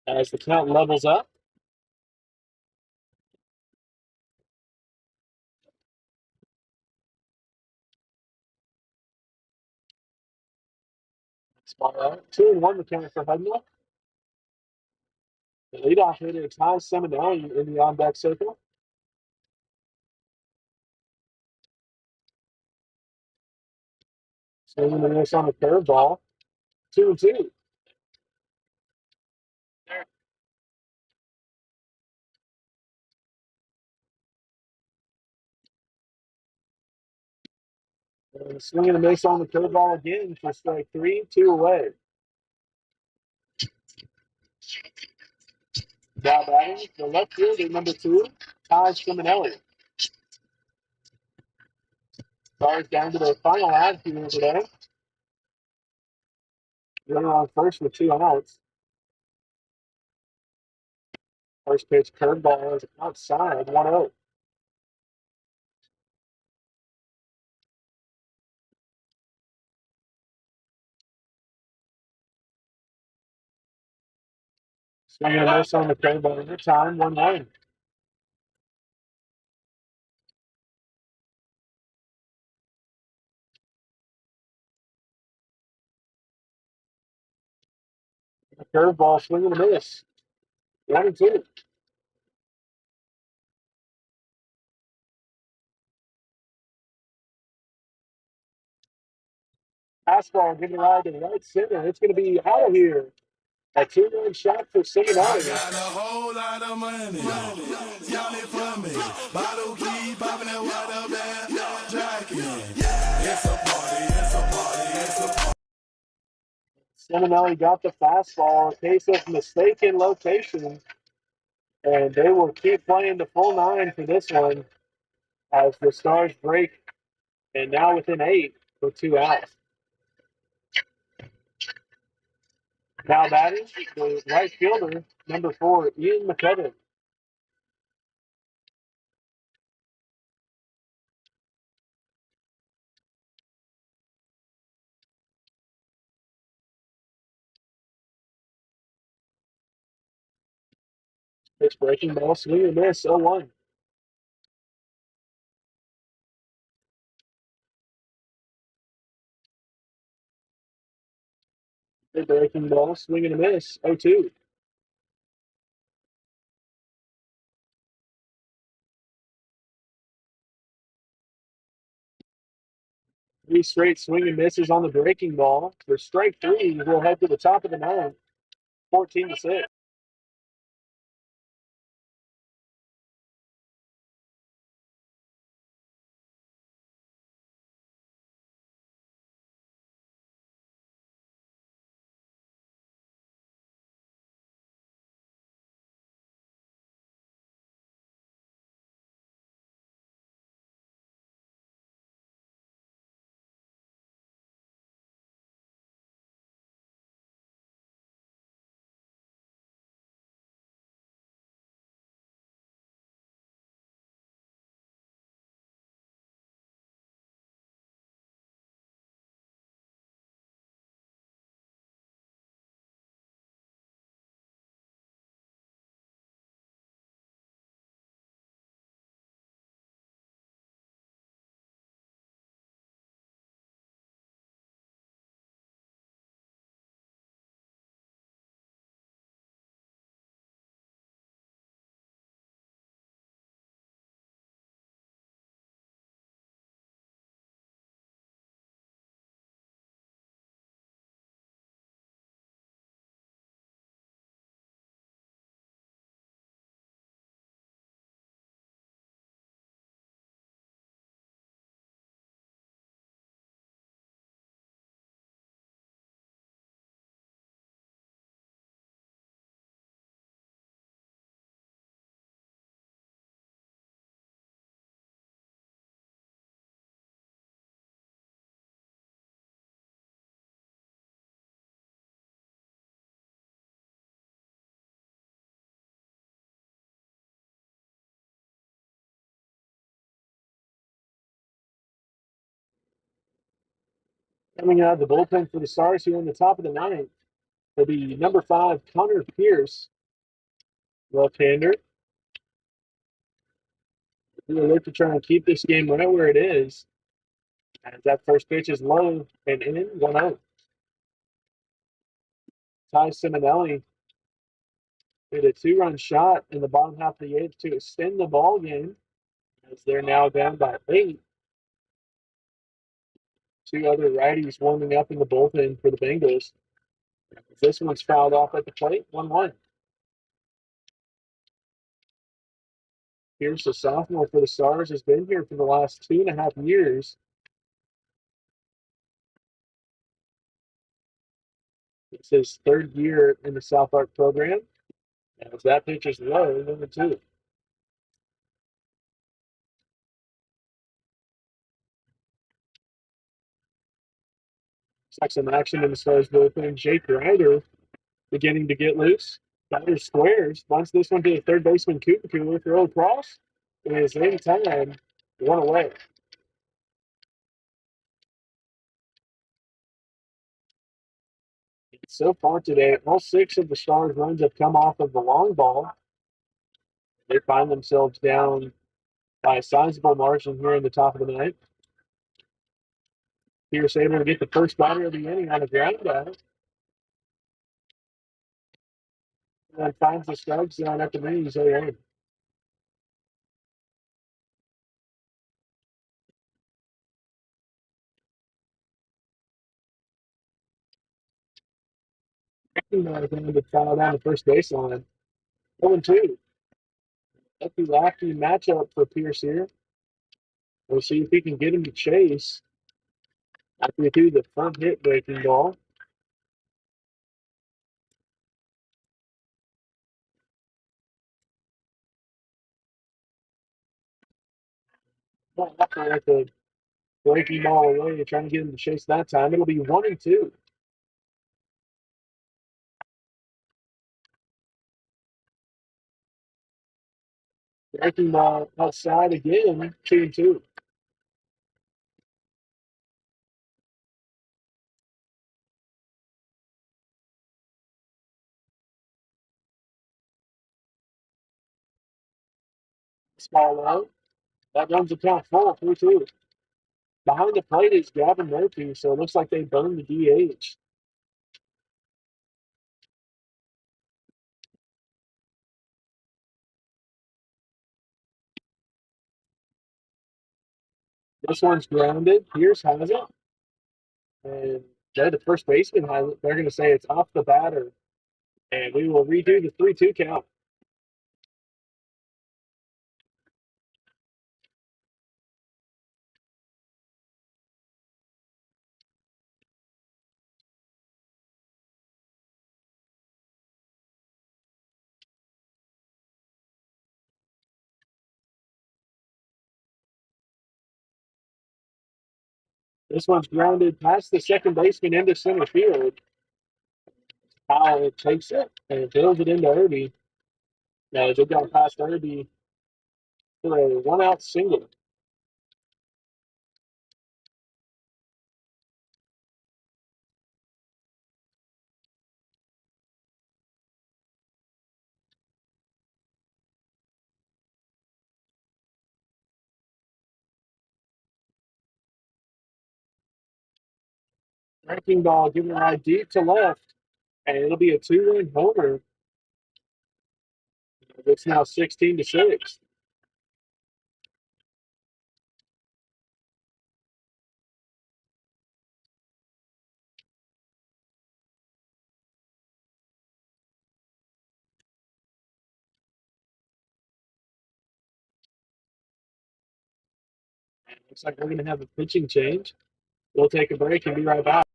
as the count levels up. Spot out. 2-1 the count for Hudnall. The leadoff hitter is Ty Seminelli in the on-deck circle. Swinging the miss on the curveball. 2-2. And swinging a miss on the curveball again for strike 3, 2 away. Now batting, the left fielder, number 2, Ty Seminelli. Stars down to their final out here today. Runner on first with 2 outs. First pitch curveball is outside, 1-0. Swinging a miss on the curveball every time, 1-1. The curveball swinging a miss. 1-2. Fastball giving ride to the right center. It's going to be out of here. A 2-run shot for I Seminelli. got a whole lot of money. Y'all it for me. Bottle keep popping that water bag. Jacking. It's a party, it's a party, it's a party. Seminelli got the fastball. A case of mistaken location. And they will keep playing the full 9 for this one as the Stars break. And now within 8 with 2 outs. Now batting, the right fielder, number 4, Ian McCubbin. Pitch breaking ball, swing and miss, 0-1. Pitch breaking ball, swing and a miss, 0-2. Three straight swing and misses on the breaking ball. For strike 3, we'll head to the top of the 9, 14-6. Coming out of the bullpen for the Stars here in the top of the ninth will be number 5, Connor Pierce, left-hander. We'll look to try and keep this game right where it is. As that first pitch is low and in, 1-0. Ty Simonelli hit a 2-run shot in the bottom half of the eighth to extend the ball game, as they're now down by 8. Two other righties warming up in the bullpen for the Bengals. This one's fouled off at the plate, 1-1. Pierce, a sophomore for the Stars, has been here for the last 2.5 years. It's his third year in the SouthArk program. As that pitch is low, 1-2. Looks like some action in the Stars bullpen. Jake Ryder beginning to get loose. Ryder squares, bunts this one to the third baseman Cooper. Throw across. It is in time. 1 away. So far today, all 6 of the Stars' runs have come off of the long ball. They find themselves down by a sizable margin here in the top of the ninth. Pierce able to get the first batter of the inning on a ground out. And finds the strike zone at the knees. 0-1. Going to foul down the first baseline. 0-2. Lucky lefty matchup for Pierce here. We'll see if he can get him to chase after he threw the front hit breaking ball. After at the breaking ball away, trying to get him to chase that time. It'll be 1-2. Breaking ball outside again, 2-2. Small out. That runs the count full, 3-2. Behind the plate is Gavin Murphy, so it looks like they burned the DH. This one's grounded. Pierce has it. And the first baseman has it. They're going to say it's off the batter. And we will redo the 3-2 count. This one's grounded past the second baseman into center field. Powell takes it and throws it into Irby. Now they got past Irby for a 1-out single. Breaking ball given right deep to left. And it'll be a 2-run homer. It's now 16-6. Looks like we're going to have a pitching change. We'll take a break and be right back.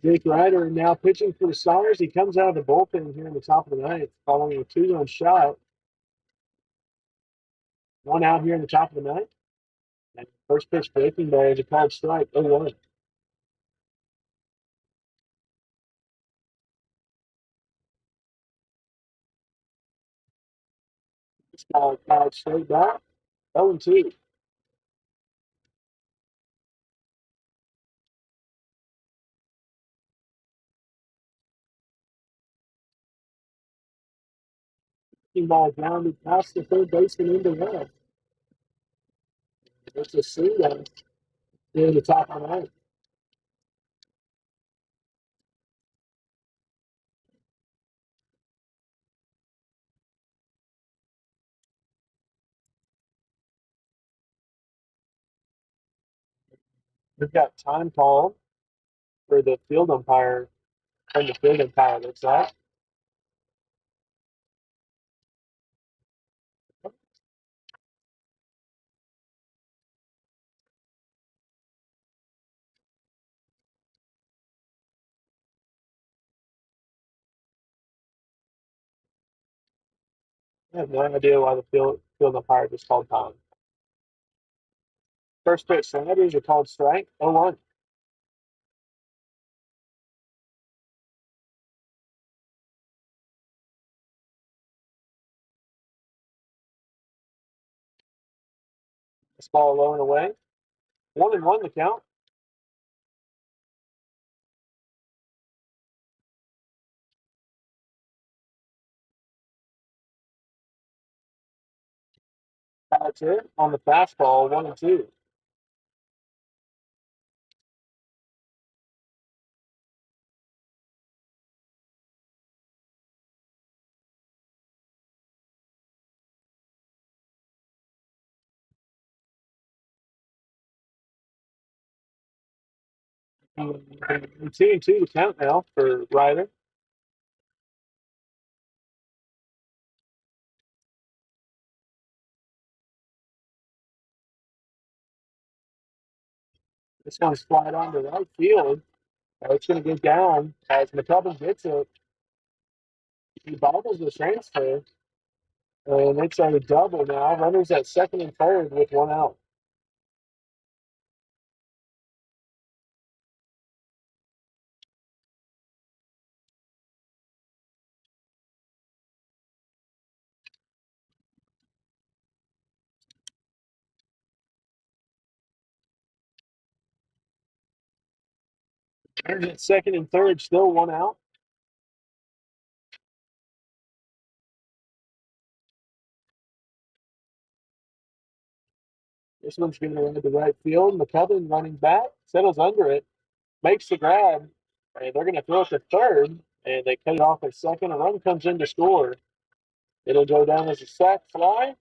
Jake Ryder now pitching for the Stars. He comes out of the bullpen here in the top of the ninth, following a 2-run shot. One out here in the top of the ninth. And first pitch breaking ball is a called strike, 0-1. This ball fouled straight back, 0-2. Ball grounded past the third baseman into left. It's a C-run here in the top of the ninth. We've got time called for the field umpire, and the field umpire looks like. I have no idea why the field umpire just called time. First pitch sliders are called strike, 0-1. This ball low and away. 1-1 the count. That's it on the fastball, 1-2. And 2-2 the count now for Ryder. This one's flied on to right field. It's going to go down as McCubbin gets it. He bobbles the transfer. And it's a double now. Runners at second and third with one out. Runners at second and third, still one out. This one's going to run to the right field. McCubbin running back, settles under it, makes the grab, and they're going to throw it to third, and they cut it off at second. A run comes in to score. It'll go down as a sac fly.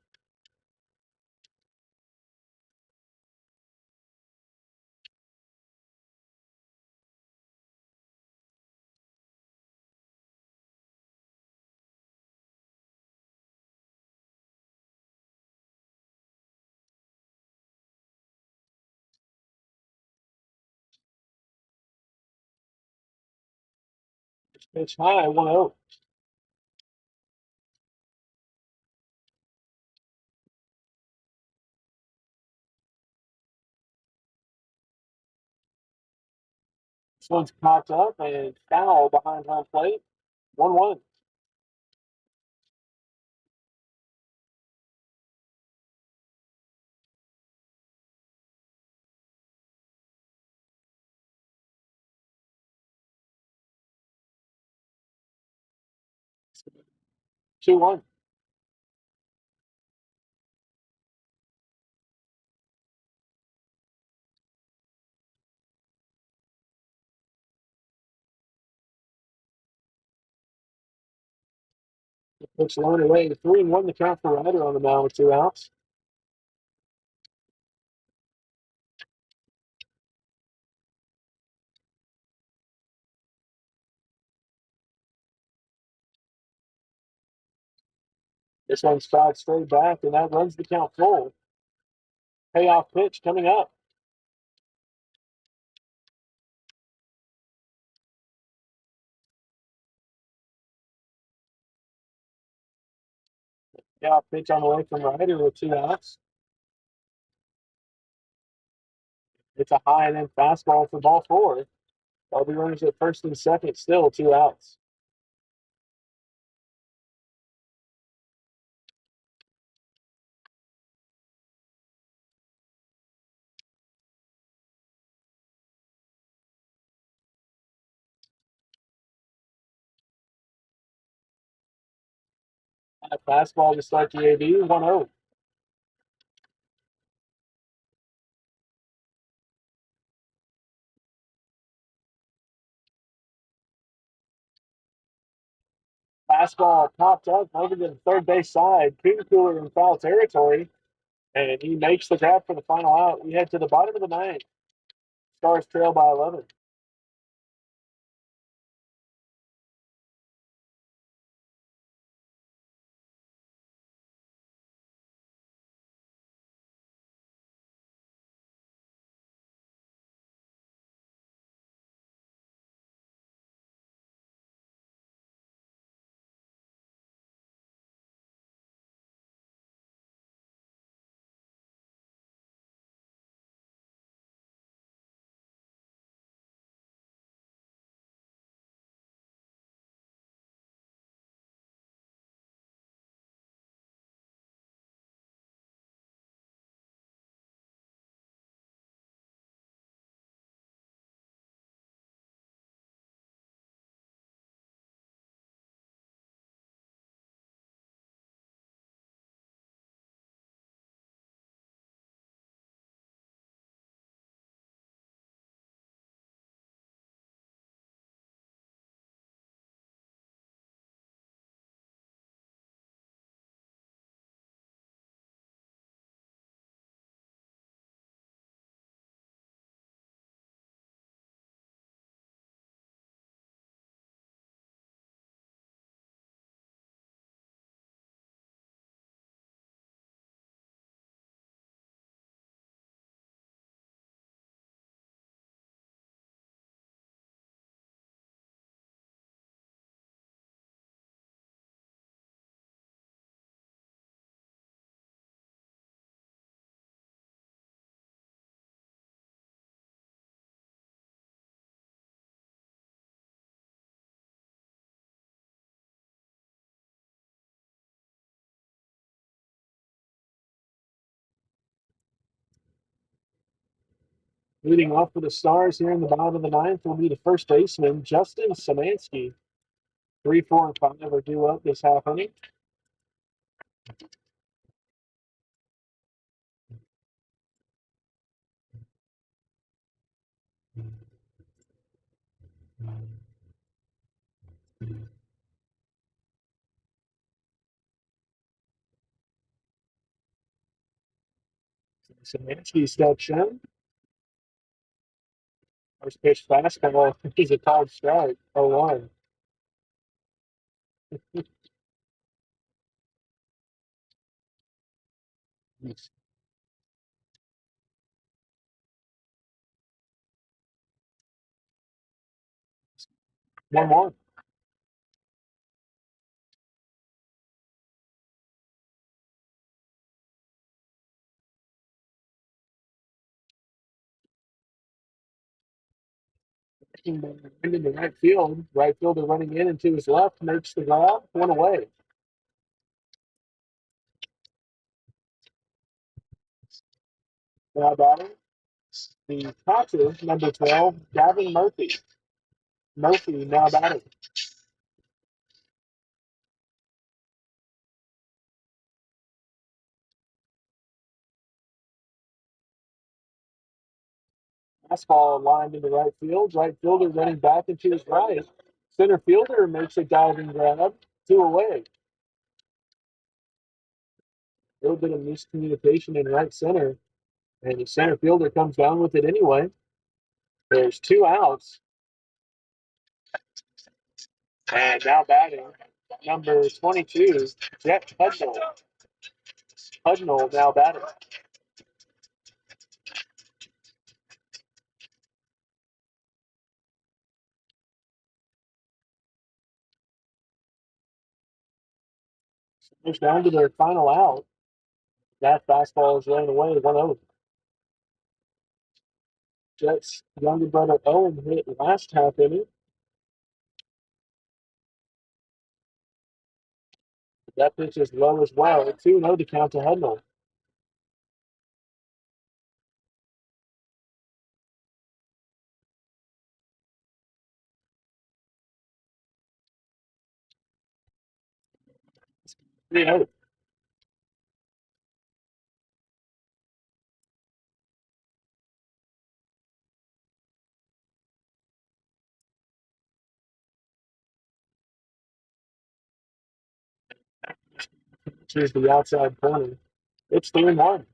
Pitch high, 1-0. This one's popped up and foul behind home plate. 1-1. Two one. Pitch low and away. 3-1 the count for Ryder on the mound with two outs. This one's fouled straight back, and that runs the count full. Payoff pitch coming up. Yeah, pitch on the way from Ryder with 2 outs. It's a high and then fastball for ball 4. There'll be runners at first and second, still 2 outs. A fastball to start the AB, 1-0. Fastball popped up over to the third base side. Coon Cooler in foul territory, and he makes the grab for the final out. We head to the bottom of the ninth. Stars trail by 11. Leading off for the Stars here in the bottom of the ninth will be the first baseman, Justin Szymanski. 3, 4, and 5 are due up this half inning. Szymanski steps in. First pitch fastball is a called strike, 0-1. Nice. 1-1. Into right field. Right fielder running in and to his left makes the grab. 1 away. Now batting, the catcher, number 12, Gavin Murphy. Murphy now batting. Fastball lined into right field. Right fielder running back into his right. Center fielder makes a diving grab. 2 away. A little bit of miscommunication in right center. And the center fielder comes down with it anyway. There's 2 outs. And now batting, number 22, Jet Hudnall. Hudnall now batting. It's down to their final out. That fastball is laying away 1-0. Jets' younger brother Owen hit last half inning. That pitch is low as well. 2-0 to count to Hudnall. Three out. Here's the outside corner. It's 3-1.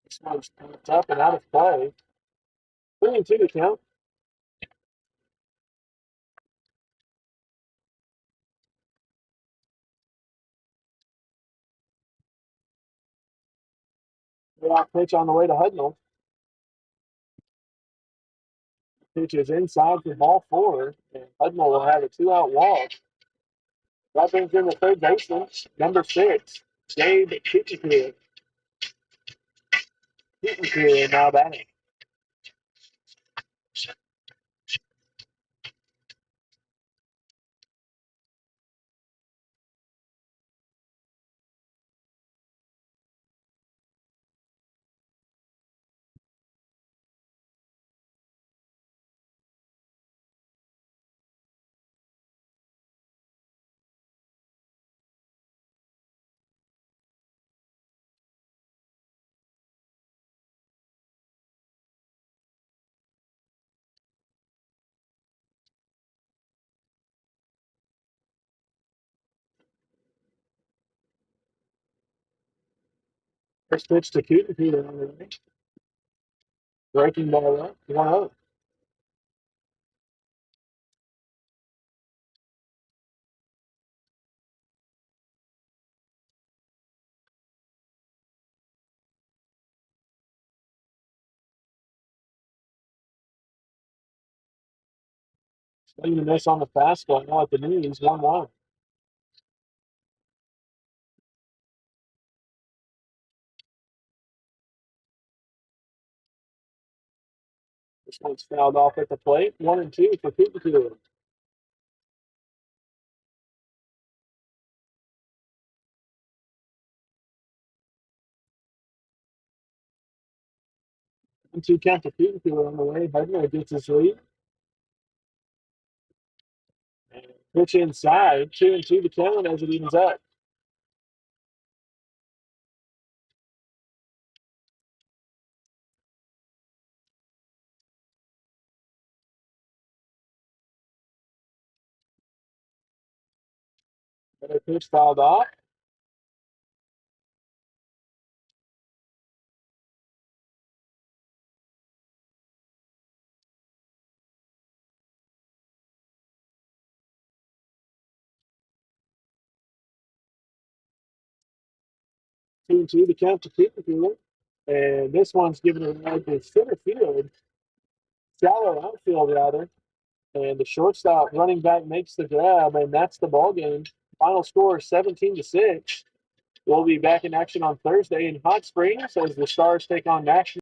This one's popped up and out of play. 3-2 to count. Off pitch on the way to Hudnall. Pitch is inside for ball 4, and Hudnall will have a 2-out walk. That brings in the third baseman, number 6, Gabe Kitchenkir. Kitchenkir now batting. First pitch to Kitchenkir on the way. Breaking ball up, 1-0. Swinging a miss on the fastball. Now at the knees, 1-1. This one's fouled off at the plate. 1-2 for Kitchenkir. And 2 count to Kitchenkir on the way. Hudnall gets his lead. And pitch inside. 2-2 to count as it evens up. Another pitch fouled off. 2-2 to count to Kitchenkir. And this one's given a ride to center field. Shallow outfield, rather. And the shortstop running back makes the grab, and that's the ball game. Final score 17-6. We'll be back in action on Thursday in Hot Springs as the Stars take on National.